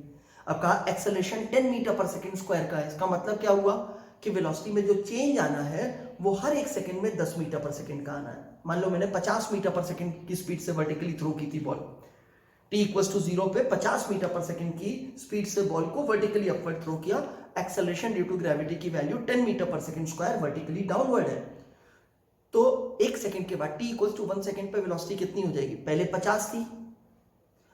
[SPEAKER 1] अब कहा acceleration 10 metre per second square का है, इसका मतलब क्या हुआ कि वेलोसिटी में जो चेंज आना है वो हर एक सेकंड में 10 मीटर पर सेकंड का आना है। मान लो मैंने 50 मीटर पर सेकंड की स्पीड से वर्टिकली थ्रो की थी बॉल, t इक्वल्स टू 0 पे 50 मीटर पर सेकंड की स्पीड से बॉल को वर्टिकली अपवर्ड थ्रो किया। एक्सेलरेशन ड्यू टू ग्रेविटी की value 10 metre per second square vertically downward है। तो एक सेकंड के बाद t इक्वल्स टू 1 सेकंड पे वेलोसिटी कितनी हो जाएगी, पहले 50 थी,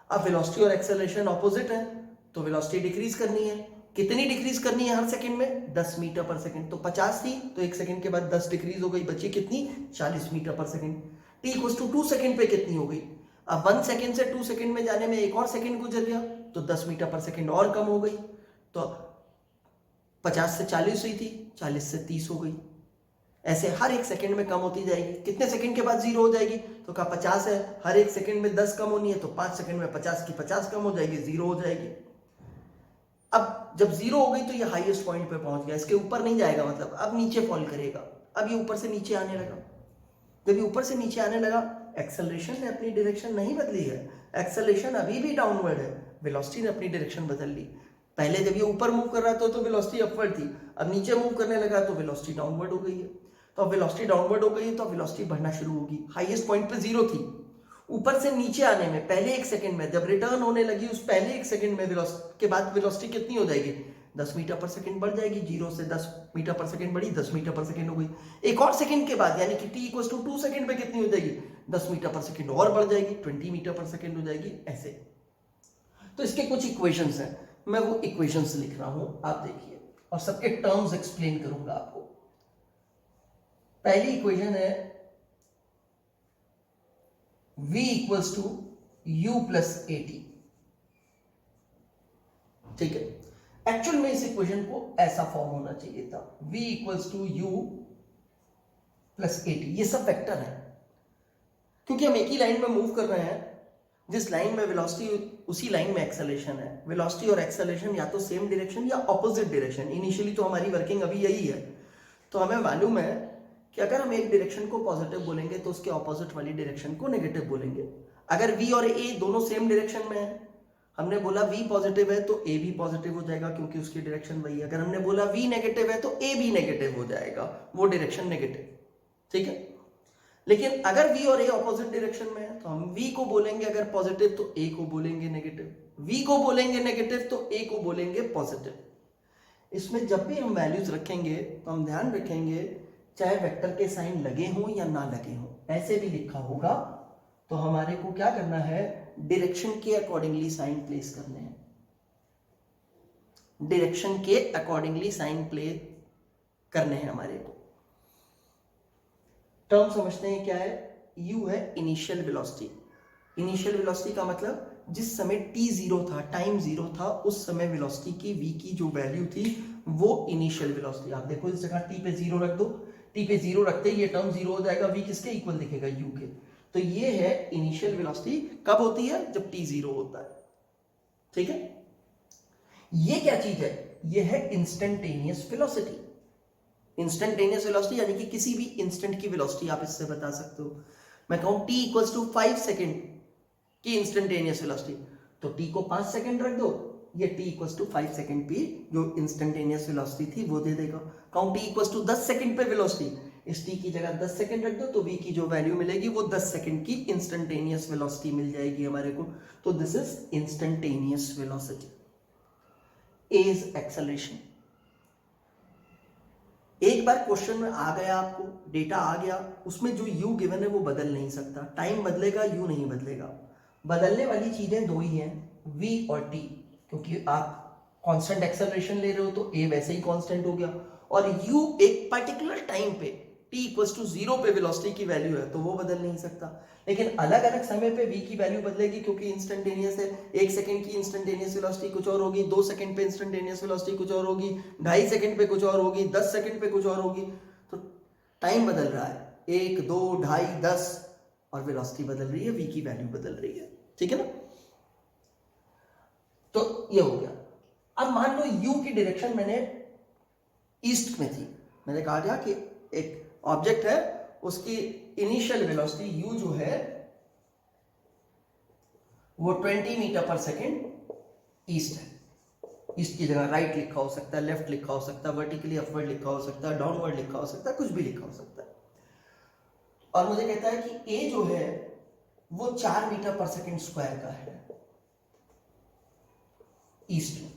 [SPEAKER 1] अब वेलोसिटी और एक्सेलरेशन ऑपोजिट है तो वेलोसिटी डिक्रीज करनी है। कितनी डिक्रीज करनी है हर सेकंड में, 10 मीटर पर सेकंड। तो 50 थी तो एक सेकंड के बाद 10 डिक्रीज हो गई, बची कितनी, 40 metre per second. t equals to 2 second पे कितनी हो गई, अब 1 सेकंड से 2 सेकंड में जाने में एक और सेकंड गुजर गया तो 10 मीटर पर सेकंड और कम हो गई। तो 50 से 40 हुई थी, 40 से 30 हो गई। ऐसे हर एक सेकंड में कम होती जाएगी। कितने सेकंड के बाद जीरो हो जाएगी, तो कहा 50 है, हर एक सेकंड में 10 कम होनी है तो 5 सेकंड में 50 की 50 कम हो जाएगी, जीरो हो जाएगी। अब जब जीरो हो गई तो ये हाईएस्ट पॉइंट पे पहुंच गया, इसके ऊपर नहीं जाएगा, मतलब अब नीचे फॉल करेगा। अब ये ऊपर से नीचे आने लगा, जब ये ऊपर से नीचे आने लगा एक्सेलरेशन ने अपनी डायरेक्शन नहीं बदली है, एक्सेलरेशन अभी भी डाउनवर्ड है, वेलोसिटी ने अपनी डायरेक्शन बदल ली। पहले जब ये ऊपर मूव कर रहा था तो वेलोसिटी अपवर्ड थी, अब नीचे मूव करने लगा तो वेलोसिटी डाउनवर्ड हो गई है। तो अब वेलोसिटी डाउनवर्ड हो गई है तो वेलोसिटी बढ़ना शुरू होगी। हाईएस्ट पॉइंट पे जीरो थी, ऊपर से नीचे आने में पहले एक सेकंड में, जब रिटर्न होने लगी उस पहले एक सेकंड में वेलोसिटी के बाद वेलोसिटी कितनी हो जाएगी, 10 मीटर पर सेकंड बढ़ जाएगी। जीरो से 10 मीटर पर सेकंड बढ़ी, 10 मीटर पर सेकंड हो गई। एक और सेकंड के बाद यानी कि t इक्वल्स टू 2 सेकंड पे कितनी हो जाएगी, 10 मीटर पर सेकंड और बढ़ जाएगी, 20 मीटर पर सेकंड हो जाएगी। ऐसे तो इसके कुछ इक्वेशंस हैं, मैं वो इक्वेशंस लिख रहा हूं, आप देखिए, और सबके टर्म्स एक्सप्लेन करूंगा आपको। पहली इक्वेशन है v equals to u plus at, ठीक है। एक्चुअल में इस इक्वेशन को ऐसा फॉर्म होना चाहिए था, v equals to u plus at। ये सब वेक्टर है क्योंकि हम एक ही लाइन में मूव कर रहे हैं, जिस लाइन में वेलोसिटी उसी लाइन में एक्सेलरेशन है। वेलोसिटी और एक्सेलरेशन या तो सेम डायरेक्शन या ऑपोजिट डायरेक्शन। इनिशियली तो हमारी वर्किंग अभी यही है, तो हमें मालूम है कि अगर हम एक डायरेक्शन को पॉजिटिव बोलेंगे तो उसके ऑपोजिट वाली डायरेक्शन को नेगेटिव बोलेंगे। अगर v और a दोनों सेम डायरेक्शन में है, हमने बोला v पॉजिटिव है तो a भी पॉजिटिव हो जाएगा क्योंकि उसकी डायरेक्शन वही है। अगर हमने बोला v नेगेटिव है तो a भी नेगेटिव हो जाएगा, वो डायरेक्शन नेगेटिव, ठीक है। लेकिन अगर v और a ऑपोजिट डायरेक्शन में है तो हम v को बोलेंगे अगर पॉजिटिव तो a को बोलेंगे नेगेटिव, v को बोलेंगे नेगेटिव तो a को बोलेंगे पॉजिटिव। इसमें जब भी हम वैल्यूज रखेंगे तो हम ध्यान रखेंगे चाहे वेक्टर के साइन लगे हों या ना लगे हों, ऐसे भी लिखा होगा तो हमारे को क्या करना है, डायरेक्शन के अकॉर्डिंगली साइन प्लेस करने हैं। डायरेक्शन के अकॉर्डिंगली साइन प्ले करने हैं हमारे को। टर्म समझते हैं क्या है, u है इनिशियल वेलोसिटी। इनिशियल वेलोसिटी का मतलब जिस समय t जीरो था, टाइम जीरो था, उस समय वेलोसिटी की v की जो वैल्यू थी वो इनिशियल वेलोसिटी। आप देखो इस जगह t पे जीरो रख दो, t पे जीरो रखते ही ये टर्म जीरो हो जाएगा, v किसके इक्वल दिखेगा, u के। तो ये है इनिशियल वेलोसिटी, कब होती है, जब t जीरो होता है, ठीक है। ये क्या चीज है, ये है इंस्टेंटेनियस वेलोसिटी। इंस्टेंटेनियस वेलोसिटी यानी कि किसी भी इंस्टेंट की वेलोसिटी आप इससे बता सकते हो। मैं कहूं t इक्वल्स टू 5 सेकेंड की इंस्टेंटेनियस वेलोसिटी तो t को 5 सेकेंड रख दो, ये t इक्वल्स टू 5 सेकेंड पे जो इंस्टेंटेनियस वेलोसिटी थी वो दे देगा। कहूं t इक्वल्स टू 10 सेकेंड पे वेलोसिटी, इस t की जगह 10 सेकेंड रख दो तो v की जो वैल्यू मिलेगी वो 10 सेकेंड की इंस्टेंटेनियस वेलोसिटी मिल जाएगी हमारे को। तो this is instantaneous velocity, a is acceleration. एक बार क्वेश्चन में आ गया, आपको डेटा आ गया, उसमें जो u गिवन है वो बदल नहीं सकता, टाइम बदलेगा, u नहीं बदलेगा। बदलने वाली चीजें दो ही हैं, v और t, क्योंकि आप कांस्टेंट एक्सेलरेशन ले रहे हो तो a वैसे ही कांस्टेंट हो गया, और u एक पर्टिकुलर टाइम पे t इक्वल्स टू 0 पे वेलोसिटी की वैल्यू है तो वो बदल नहीं सकता। लेकिन अलग अलग समय पे v की वैल्यू बदलेगी, क्योंकि इंस्टेंटेनियस है। 1 सेकंड की इंस्टेंटेनियस वेलोसिटी कुछ और होगी, 2 सेकंड पे इंस्टेंटेनियस वेलोसिटी कुछ और होगी, 2.5 सेकंड पे कुछ और होगी, 10 सेकंड पे कुछ और होगी। तो टाइम बदल रहा है, 1, 2, 2.5, 10, और वेलोसिटी बदल रही है, v की वैल्यू बदल रही है। ठीक है ना? तो ये हो गया। अब मान लो u की डायरेक्शन मैंने ईस्ट में थी, मैंने कहा था कि एक ऑब्जेक्ट है, उसकी इनिशियल वेलोसिटी u जो है वो 20 मीटर पर सेकेंड ईस्ट है। ईस्ट की जगह राइट लिखा हो सकता है, लेफ्ट लिखा हो सकता है, वर्टिकली अपवर्ड लिखा हो सकता है, डाउनवर्ड लिखा हो सकता है, कुछ भी लिखा हो सकता है। और मुझे कहता है कि a जो है वो 4 मीटर पर सेकेंड स्क्वायर का है ईस्ट में।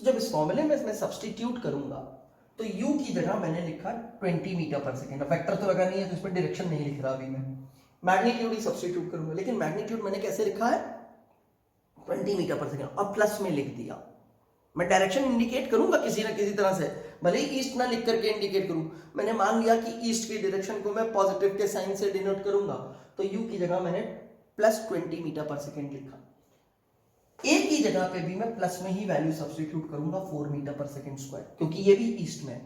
[SPEAKER 1] तो जब इस फॉर्मूले में मैं सब्स्टिट्यूट करूंगा तो u की जगह मैंने लिखा 20 मीटर पर सेकेंड। वेक्टर तो लगा नहीं है तो इसमें डायरेक्शन नहीं लिख रहा अभी मैं, मैग्नीट्यूड ही सब्स्टिट्यूट करूंगा। लेकिन मैग्नीट्यूड मैंने कैसे लिखा है? 20 मीटर पर सेकेंड, और प्लस में लिख दिया। मैं डायरेक्शन इंडिकेट करूंगा किसी ना किसी तरह से, भले ही ईस्ट ना लिख करके इंडिकेट करूं। मैंने मान लिया कि ईस्ट की डायरेक्शन को मैं पॉजिटिव के साइन से डिनोट करूंगा, तो u की जगह मैंने प्लस 20 मीटर पर सेकेंड लिखा। a की जगह पे भी मैं प्लस में ही वैल्यू सब्स्टिट्यूट करूंगा, 4 मीटर पर सेकेंड स्क्वायर, क्योंकि ये भी ईस्ट में है।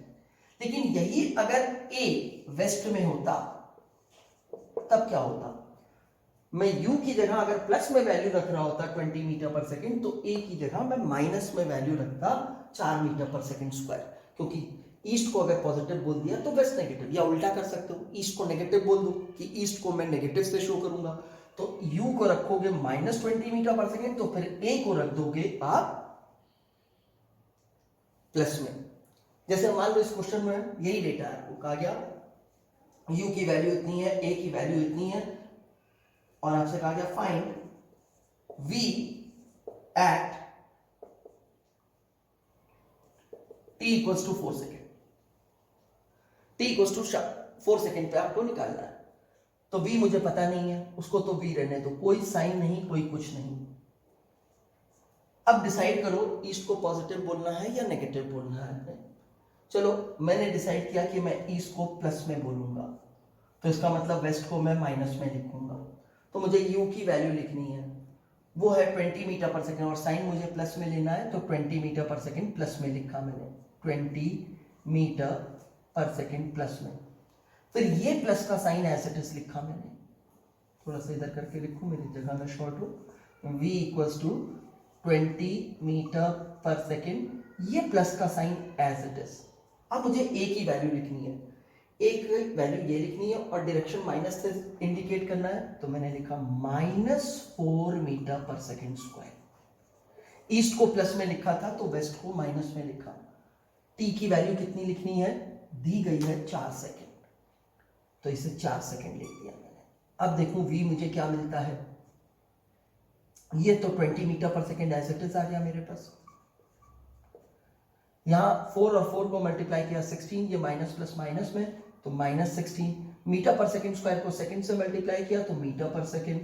[SPEAKER 1] लेकिन यही अगर a वेस्ट में होता तब क्या होता? मैं u की जगह अगर प्लस में वैल्यू रख रहा होता 20 मीटर पर सेकेंड, तो a की जगह मैं माइनस में वैल्यू रखता 4 मीटर पर सेकेंड स्क्वायर, क्योंकि ईस्ट को अगर पॉजिटिव बोल दिया तो वेस्ट नेगेटिव, या उल्टा कर सकते हो, ईस्ट को नेगेटिव बोल दो कि ईस्ट को मैं नेगेटिव से शो करूंगा। तो u को रखोगे -20 मीटर पर सेकेंड, तो फिर a को रख दोगे आप प्लस में। जैसे मान लो इस क्वेश्चन में यही डेटा है, आपको कहा गया u की वैल्यू इतनी है, a की वैल्यू इतनी है, और आपसे कहा गया find v at t equals to 4 second. t equals to 4 second पे आपको निकालना है। तो v मुझे पता नहीं है, उसको तो v रहने दो, कोई साइन नहीं, कोई कुछ नहीं। अब डिसाइड करो ईस्ट को पॉजिटिव बोलना है या नेगेटिव बोलना है। चलो मैंने डिसाइड किया कि मैं ईस्ट को प्लस में बोलूंगा, तो इसका मतलब वेस्ट को मैं माइनस में लिखूंगा। तो मुझे u की वैल्यू लिखनी है, वो है 20 मीटर पर सेकेंड, और साइन मुझे प्लस में लेना है, तो 20 मीटर पर सेकेंड प्लस में लिखा मैंने, 20 मीटर पर सेकेंड प्लस में। फिर ये प्लस का साइन एज इट इज लिखा मैंने, थोड़ा सा इधर करके लिखूं, मेरी जगह में शॉर्ट हो, v equals to 20 metre per second, ये प्लस का साइन एज इट इज। अब मुझे a की वैल्यू लिखनी है, एक वैल्यू ये लिखनी है और डायरेक्शन माइनस से इंडिकेट करना है, तो मैंने लिखा -4 metre per second square. East को प्लस में लिखा था तो वेस्ट को माइनस में लिखा। t की वैल्यू कितनी लिखनी है? दी गई है 4 सेकेंड, तो इसे 4 सेकेंड लिख दिया मैंने। अब देखो v मुझे क्या मिलता है, ये तो 20 metre per second as it is आ गया मेरे पास। यहां 4 और 4 को मल्टीप्लाई किया 16, ये माइनस प्लस माइनस में, तो -16 मीटर पर सेकेंड स्क्वायर को सेकेंड से मल्टीप्लाई किया तो मीटर पर सेकेंड।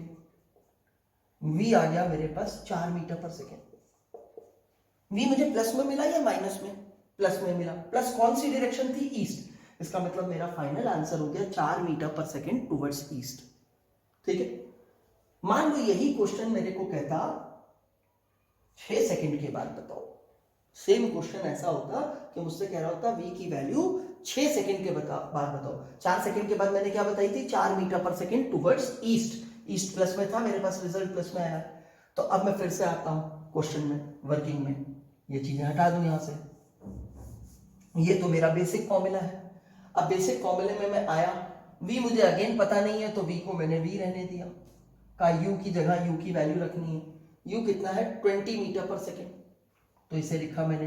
[SPEAKER 1] v आ गया मेरे पास 4 मीटर पर सेकेंड। v मुझे प्लस में मिला या माइनस में? प्लस में मिला। प्लस कौन सी डायरेक्शन थी? ईस्ट। इसका मतलब मेरा फाइनल आंसर हो गया 4 metre per second towards east. ठीक है, मान लो यही क्वेश्चन मेरे को कहता 6 सेकेंड के बाद बताओ। सेम क्वेश्चन ऐसा होता कि मुझसे कह रहा होता v की वैल्यू 6 सेकेंड के बाद बताओ। 4 सेकेंड के बाद मैंने क्या बताई थी? 4 metre per second towards east. East plus में था, मेरे पास रिजल्ट प्लस में आया। तो अब मैं फिर से आता हूं क्वेश्चन में, वर्किंग में, ये चीजें हटा दूं यहां से। ये तो मेरा बेसिक फॉर्मूला है। अब बेसिक फॉर्मूले में मैं आया, v मुझे अगेन पता नहीं है तो v को मैंने v रहने दिया, का u की जगह u की वैल्यू रखनी है। u कितना है? 20 मीटर पर सेकेंड, तो इसे लिखा मैंने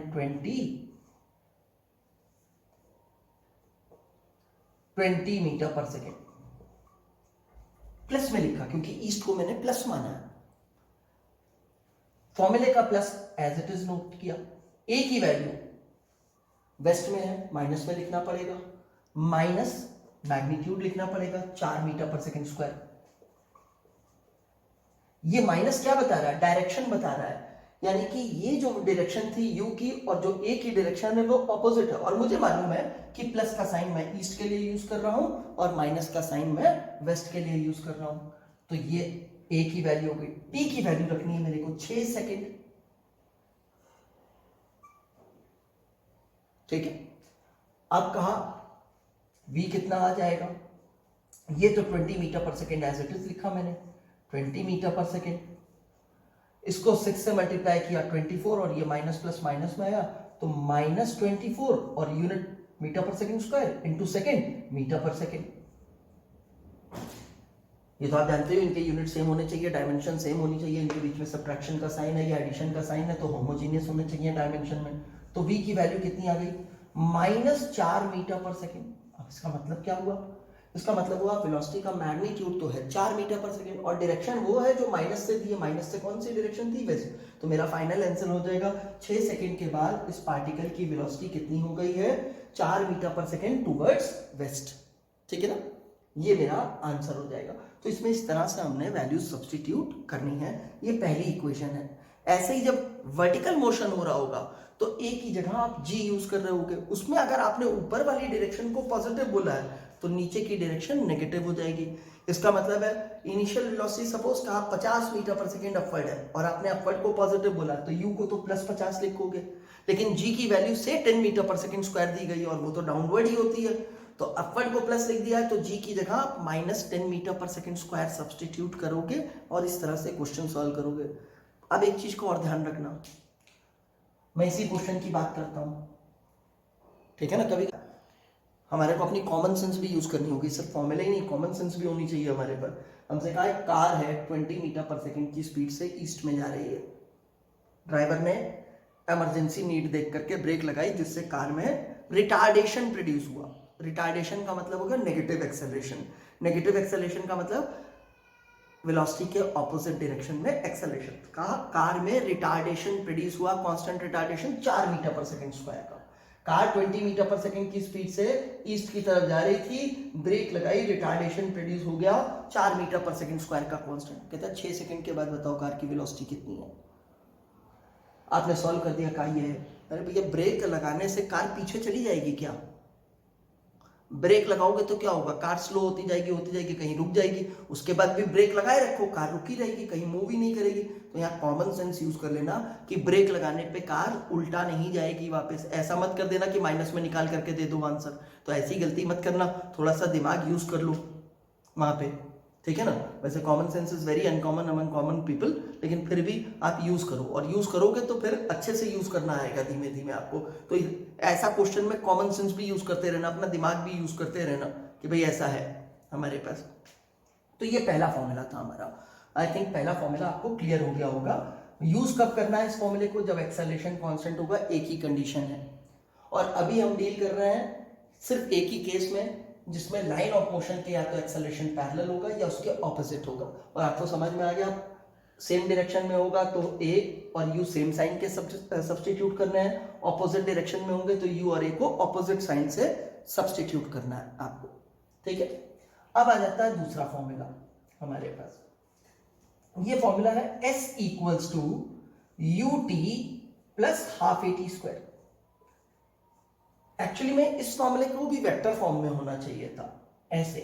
[SPEAKER 1] 20 मीटर पर सेकेंड। प्लस में लिखा क्योंकि ईस्ट को मैंने प्लस माना है। फॉर्मूले का plus as it is note किया। a की वैल्यू वेस्ट में है, माइनस में लिखना पड़ेगा, माइनस मैग्नीट्यूड लिखना पड़ेगा 4 मीटर पर सेकेंड स्क्वायर। ये माइनस क्या बता रहा है? डायरेक्शन बता रहा है, यानी कि ये जो डायरेक्शन थी यू की और जो ए की डायरेक्शन है वो ऑपोजिट है। और मुझे मालूम है कि प्लस का साइन मैं ईस्ट के लिए यूज कर रहा हूं और माइनस का साइन मैं वेस्ट के लिए यूज कर रहा हूं। तो ये ए की वैल्यू हो गई। टी की वैल्यू रखनी है मेरे को 6 सेकेंड, ठीक है। अब कहा v कितना आ जाएगा? ये तो 20 metre per second as it is लिखा मैंने, 20 मीटर पर सेकेंड। इसको 6 से मल्टीप्लाई किया 24 और ये माइनस प्लस माइनस में आया तो -24 और unit metre per second square into second metre per second. ये तो आप जानते हो इनके यूनिट सेम होने चाहिए, डायमेंशन सेम होनी चाहिए, इनके बीच में सब्ट्रैक्शन का साइन है या एडिशन का साइन है तो होमोजीनियस होने चाहिए डायमेंशन में। तो v की वैल्यू कितनी आ गई? -4 मीटर पर सेकेंड। अब इसका मतलब क्या हुआ? इसका मतलब हुआ वेलोसिटी का मैग्नीट्यूड तो है 4 मीटर पर सेकेंड और डायरेक्शन वो है जो माइनस से दी है। माइनस से कौन सी डायरेक्शन थी? वेस्ट। तो मेरा फाइनल आंसर हो जाएगा 6 सेकेंड के बाद इस पार्टिकल की वेलोसिटी कितनी हो गई है? 4 metre per second towards waste, ठीक है ना। ये मेरा आंसर हो जाएगा। तो इसमें इस तरह से हमने वैल्यूज सब्स्टिट्यूट करनी है। ये पहली इक्वेशन है। ऐसे ही जब वर्टिकल मोशन हो रहा होगा तो ए की जगह आप जी यूज कर रहे होगे, उसमें अगर आपने ऊपर वाली डायरेक्शन को पॉजिटिव बोला है तो नीचे की डायरेक्शन नेगेटिव हो जाएगी। इसका मतलब है इनिशियल वेलोसिटी सपोज कहा 50 मीटर पर सेकेंड अपवर्ड है और आपने अपवर्ड को पॉजिटिव बोला तो यू को तो +50 लिखोगे, लेकिन जी की वैल्यू से 10 मीटर पर सेकेंड स्क्वायर दी गई और वो तो डाउनवर्ड ही होती है तो अपवर्ड को प्लस लिख दिया है तो जी की जगह -10 metre per second square substitute करोगे और इस तरह से क्वेश्चन सॉल्व करोगे। अब एक चीज को और ध्यान रखना, मैं इसी क्वेश्चन की बात करता हूं, ठीक है ना। कभी हमारे को अपनी कॉमन सेंस भी यूज करनी होगी, सिर्फ फॉर्मूला ही नहीं, कॉमन सेंस भी होनी चाहिए हमारे पर। हमसे कहा एक कार है 20 मीटर पर सेकेंड की स्पीड से ईस्ट में जा रही है। ड्राइवर ने इमरजेंसी नीड देख करके ब्रेक लगाई जिससे कार में रिटार्डेशन प्रोड्यूस हुआ। रिटार्डेशन का मतलब होगा नेगेटिव एक्सेलरेशन। नेगेटिव एक्सेलरेशन का मतलब वेलोसिटी के ऑपोजिट डायरेक्शन में एक्सेलरेशन। कहा कार में रिटार्डेशन प्रोड्यूस हुआ, constant retardation 4 metre per second square का। कार 20 मीटर पर सेकेंड की स्पीड से ईस्ट की तरफ जा रही थी, ब्रेक लगाई, रिटार्डेशन प्रोड्यूस हो गया 4 मीटर पर सेकेंड स्क्वायर का कांस्टेंट। कहता है 6 सेकेंड के बाद बताओ कार की वेलोसिटी कितनी है। आपने सॉल्व कर दिया, कहा ये है। अरे भैया ब्रेक लगाने से कार पीछे चली जाएगी क्या? ब्रेक लगाओगे तो क्या होगा? कार स्लो होती जाएगी, कहीं रुक जाएगी, उसके बाद भी ब्रेक लगाए रखो कार रुकी रहेगी, कहीं मूव ही नहीं करेगी। तो यहाँ कॉमन सेंस यूज कर लेना कि ब्रेक लगाने पे कार उल्टा नहीं जाएगी वापस। ऐसा मत कर देना कि माइनस में निकाल करके दे दो आंसर, तो ऐसी गलती मत करना, थोड़ा सा दिमाग यूज कर लो वहां पे, ठीक है ना। वैसे common sense is very uncommon among common people, लेकिन फिर भी आप यूज करो और यूज करोगे तो फिर अच्छे से यूज करना आएगा धीमे धीमे आपको। तो ऐसा क्वेश्चन में कॉमन सेंस भी यूज करते रहना, अपना दिमाग भी यूज करते रहना कि भाई ऐसा है हमारे पास। तो ये पहला फॉर्मूला था हमारा। आई थिंक पहला फॉर्मूला आपको क्लियर हो गया होगा। यूज कब करना है इस फॉर्मूले को? जब एक्सेलरेशन कांस्टेंट होगा, एक ही कंडीशन है। और अभी हम डील कर रहे हैं सिर्फ एक ही केस में जिसमें लाइन ऑफ मोशन के या तो एक्सेलरेशन पैरेलल होगा या उसके ऑपोजिट होगा। और आपको समझ में आ गया, सेम डायरेक्शन में होगा तो ए और यू सेम साइन के सब्स्टिट्यूट करना है, ऑपोजिट डायरेक्शन में होंगे तो यू और ए को ऑपोजिट साइन से सब्स्टिट्यूट करना है आपको, ठीक है। अब आ जाता है दूसरा फॉर्मूला हमारे पास। ये फॉर्मूला है S equals to ut plus half AT square. Actually में इस फॉर्मूले को भी वेक्टर फॉर्म में होना चाहिए था, ऐसे।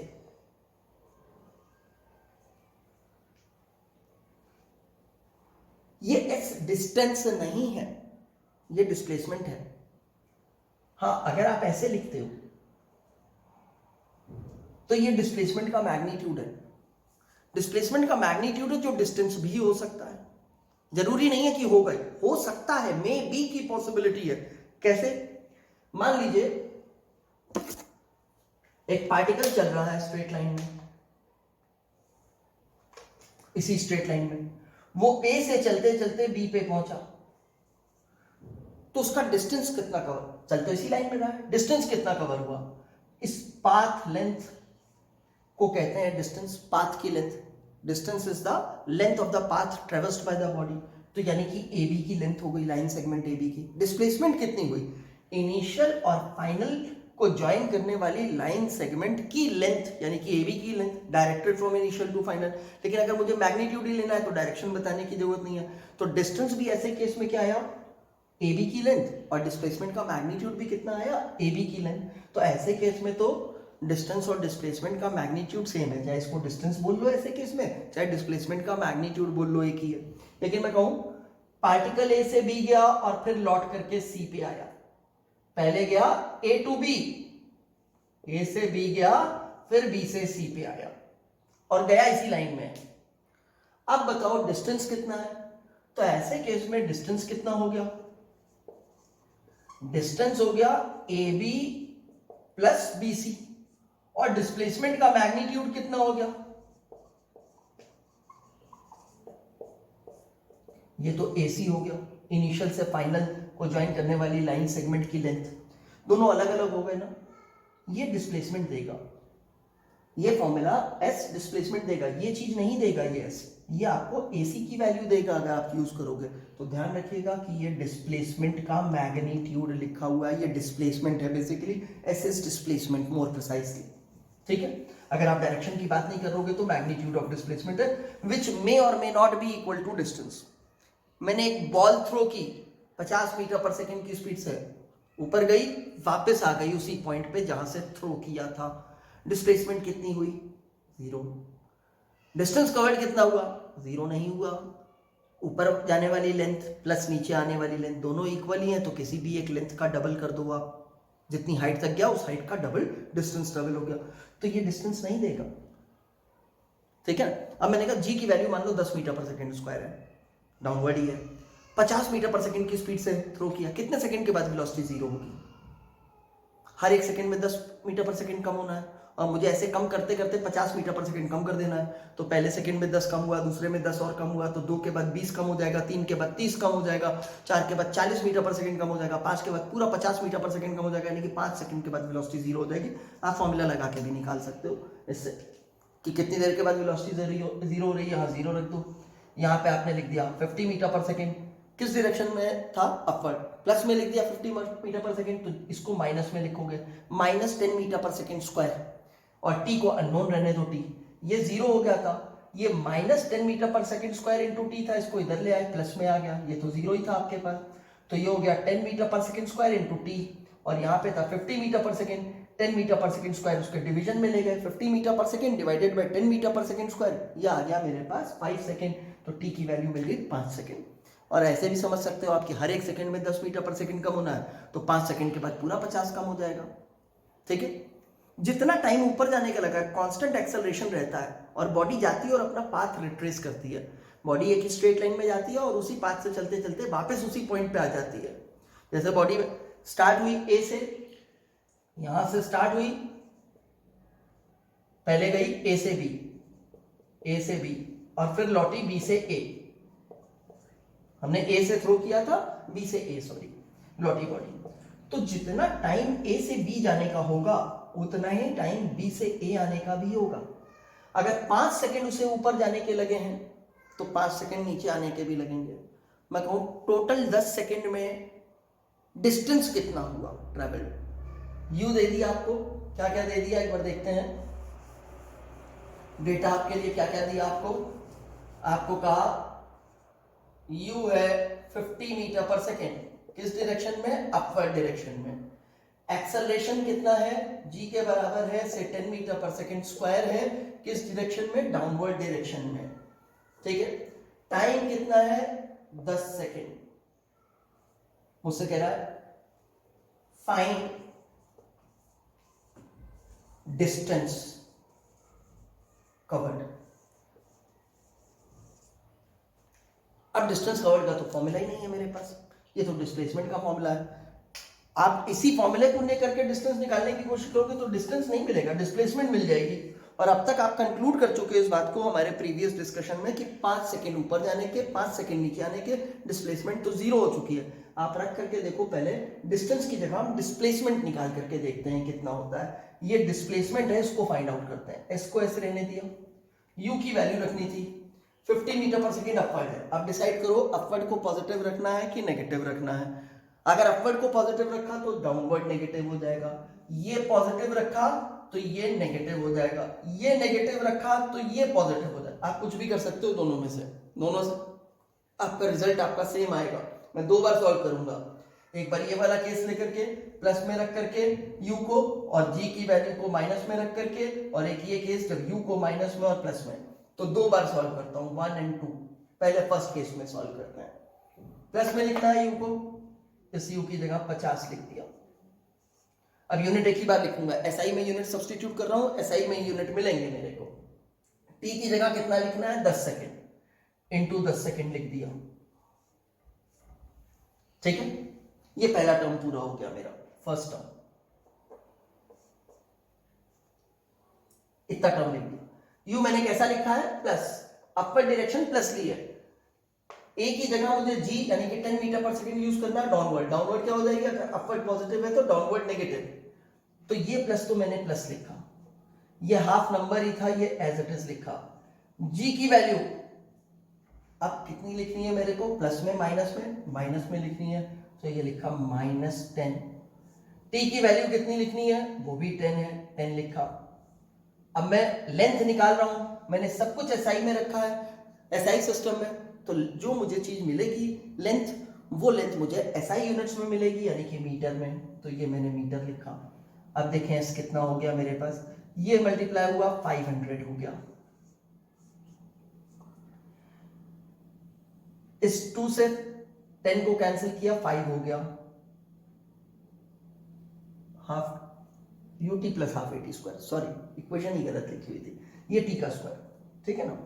[SPEAKER 1] ये x डिस्टेंस नहीं है, ये डिस्प्लेसमेंट है। हाँ, अगर आप ऐसे लिखते हो तो ये डिस्प्लेसमेंट का मैग्नीट्यूड है। डिस्प्लेसमेंट का मैग्नीट्यूड है जो डिस्टेंस भी हो सकता है, जरूरी नहीं है कि होगा, हो सकता है, मे बी की पॉसिबिलिटी है। कैसे? मान लीजिए एक पार्टिकल चल रहा है स्ट्रेट लाइन में, इसी स्ट्रेट लाइन में वो A से चलते चलते B पे पहुंचा, तो उसका डिस्टेंस कितना कवर, चल तो इसी लाइन में रहा है, डिस्टेंस कितना कवर हुआ? इस पाथ लेंथ को कहते हैं डिस्टेंस, पाथ की length. Distance is the length of the path traversed by the body. तो यानी कि AB की लेंथ हो गई, लाइन सेगमेंट AB की। डिस्प्लेसमेंट कितनी हुई? इनिशियल और फाइनल को ज्वाइन करने वाली लाइन सेगमेंट की लेंथ, यानी कि AB की length directed from initial to final. लेकिन अगर मुझे मैग्नीट्यूड ही लेना है तो डायरेक्शन बताने की जरूरत नहीं है। तो डिस्टेंस भी ऐसे केस में क्या आया, AB की लेंथ, और डिस्प्लेसमेंट का मैग्नीट्यूड भी कितना आया, AB की लेंथ। तो ऐसे केस में तो डिस्टेंस और डिस्प्लेसमेंट का मैग्नीट्यूड सेम है, चाहे इसको डिस्टेंस बोल लो ऐसे केस में, चाहे डिस्प्लेसमेंट का मैग्नीट्यूड बोल लो, एक ही है। लेकिन मैं कहूं पार्टिकल A से B गया और फिर लौट करके C पे आया, पहले गया A टू B, A से B गया, फिर B से C पे आया और गया इसी लाइन में। अब बताओ डिस्टेंस कितना है, तो ऐसे केस में डिस्टेंस कितना हो गया, डिस्टेंस हो गया AB प्लस BC, और डिस्प्लेसमेंट का मैग्नीट्यूड कितना हो गया, ये तो AC हो गया, इनिशियल से फाइनल को ज्वाइन करने वाली लाइन सेगमेंट की लेंथ। दोनों अलग अलग हो गए ना, ये डिस्प्लेसमेंट देगा, ये फॉर्मूला S डिस्प्लेसमेंट देगा, ये चीज नहीं देगा ये S, ये आपको AC की वैल्यू देगा अगर आप यूज करोगे। तो ध्यान रखिएगा कि ये डिस्प्लेसमेंट का मैग्नीट्यूड लिखा हुआ है, ये डिस्प्लेसमेंट है basically, S is displacement more precisely, ठीक है। अगर आप डायरेक्शन की बात नहीं करोगे तो मैग्नीट्यूड ऑफ डिस्प्लेसमेंट है, विच मे और may not be equal to distance. मैंने एक बॉल थ्रो की 50 मीटर पर सेकेंड की स्पीड से, ऊपर गई वापस आ गई उसी पॉइंट पे जहां से थ्रो किया था, डिस्प्लेसमेंट कितनी हुई, 0। डिस्टेंस कवर्ड कितना हुआ, 0 नहीं हुआ। ऊपर जाने वाली लेंथ प्लस नीचे आने वाली लेंथ दोनों इक्वल ही है, तो किसी भी एक लेंथ का डबल कर दो आप, जितनी हाइट तक गया उस हाइट का डबल डिस्टेंस डबल हो गया। तो ये डिस्टेंस नहीं देगा, ठीक है। अब मैंने कहा जी की वैल्यू मान लो 10 मीटर पर सेकेंड स्क्वायर है, डाउनवर्ड ही है, 50 मीटर पर सेकेंड की स्पीड से थ्रो किया, कितने सेकेंड के बाद वेलोसिटी 0 होगी, हर एक सेकेंड में 10 मीटर पर सेकेंड कम होना है, और मुझे ऐसे कम करते करते 50 मीटर पर सेकेंड कम कर देना है। तो पहले सेकेंड में 10 कम हुआ, दूसरे में 10 और कम हुआ, तो 2 के बाद 20 कम हो जाएगा, 3 के बाद 30 कम हो जाएगा, 4 के बाद 40 मीटर पर सेकेंड कम हो जाएगा, 5 के बाद पूरा 50 मीटर पर सेकेंड कम हो जाएगा, यानी कि 5 सेकेंड के बाद वेलोसिटी 0 हो जाएगी। आप फॉर्मूला लगा के भी निकाल सकते हो इससे कि कितनी देर के बाद वेलोसिटी 0 हो रही है। हाँ 0 रख दो। यहाँ पे आपने लिख दिया 50 मीटर पर सेकेंड, किस डायरेक्शन में था, अपवर्ड, प्लस में लिख दिया 50 मीटर पर सेकेंड, तो इसको माइनस में लिखोगे, -10 मीटर पर सेकेंड स्क्वायर, और टी को अननोन रहने दो, टी ये 0 हो गया था, ये -10 metre per second square into T था, इसको इधर ले आए प्लस में आ गया, ये तो 0 ही था आपके पास, तो ये हो गया 10 metre per second square into T, और यहाँ पे था 50 metre per second, 10 metre per second square उसके डिवीजन में ले गए, 50 metre per second divided by 10 metre per second square, ये आ गया मेरे पास 5 सेकेंड, तो टी की वैल्यू मिल गई 5 सेकेंड। और ऐसे भी समझ सकते हो आपकी हर एक सेकंड में 10 मीटर पर सेकंड कम होना है, तो 5 सेकंड के बाद पूरा 50 कम हो जाएगा, ठीक है। जितना टाइम ऊपर जाने का लगा, कांस्टेंट एक्सेलरेशन रहता है, और बॉडी जाती है और अपना पाथ रिट्रेस करती है, बॉडी एक ही स्ट्रेट लाइन में जाती है और उसी पाथ से चलते चलते वापस उसी पॉइंट पे आ जाती है। जैसे बॉडी स्टार्ट हुई ए से, यहां से स्टार्ट हुई, पहले गई ए से बी, ए से बी, और फिर लौटी बी से ए, हमने ए से थ्रो किया था, बी से ए, सॉरी, लौटी बॉडी। तो जितना टाइम ए से बी जाने का होगा उतना ही टाइम बी से ए आने का भी होगा। अगर 5 सेकंड उसे ऊपर जाने के लगे हैं तो 5 सेकंड नीचे आने के भी लगेंगे। मैं कहूं टोटल 10 सेकंड में डिस्टेंस कितना हुआ ट्रेवल, यू दे दिया आपको, क्या क्या दे दिया एक बार देखते हैं, डेटा आपके लिए क्या क्या दिया आपको कहा u है 50 मीटर पर सेकेंड, किस डायरेक्शन में, अपवर्ड डायरेक्शन में। एक्सेलरेशन कितना है, g के बराबर है से 10 मीटर पर सेकेंड स्क्वायर है, किस डायरेक्शन में, डाउनवर्ड डायरेक्शन में, ठीक है। टाइम कितना है, 10 सेकेंड। मुझसे कह रहा है फाइंड डिस्टेंस कवर्ड। अब डिस्टेंस कवर्ड का तो फॉर्मूला ही नहीं है मेरे पास, ये तो डिस्प्लेसमेंट का फॉर्मूला है। आप इसी फॉर्मूले को लेकर के डिस्टेंस निकालने की कोशिश करोगे तो डिस्टेंस नहीं मिलेगा, डिस्प्लेसमेंट मिल जाएगी। और अब तक आप कंक्लूड कर चुके हैं इस बात को हमारे प्रीवियस डिस्कशन में कि 5 सेकंड ऊपर जाने के, 5 सेकंड नीचे आने के, डिस्प्लेसमेंट तो 0 हो चुकी है। आप रख करके देखो, पहले डिस्टेंस की जगह हम डिस्प्लेसमेंट निकाल करके देखते हैं कितना होता है। ये डिस्प्लेसमेंट है, इसको फाइंड आउट करते हैं। एस को ऐसे रहने दिया, यू की वैल्यू रखनी थी 50 मीटर पर सेकेंड अपवर्ड है। अब डिसाइड करो अपवर्ड को पॉजिटिव रखना है कि नेगेटिव रखना है। अगर अपवर्ड को पॉजिटिव रखा तो डाउनवर्ड नेगेटिव हो जाएगा, ये पॉजिटिव रखा तो ये नेगेटिव हो जाएगा, ये नेगेटिव रखा तो ये पॉजिटिव हो जाएगा। आप कुछ भी कर सकते हो दोनों में से, दोनों से आपका रिजल्ट आपका सेम आएगा। मैं 2 बार सॉल्व करूंगा, एक बार ये वाला केस लेकर के प्लस में रख करके u को और g की वैल्यू को माइनस में रख करके, और एक ये केस जब u को माइनस में और प्लस में। तो 2 बार सॉल्व करता हूं, 1 और 2। पहले फर्स्ट केस में सॉल्व करते हैं। प्लस में लिखना है u को, इस u की जगह 50 लिख दिया। अब यूनिट एक ही बार लिखूंगा, SI में यूनिट सब्स्टिट्यूट कर रहा हूं, SI में यूनिट मिलेंगे मेरे को। t की जगह कितना लिखना है, 10 सेकेंड, इंटू 10 सेकेंड लिख दिया। ठीक है, ये पहला टर्म पूरा हो गया मेरा, फर्स्ट टर्म। इतना टर्म लिख दिया। u मैंने कैसा लिखा है, प्लस, अपर डायरेक्शन प्लस ली है। a की जगह मुझे g यानी कि 10 मीटर पर सेकंड यूज करना है डाउनवर्ड। डाउनवर्ड क्या हो जाएगी, अगर अपवर्ड पॉजिटिव है तो डाउनवर्ड नेगेटिव। तो ये प्लस तो मैंने प्लस लिखा, ये हाफ नंबर ही था, ये एज इट इज लिखा। g की वैल्यू अब कितनी लिखनी है मेरे को, प्लस में माइनस में लिखनी है, तो ये लिखा -10। t की वैल्यू कितनी लिखनी है, वो भी 10 है, 10 लिखा। अब मैं लेंथ निकाल रहा हूं, मैंने सब कुछ SI में रखा है, SI सिस्टम में। तो जो मुझे चीज मिलेगी लेंथ, वो लेंथ मुझे SI यूनिट्स में मिलेगी, यानी कि मीटर में। तो ये मैंने मीटर लिखा। अब देखें इस कितना हो गया मेरे पास, ये मल्टीप्लाई हुआ 500 हो गया। इस 2 से 10 को कैंसिल किया, 5 हो गया, half ut plus half at square. Sorry, equation ही गलत लिखी हुई थी, ये t का स्क्वायर, ठीक है ना।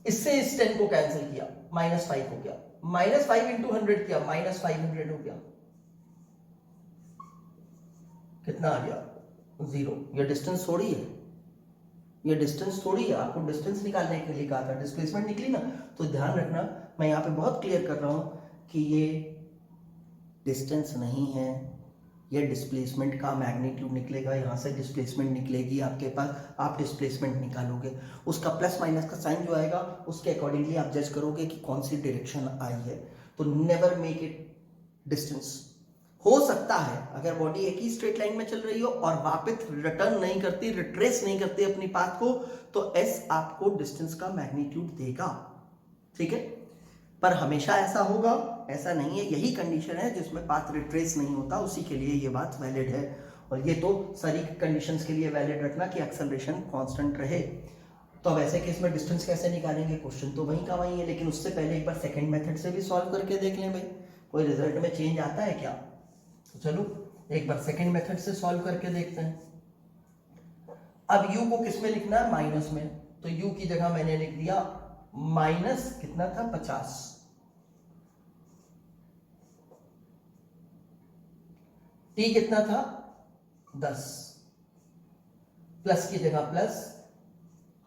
[SPEAKER 1] इससे इस 10 को कैंसिल किया, -5 हो गया, -5 इंटू 100 किया, -500 हो गया। कितना आ गया, 0। ये डिस्टेंस थोड़ी है, ये डिस्टेंस थोड़ी है। आपको डिस्टेंस निकालने के लिए कहा था, डिस्प्लेसमेंट निकली ना। तो ध्यान रखना, मैं यहाँ पे बहुत क्लियर कर रहा हूं कि ये डिस्टेंस नहीं है, ये डिस्प्लेसमेंट का मैग्नीट्यूड निकलेगा। यहाँ से डिस्प्लेसमेंट निकलेगी आपके पास, आप डिस्प्लेसमेंट निकालोगे, उसका प्लस माइनस का साइन जो आएगा उसके अकॉर्डिंगली आप जज करोगे कि कौन सी डायरेक्शन आई है। तो नेवर मेक इट डिस्टेंस। हो सकता है अगर बॉडी एक ही स्ट्रेट लाइन में चल रही हो और वापस रिटर्न नहीं करती, रिट्रेस नहीं करती अपनी पाथ को, तो एस आपको डिस्टेंस का मैग्नीट्यूड देगा, ठीक है। पर हमेशा ऐसा होगा ऐसा नहीं है, यही कंडीशन है जिसमें पाथ रिट्रेस नहीं होता, उसी के लिए ये बात वैलिड है। और ये तो सारी कंडीशंस के लिए वैलिड रखना कि एक्सेलरेशन कांस्टेंट रहे। तो अब ऐसे केस में डिस्टेंस कैसे निकालेंगे, क्वेश्चन तो वही का वही है, लेकिन उससे पहले एक बार सेकंड मेथड से भी सॉल्व करके देख लें भाई, कोई रिजल्ट में चेंज आता है क्या। तो चलो एक बार सेकंड मेथड से सॉल्व करके देखते हैं। अब u को किस में लिखना है, माइनस में। तो u की जगह मैंने लिख दिया माइनस कितना था, 50। t कितना था, 10। प्लस की जगह प्लस,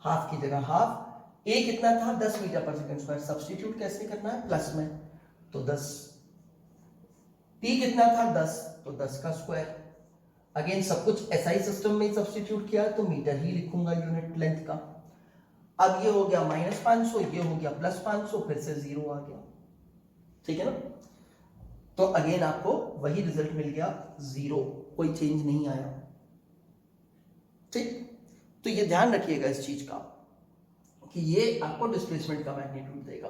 [SPEAKER 1] हाफ की जगह हाफ। a कितना था, 10 metre per second square. Substitute कैसे करना है, प्लस में, तो 10। t कितना था, 10, तो 10 का स्क्वायर। अगेन सब कुछ SI सिस्टम में सब्स्टिट्यूट किया तो मीटर ही लिखूंगा यूनिट लेंथ का। अब ये हो गया -500, ये हो गया +500, फिर से 0 आ गया, ठीक है ना। तो अगेन आपको वही रिजल्ट मिल गया, 0, कोई चेंज नहीं आया, ठीक। तो ये ध्यान रखिएगा इस चीज का कि ये आपको डिस्प्लेसमेंट का मैग्नीट्यूड देगा।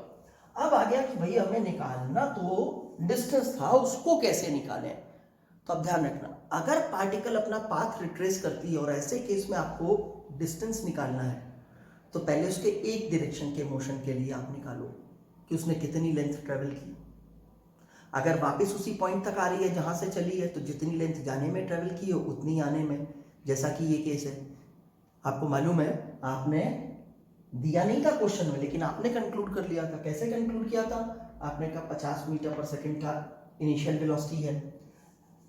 [SPEAKER 1] अब आ गया कि भाई हमें निकालना तो डिस्टेंस था, उसको कैसे निकालें। तो अब ध्यान रखना, अगर पार्टिकल अपना पाथ रिट्रेस करती है और ऐसे केस में आपको डिस्टेंस निकालना है, तो पहले उसके एक डायरेक्शन के मोशन के लिए आप निकालो कि उसने कितनी लेंथ ट्रेवल की। अगर वापस उसी पॉइंट तक आ रही है जहां से चली है, तो जितनी लेंथ जाने में ट्रेवल की है उतनी आने में। जैसा कि ये केस है, आपको मालूम है, आपने दिया नहीं था क्वेश्चन में, लेकिन आपने कंक्लूड कर लिया था। कैसे कंक्लूड किया था, आपने कहा 50 मीटर पर सेकंड का इनिशियल वेलोसिटी है,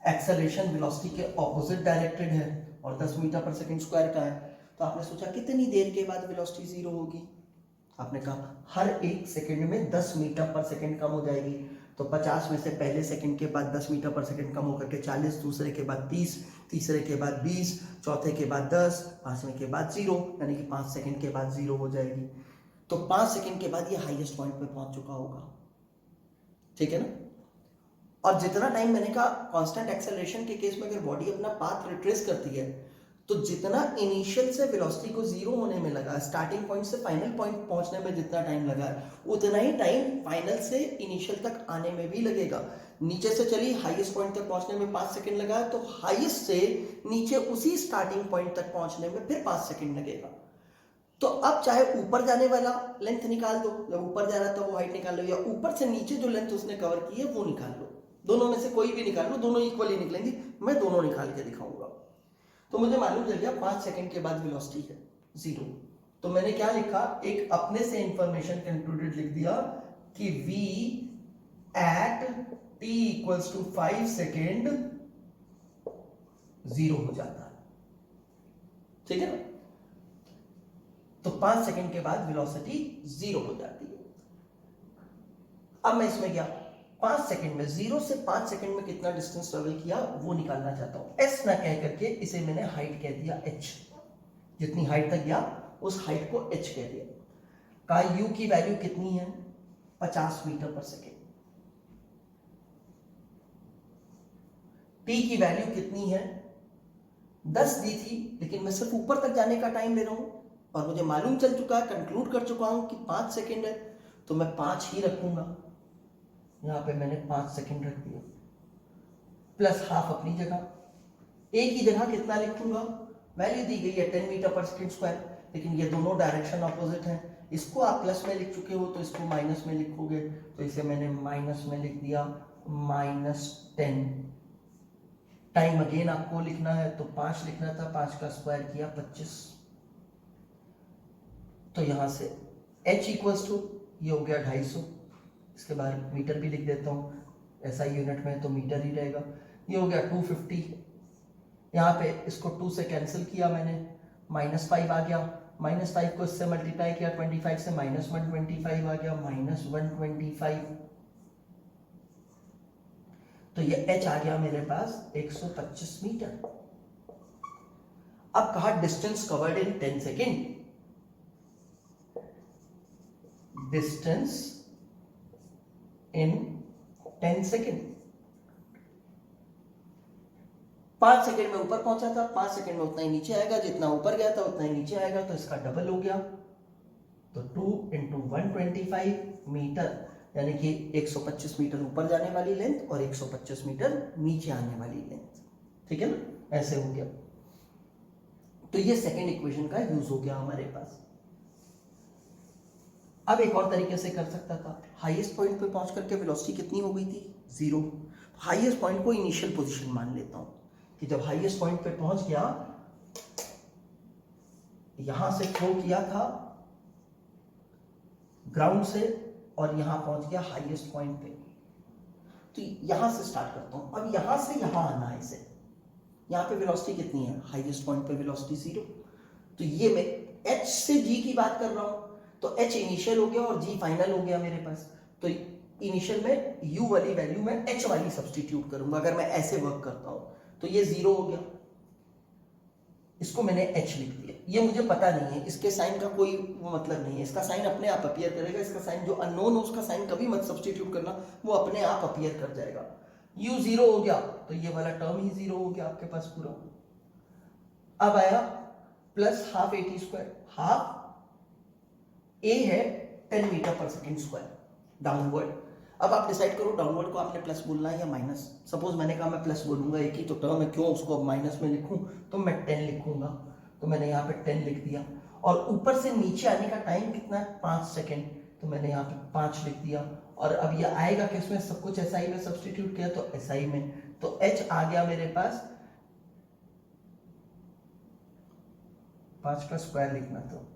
[SPEAKER 1] एक्सेलरेशन वेलोसिटी के ऑपोजिट डायरेक्टेड है और 10 मीटर पर सेकंड स्क्वायर का है। तो आपने सोचा कितनी देर के बाद वेलोसिटी 0 होगी। आपने कहा हर एक सेकंड में 10 मीटर पर सेकंड कम हो जाएगी। तो 50 में से पहले सेकंड के बाद 10 मीटर पर सेकंड कम होकर के 40, दूसरे के बाद 30, तीसरे के बाद 20, चौथे के बाद 10, पांचवें के बाद 0, यानी कि 5 सेकंड के बाद 0 हो जाएगी। तो 5 सेकंड के बाद ये हाईएस्ट पॉइंट पे पहुंच चुका होगा, ठीक है ना। और जितना टाइम मैंने कहा कांस्टेंट एक्सेलरेशन के केस में अगर बॉडी अपना पाथ रिट्रेस करती है तो जितना इनिशियल से वेलोसिटी को जीरो होने में लगा, स्टार्टिंग पॉइंट से फाइनल पॉइंट पहुंचने में जितना टाइम लगा उतना ही टाइम फाइनल से इनिशियल तक आने में भी लगेगा। नीचे से चली हाईएस्ट पॉइंट तक पहुंचने में 5 सेकंड लगा तो हाईएस्ट से नीचे उसी स्टार्टिंग पॉइंट तक पहुंचने में फिर 5 सेकंड लगेगा। तो अब चाहे ऊपर जाने वाला लेंथ निकाल दो, जब ऊपर जा रहा था वो हाइट निकाल लो, या ऊपर से नीचे जो लेंथ उसने कवर की है वो निकाल लो, दोनों में से कोई भी निकाल लो, दोनों इक्वली निकलेंगी। मैं दोनों निकाल के दिखाऊंगा। तो मुझे मालूम चल गया 5 सेकंड के बाद वेलोसिटी है 0। तो मैंने क्या लिखा, एक अपने से इंफॉर्मेशन कंक्लूडेड लिख दिया कि v at t equals to 5 second 0 हो जाता है, ठीक है ना। तो 5 सेकंड के बाद वेलोसिटी 0 हो जाती है। अब मैं इसमें क्या 5 सेकंड में 0 से 5 सेकंड में कितना डिस्टेंस ट्रेवल किया वो निकालना चाहता हूं। s ना कह करके इसे मैंने हाइट कह दिया h, जितनी हाइट तक गया उस हाइट को h कह दिया। का u की वैल्यू कितनी है 50 मीटर पर सेकेंड, t की वैल्यू कितनी है 10 दी थी, लेकिन मैं सिर्फ ऊपर तक जाने का टाइम ले रहा हूं और मुझे मालूम चल चुका है, कंक्लूड कर चुका हूं कि 5 सेकंड है, तो मैं 5 ही रखूंगा। यहां पे मैंने 5 सेकंड रख दिया प्लस हाफ अपनी जगह। एक ही जगह कितना लिखूंगा, वैल्यू दी गई है 10 मीटर पर सेकंड स्क्वायर, लेकिन ये दोनों डायरेक्शन ऑपोजिट हैं। इसको आप प्लस में लिख चुके हो तो इसको माइनस में लिखोगे, तो इसे मैंने माइनस में लिख दिया -10। टाइम अगेन आपको लिखना है तो 5 लिखना था, 5 का स्क्वायर किया 25। तो यहां से h इक्वल्स टू ये हो गया 250, इसके बाद मीटर भी लिख देता हूं, ऐसा यूनिट में तो मीटर ही रहेगा। ये हो गया 250, यहाँ पे इसको 2 से कैंसिल किया मैंने, -5 आ गया, -5 को इससे मल्टीप्लाई किया 25 से, -125 आ गया, -125। तो ये h आ गया मेरे पास 125 मीटर। अब कहा distance covered in 10 second, distance in 10 second. 5 second में ऊपर पहुंचा था, 5 सेकेंड में उतना ही नीचे आएगा, जितना ऊपर गया था उतना ही नीचे आएगा, तो इसका डबल हो गया। तो 2 × 125 मीटर, यानी कि 125 मीटर ऊपर जाने वाली लेंथ और 125 मीटर नीचे आने वाली लेंथ, ठीक है ना, ऐसे हो गया। तो ये सेकेंड इक्वेशन का यूज हो गया हमारे पास। अब एक और तरीके से कर सकता था, हाईएस्ट पॉइंट पे पहुंच करके वेलोसिटी कितनी हो गई थी 0। हाईएस्ट पॉइंट को इनिशियल पोजीशन मान लेता हूं कि जब हाईएस्ट पॉइंट पे पहुंच गया, यहां से थ्रो किया था ग्राउंड से और यहां पहुंच गया हाईएस्ट पॉइंट पे। तो यहां से स्टार्ट करता हूं, अब यहां से यहां आना है इसे। यहां पे वेलोसिटी कितनी है, हाईएस्ट पॉइंट पे वेलोसिटी 0। तो ये मैं h से g की बात कर रहा हूं, तो h इनिशियल हो गया और g फाइनल हो गया मेरे पास। तो इनिशियल में u वाली वैल्यू में h वाली सब्स्टिट्यूट करूंगा। अगर मैं ऐसे वर्क करता हूं तो ये 0 हो गया, इसको मैंने h लिख दिया। ये मुझे पता नहीं है, इसके साइन का कोई मतलब नहीं है, इसका साइन अपने आप अपीयर करेगा। इसका साइन जो अननोन हो उसका साइन कभी मत सब्स्टिट्यूट करना, वो अपने आप अपीयर कर जाएगा। u 0 हो गया तो ये वाला टर्म ही 0 हो गया आपके पास पूरा। अब आया plus half at², half a है 10 metre per second square downward. अब आप डिसाइड करो डाउनवर्ड को आपने प्लस बोलना है या माइनस। सपोज मैंने कहा मैं प्लस बोलूंगा, एक ही तो टर्म है, क्यों उसको अब माइनस में लिखूं, तो मैं 10 लिखूंगा। तो मैंने यहाँ पे 10 लिख दिया। और ऊपर से नीचे आने का टाइम कितना है 5 सेकेंड, तो मैंने यहाँ पे 5 लिख दिया। और अब ये आएगा किसमें, सब कुछ SI में सब्स्टिट्यूट किया तो SI में, तो h आ गया मेरे पास 5 का स्क्वायर लिखना, तो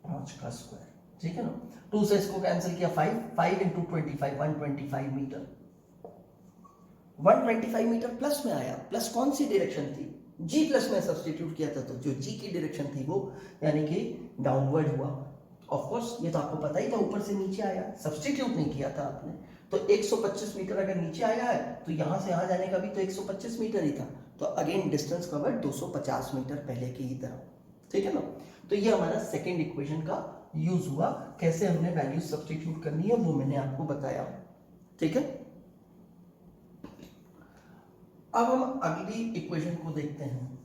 [SPEAKER 1] 5 का स्क्वायर, ठीक है ना। 2 से इसको कैंसिल किया 5 × 25 125 मीटर। 125 मीटर प्लस में आया, प्लस कौन सी डायरेक्शन थी, g प्लस में सब्स्टिट्यूट किया था, तो जो g की डायरेक्शन थी वो यानी कि डाउनवर्ड हुआ। ऑफ कोर्स ये तो आपको पता ही था, ऊपर से नीचे आया, सब्स्टिट्यूट नहीं किया था आपने। तो 125 मीटर अगर नीचे आया है तो यहां से यहां जाने का भी तो 125 मीटर ही था, तो अगेन डिस्टेंस कवर 250 मीटर पहले की ही तरह, ठीक है ना। तो ये हमारा सेकेंड इक्वेशन का यूज हुआ, कैसे हमने वैल्यू सब्स्टिट्यूट करनी है वो मैंने आपको बताया, ठीक है। अब हम अगली इक्वेशन को देखते हैं।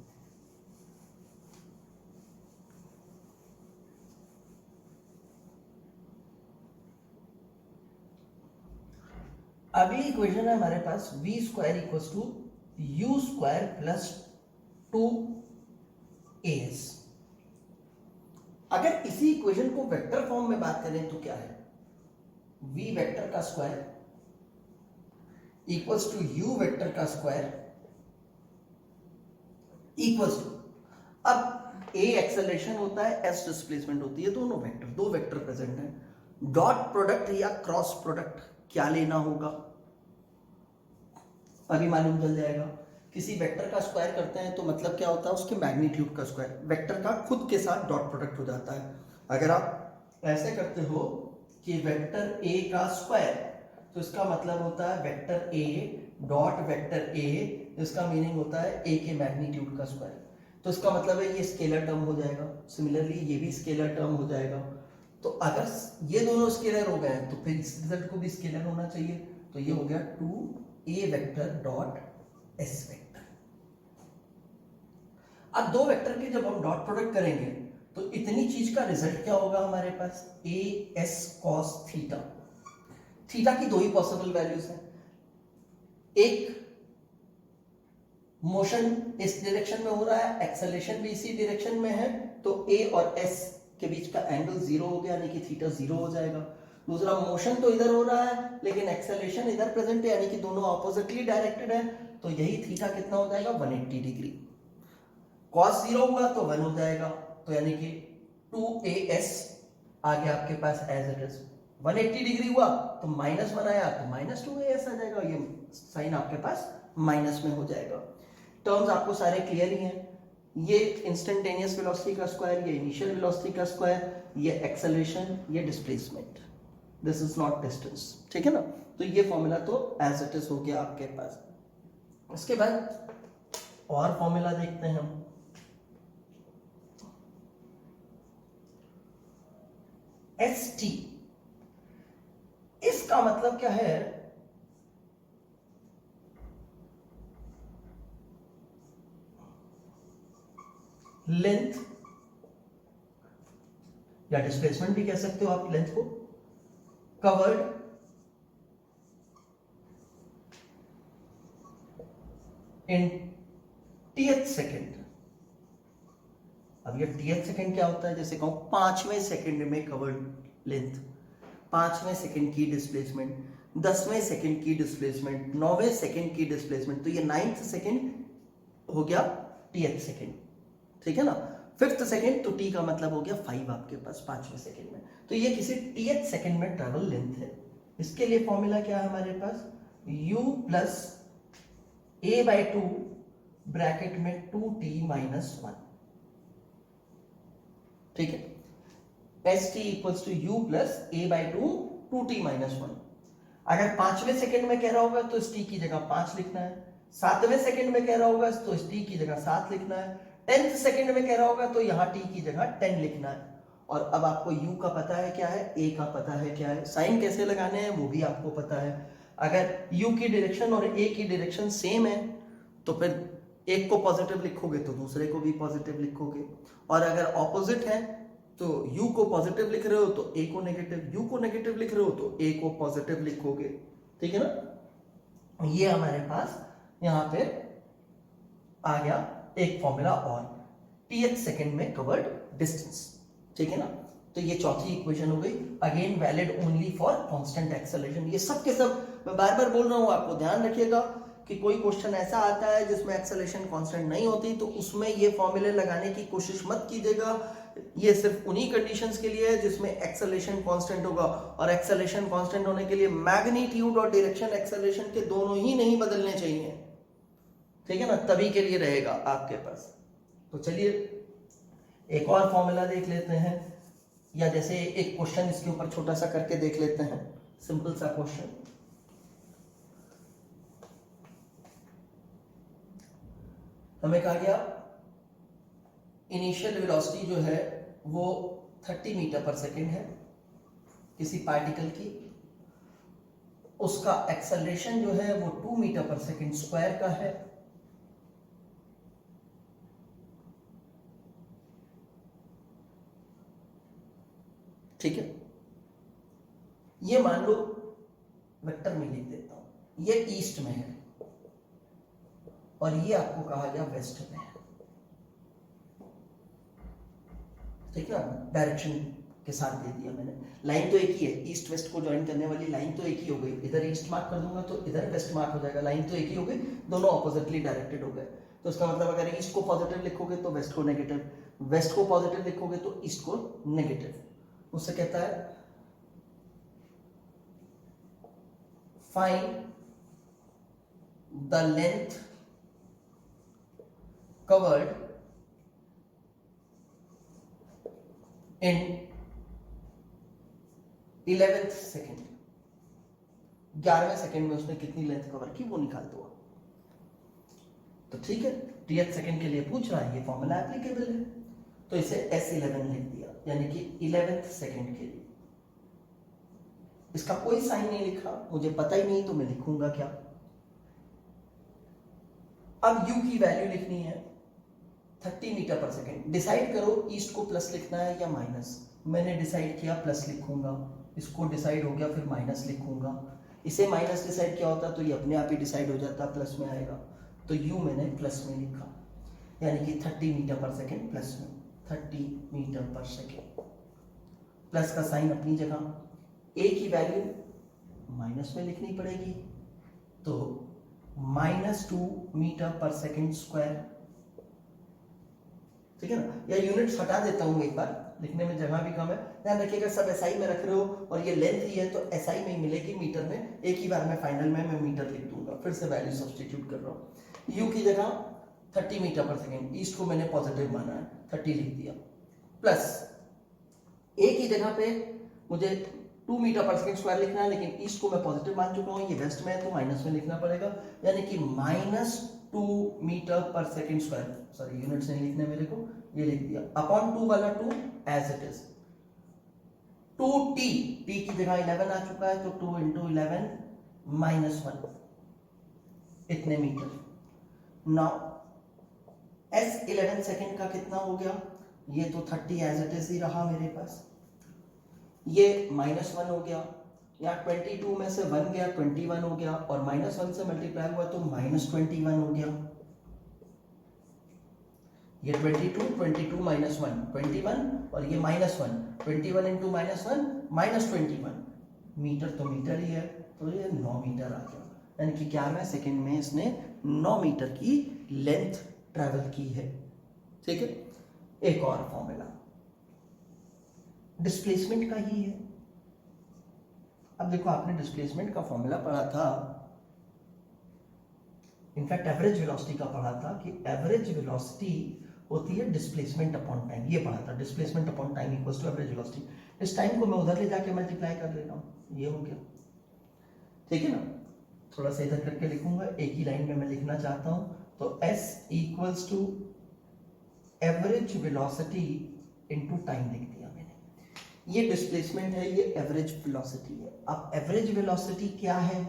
[SPEAKER 1] अगली इक्वेशन है हमारे पास v square equals to u square plus 2as। अगर इसी इक्वेशन को वेक्टर फॉर्म में बात करें तो क्या है, v वेक्टर का square equals to u vector का स्क्वायर इक्वल्स टू, अब a एक्सेलरेशन होता है, s डिस्प्लेसमेंट होती है, दोनों वेक्टर, दो वेक्टर प्रेजेंट है, डॉट प्रोडक्ट या क्रॉस प्रोडक्ट क्या लेना होगा अभी मालूम चल जाएगा। किसी वेक्टर का स्क्वायर करते हैं तो मतलब क्या होता है, उसके मैग्नीट्यूड का स्क्वायर, वेक्टर का खुद के साथ डॉट प्रोडक्ट हो जाता है। अगर आप ऐसे करते हो कि वेक्टर a का स्क्वायर, तो इसका मतलब होता है vector a dot vector a, इसका मीनिंग होता है a के मैग्नीट्यूड का स्क्वायर, तो इसका मतलब है ये स्केलर टर्म हो जाएगा। सिमिलरली ये भी स्केलर टर्म हो जाएगा। तो अगर ये दोनों स्केलर हो गए तो फिर इस रिजल्ट को भी स्केलर होना चाहिए, तो ये हो गया 2a vector dot s vector. अब दो वेक्टर के जब हम डॉट प्रोडक्ट करेंगे तो इतनी चीज का रिजल्ट क्या होगा हमारे पास, a s cos theta. Theta की दो ही पॉसिबल वैल्यूज हैं, एक मोशन इस डायरेक्शन में हो रहा है, एक्सेलरेशन भी इसी डायरेक्शन में है, तो a और s के बीच का एंगल जीरो हो गया, यानी कि थीटा जीरो हो जाएगा। दूसरा, मोशन तो इधर हो रहा है लेकिन एक्सेलरेशन इधर प्रेजेंट है, यानी कि दोनों ऑपोजिटली डायरेक्टेड है, तो यही थीटा कितना हो जाएगा, 180 डिग्री। cos जीरो हुआ तो 1 हो जाएगा, तो यानी कि 2as आ गया आपके पास एज इट इज। 180 डिग्री हुआ तो -1 आया तो -2as आ जाएगा, ये साइन आपके पास माइनस में हो जाएगा। टर्म्स आपको सारे क्लियर ही हैं, ये इंस्टेंटेनियस वेलोसिटी का स्क्वायर, ये इनिशियल वेलोसिटी का स्क्वायर, ये एक्सेलरेशन, ये displacement, this is not distance, ठीक है ना। तो ये फॉर्मूला तो एज इट इज हो गया आपके पास। इसके बाद और फॉर्मूला देखते हैं हम। ST, इसका मतलब क्या है, लेंथ या डिस्प्लेसमेंट भी कह सकते हो आप लेंथ को, कवर्ड इन टीएथ सेकेंड। अब ये टीएथ सेकेंड क्या होता है, जैसे कहूं 5वें सेकेंड में कवर्ड लेंथ, 5वें सेकेंड की डिस्प्लेसमेंट, 10वें सेकेंड की डिस्प्लेसमेंट, 9वें सेकेंड की डिस्प्लेसमेंट, तो ये 9th सेकेंड हो गया टीएथ सेकेंड, ठीक है ना। 5th सेकेंड, तो टी का मतलब हो गया 5 आपके पास 5वें सेकेंड में, तो ये किसी टीएथ सेकेंड में ट्रेवल लेंथ है। इसके लिए फॉर्मूला क्या है हमारे पास, u प्लस a/2 ब्रैकेट में 2t-1, ठीक है। ST equals to u plus a/2 2t-1। अगर 5वें सेकेंड में कह रहा होगा तो इस t की जगह 5 लिखना है, 7वें सेकेंड में कह रहा होगा तो इस t की जगह 7 लिखना है, 10th सेकेंड में कह रहा होगा तो यहाँ t की जगह 10 लिखना है। और अब आपको u का पता है क्या है, a का पता है क्या है, साइन कैसे लगाने हैं वो भी आपको पता है। अगर u की डायरेक्शन और a की डायरेक्शन सेम है तो फिर एक को पॉजिटिव लिखोगे तो दूसरे को भी पॉजिटिव लिखोगे, और अगर ऑपोजिट है तो u को पॉजिटिव लिख रहे हो तो a को नेगेटिव, u को नेगेटिव लिख रहे हो तो a को पॉजिटिव लिखोगे, ठीक है ना। ये हमारे पास यहाँ पे आ गया एक फॉर्मूला और, टीएथ सेकेंड में कवर्ड डिस्टेंस, ठीक है ना। तो ये चौथी इक्वेशन हो गई, again valid only for constant acceleration. ये सब के सब मैं बार बार बोल रहा हूँ, आपको ध्यान रखिएगा कि कोई क्वेश्चन ऐसा आता है जिसमें एक्सेलरेशन कांस्टेंट नहीं होती तो उसमें ये फॉर्मूले लगाने की कोशिश मत कीजिएगा। ये सिर्फ उन्हीं कंडीशंस के लिए है जिसमें एक्सेलरेशन कांस्टेंट होगा, और एक्सेलरेशन कांस्टेंट होने के लिए मैग्नीट्यूड और डायरेक्शन एक्सेलरेशन के दोनों ही नहीं बदलने चाहिए, ठीक है ना, तभी के लिए रहेगा आपके पास। तो चलिए एक और फॉर्मूला देख लेते हैं, या जैसे एक क्वेश्चन इसके ऊपर छोटा सा करके देख लेते हैं, सिंपल सा क्वेश्चन। हमें कहा गया इनिशियल वेलोसिटी जो है वो 30 मीटर पर सेकेंड है किसी पार्टिकल की, उसका एक्सेलरेशन जो है वो 2 मीटर पर सेकेंड स्क्वायर का है। ठीक है, ये मान लो वेक्टर में लिख देता हूं, ये ईस्ट में है और ये आपको कहा गया वेस्ट में है। ठीक है, डायरेक्शन के साथ दे दिया मैंने। लाइन तो एक ही है, ईस्ट वेस्ट को ज्वाइन करने वाली लाइन तो एक ही हो गई। इधर ईस्ट मार्क कर दूंगा तो इधर वेस्ट मार्क हो जाएगा, लाइन तो एक ही हो गई, दोनों ऑपोजिटली डायरेक्टेड हो गए। तो इसका मतलब अगर ईस्ट को पॉजिटिव लिखोगे तो वेस्ट को नेगेटिव, वेस्ट को पॉजिटिव लिखोगे तो ईस्ट को नेगेटिव। उससे कहता है find the length covered in 11th second. 11वें सेकेंड में उसने कितनी लेंथ कवर की वो निकाल दो। तो ठीक है, 10th सेकेंड के लिए पूछ रहा है, ये फॉर्मूला एप्लीकेबल है, तो इसे S11 लिख दिया, यानी कि 11th सेकेंड के लिए। इसका कोई साइन नहीं लिखा, मुझे पता ही नहीं तो मैं लिखूंगा क्या। अब u की वैल्यू लिखनी है 30 मीटर पर सेकेंड। डिसाइड करो ईस्ट को प्लस लिखना है या माइनस। मैंने डिसाइड किया प्लस लिखूंगा, इसको डिसाइड हो गया फिर माइनस लिखूंगा। इसे माइनस डिसाइड किया होता तो ये अपने आप ही डिसाइड हो जाता, प्लस में आएगा। तो u मैंने प्लस में लिखा, यानी कि 30 मीटर पर सेकेंड प्लस में 30 मीटर पर सेकेंड। प्लस का साइन अपनी जगह, a की वैल्यू माइनस में लिखनी पड़ेगी, तो -2 मीटर पर सेकेंड स्क्वायर। ठीक है ना, या यूनिट्स हटा देता हूं एक बार, लिखने में जगह भी कम है। ध्यान रखिएगा सब एसआई में रख रहे हो और ये लेंथ ही है तो एसआई में ही मिलेगी, मीटर में एक ही बार में फाइनल में मैं मीटर लिख दूंगा। फिर से वैल्यू सब्स्टिट्यूट कर रहा हूँ। यू की जगह 30 मीटर पर सेकेंड, ईस्ट को मैंने पॉजिटिव माना है 30 लिख दिया, प्लस ए की जगह पे मुझे 2 मीटर पर सेकेंड स्क्वायर लिखना है, लेकिन ईस्ट को मैं पॉजिटिव मान चुका हूँ, ये वेस्ट में है तो माइनस में लिखना पड़ेगा, यानी कि -2 metre per second square. Sorry units नहीं लिखने मेरे को, ये लिख दिया अपॉन 2 वाला 2 as it is. 2t, t की जगह 11 आ चुका है तो 2 × 11 -1 इतने मीटर। नाउ S11 सेकेंड का कितना हो गया, ये तो 30 एज इट इज ही रहा मेरे पास, ये -1 हो गया, यहाँ 22 में से 1 गया 21 हो गया, और -1 से मल्टीप्लाई हुआ तो -21 हो गया। ये 22 22 -1 21 और ये -1 21 × -1 -21 मीटर तो मीटर ही है, तो ये 9 मीटर आ गया, यानी कि 11वें सेकेंड में इसने 9 मीटर की लेंथ ट्रैवल की है। ठीक है, एक और फॉर्मूला डिस्प्लेसमेंट का ही है। अब देखो आपने डिस्प्लेसमेंट का फॉर्मूला पढ़ा था, इनफैक्ट एवरेज वेलोसिटी का पढ़ा था कि एवरेज वेलोसिटी होती है डिस्प्लेसमेंट अपॉन टाइम, ये पढ़ा था, displacement upon time equals to average velocity. इस टाइम को मैं उधर ले जाके मल्टीप्लाई कर ले रहा हूँ, ये हो गया। ठीक है ना, थोड़ा सा इधर करके लिखूंगा, एक ही लाइन में मैं लिखना चाहता हूं, तो S equals to average velocity into time लिख दिया मैंने। ये डिस्प्लेसमेंट है, ये एवरेज वेलोसिटी है। अब एवरेज वेलोसिटी क्या है,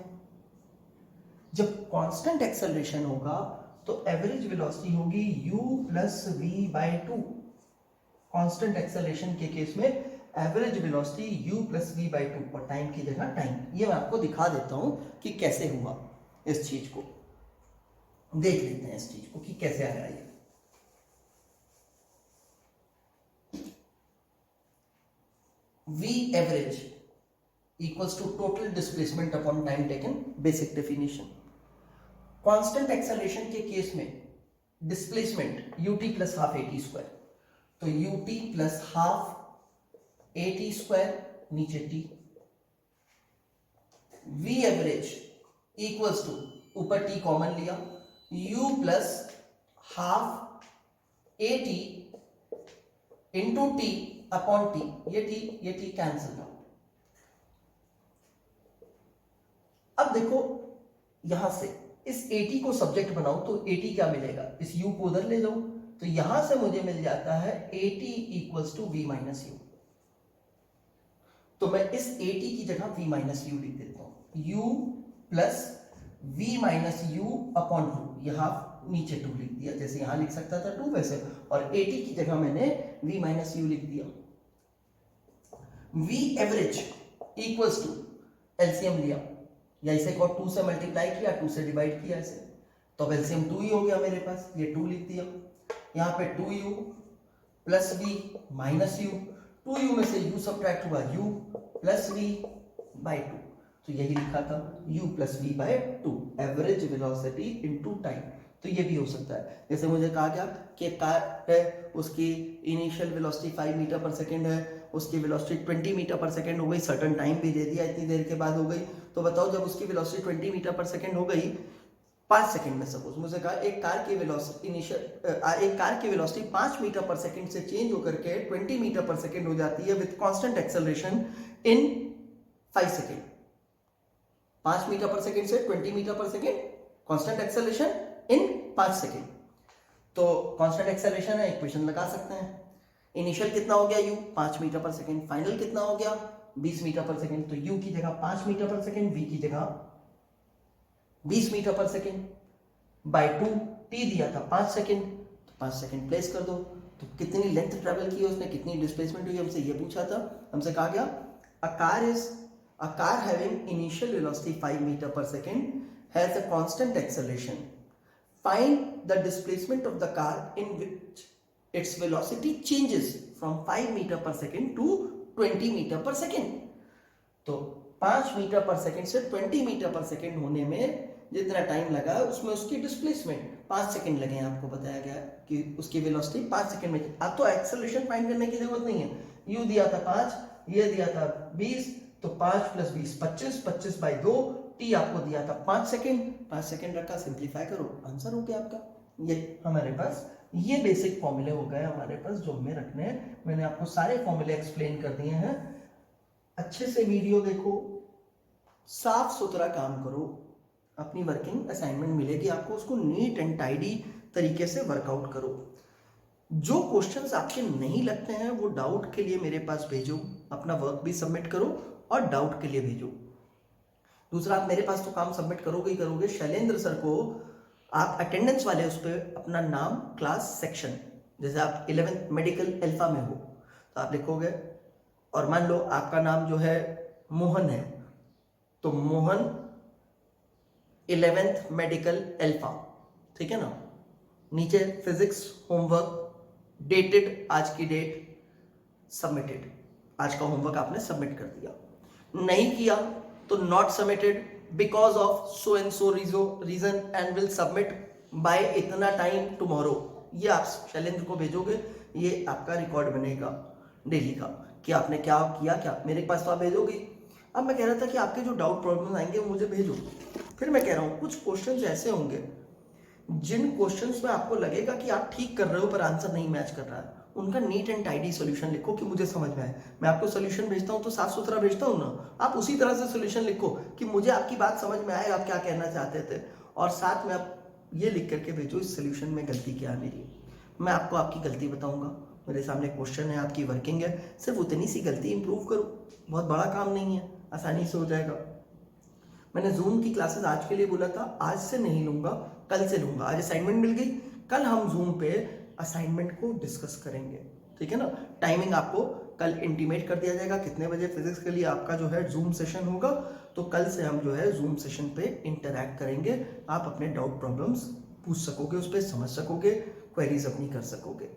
[SPEAKER 1] जब कांस्टेंट एक्सेलरेशन होगा तो एवरेज वेलोसिटी होगी u + v/2। कांस्टेंट एक्सेलरेशन के केस में एवरेज वेलोसिटी u + v/2 और टाइम की जगह टाइम। ये मैं आपको दिखा देता हूं कि कैसे हुआ, इस चीज को देख लेते हैं, इस चीज को कि कैसे आया ये। v average equals to total displacement upon time taken, basic definition. Constant acceleration के केस में डिस्प्लेसमेंट ut + ½ at², तो ut + ½ at² नीचे t। v average equals to, ऊपर t कॉमन लिया, u + ½ at × t upon t, ये t cancel out. अब देखो यहां से इस 80 को सब्जेक्ट बनाओ तो 80 क्या मिलेगा, इस u को उधर ले जाओ तो यहां से मुझे मिल जाता है 80 = v - u। तो मैं इस 80 की जगह v - u लिख देता हूं, u plus v minus u upon 2, ये हाफ नीचे 2 लिख दिया, जैसे यहां लिख सकता था 2 वैसे, और 80 की जगह मैंने v माइनस u लिख दिया। v average equals to LCM लिया, या इसे को 2 से मल्टीप्लाई किया, 2 से डिवाइड किया इसे, तो अब एलसीएम 2 ही हो गया मेरे पास, ये 2 लिख दिया। यहाँ पे 2u plus v minus u, 2u में से u सब्ट्रैक्ट हुआ, u प्लस v बाई 2, तो यही लिखा था u plus v by 2, average velocity into time. तो ये भी हो सकता है, जैसे मुझे कहा गया कि कार है, उसकी initial velocity 5 metre per second है, उसकी वेलोसिटी 20 मीटर पर सेकेंड हो गई, सर्टेन टाइम भी दे दिया, इतनी देर के बाद हो गई, तो बताओ जब उसकी वेलोसिटी 20 मीटर पर सेकेंड हो गई 5 सेकंड में, सपोज मुझे कहा एक कार की वेलोसिटी 5 मीटर पर सेकंड से चेंज होकर के 20 मीटर पर सेकंड हो जाती है with constant acceleration in 5 second. 5 metre per second से 20 metre per second, constant acceleration in 5 second. तो कांस्टेंट एक्सेलरेशन है, इक्वेशन लगा सकते हैं। इनिशियल कितना हो गया u 5 metre per second, final कितना हो गया 20 मीटर पर सेकंड, तो u की जगह 5 मीटर पर सेकंड, v की जगह 20 metre per second by 2, t दिया था 5 सेकेंड, तो 5 सेकेंड प्लेस कर दो, तो कितनी लेंथ ट्रेवल की है उसने, कितनी डिस्प्लेसमेंट हुई, हमसे ये पूछा था। हमसे कहा गया a car having initial velocity 5 meter per second has a constant acceleration. Find the displacement of the car in which its velocity changes from 5 meter per second to 20 meter per second. तो 5 metre per second से 20 metre per second होने में जितना time लगा उसमें उसकी displacement 5 second लगे, आपको बताया गया कि उसकी वेलोसिटी 5 सेकेंड में। अब तो एक्सेलरेशन फाइंड करने की जरूरत नहीं है, u दिया था 5, ये दिया था 20, तो 5 प्लस 20 25, 25 बाई 2, t आपको दिया था 5 सेकेंड, 5 सेकेंड रखा, सिंप्लीफाई करो, आंसर हो गया आपका। ये हमारे पास ये बेसिक फॉर्मूले हो गए हमारे पास जो हमें रखने हैं। मैंने आपको सारे फॉर्मूले एक्सप्लेन कर दिए हैं, अच्छे से वीडियो देखो, साफ सुथरा काम करो, अपनी वर्किंग असाइनमेंट मिलेगी आपको, उसको नीट एंड टाइडी तरीके से वर्कआउट करो। जो क्वेश्चंस आपके नहीं लगते हैं वो डाउट के लिए मेरे पास भेजो, अपना वर्क भी सबमिट करो और डाउट के लिए भेजो। दूसरा, आप मेरे पास तो काम सबमिट करोगे ही करोगे, शैलेंद्र सर को आप अटेंडेंस वाले उस पर अपना नाम, क्लास, सेक्शन, जैसे आप 11th मेडिकल अल्फा में हो तो आप लिखोगे, और मान लो आपका नाम जो है मोहन है तो मोहन 11th मेडिकल अल्फा, ठीक है ना। नीचे फिजिक्स होमवर्क डेटेड, आज की डेट, सबमिटेड, आज का होमवर्क आपने सबमिट कर दिया। नहीं किया तो not submitted because of so and so reason and will submit by इतना टाइम टुमारो। ये आप शैलेंद्र को भेजोगे, ये आपका रिकॉर्ड बनेगा डेली का कि आपने क्या किया, क्या मेरे पास तो आप भेजोगे। अब मैं कह रहा था कि आपके जो डाउट प्रॉब्लम आएंगे वो मुझे भेजो। फिर मैं कह रहा हूँ कुछ क्वेश्चंस ऐसे होंगे जिन क्वेश्चंस में आपको लगेगा कि आप ठीक कर रहे हो पर आंसर नहीं मैच कर रहा है, उनका नीट एंड टाइडी सॉल्यूशन लिखो कि मुझे समझ में आए। मैं आपको सॉल्यूशन भेजता हूँ तो साफ सुथरा भेजता हूँ ना, आप उसी तरह से सॉल्यूशन लिखो कि मुझे आपकी बात समझ में आए, आप क्या कहना चाहते थे, और साथ में आप ये लिख करके भेजो इस सॉल्यूशन में गलती क्या है मेरी। मैं आपको आपकी गलती बताऊंगा, मेरे सामने क्वेश्चन है, आपकी वर्किंग है, सिर्फ उतनी सी गलती इंप्रूव करो, बहुत बड़ा काम नहीं है, आसानी से हो जाएगा। मैंने जूम की क्लासेस आज के लिए बोला था, आज से नहीं लूंगा, कल से लूंगा। आज असाइनमेंट मिल गई, कल हम जूम पे असाइनमेंट को डिस्कस करेंगे, ठीक है ना। टाइमिंग आपको कल इंटीमेट कर दिया जाएगा कितने बजे फिजिक्स के लिए आपका जो है जूम सेशन होगा, तो कल से हम जो है जूम सेशन पे इंटरैक्ट करेंगे। आप अपने डाउट प्रॉब्लम्स पूछ सकोगे, उस पर समझ सकोगे, क्वेरीज अपनी कर सकोगे।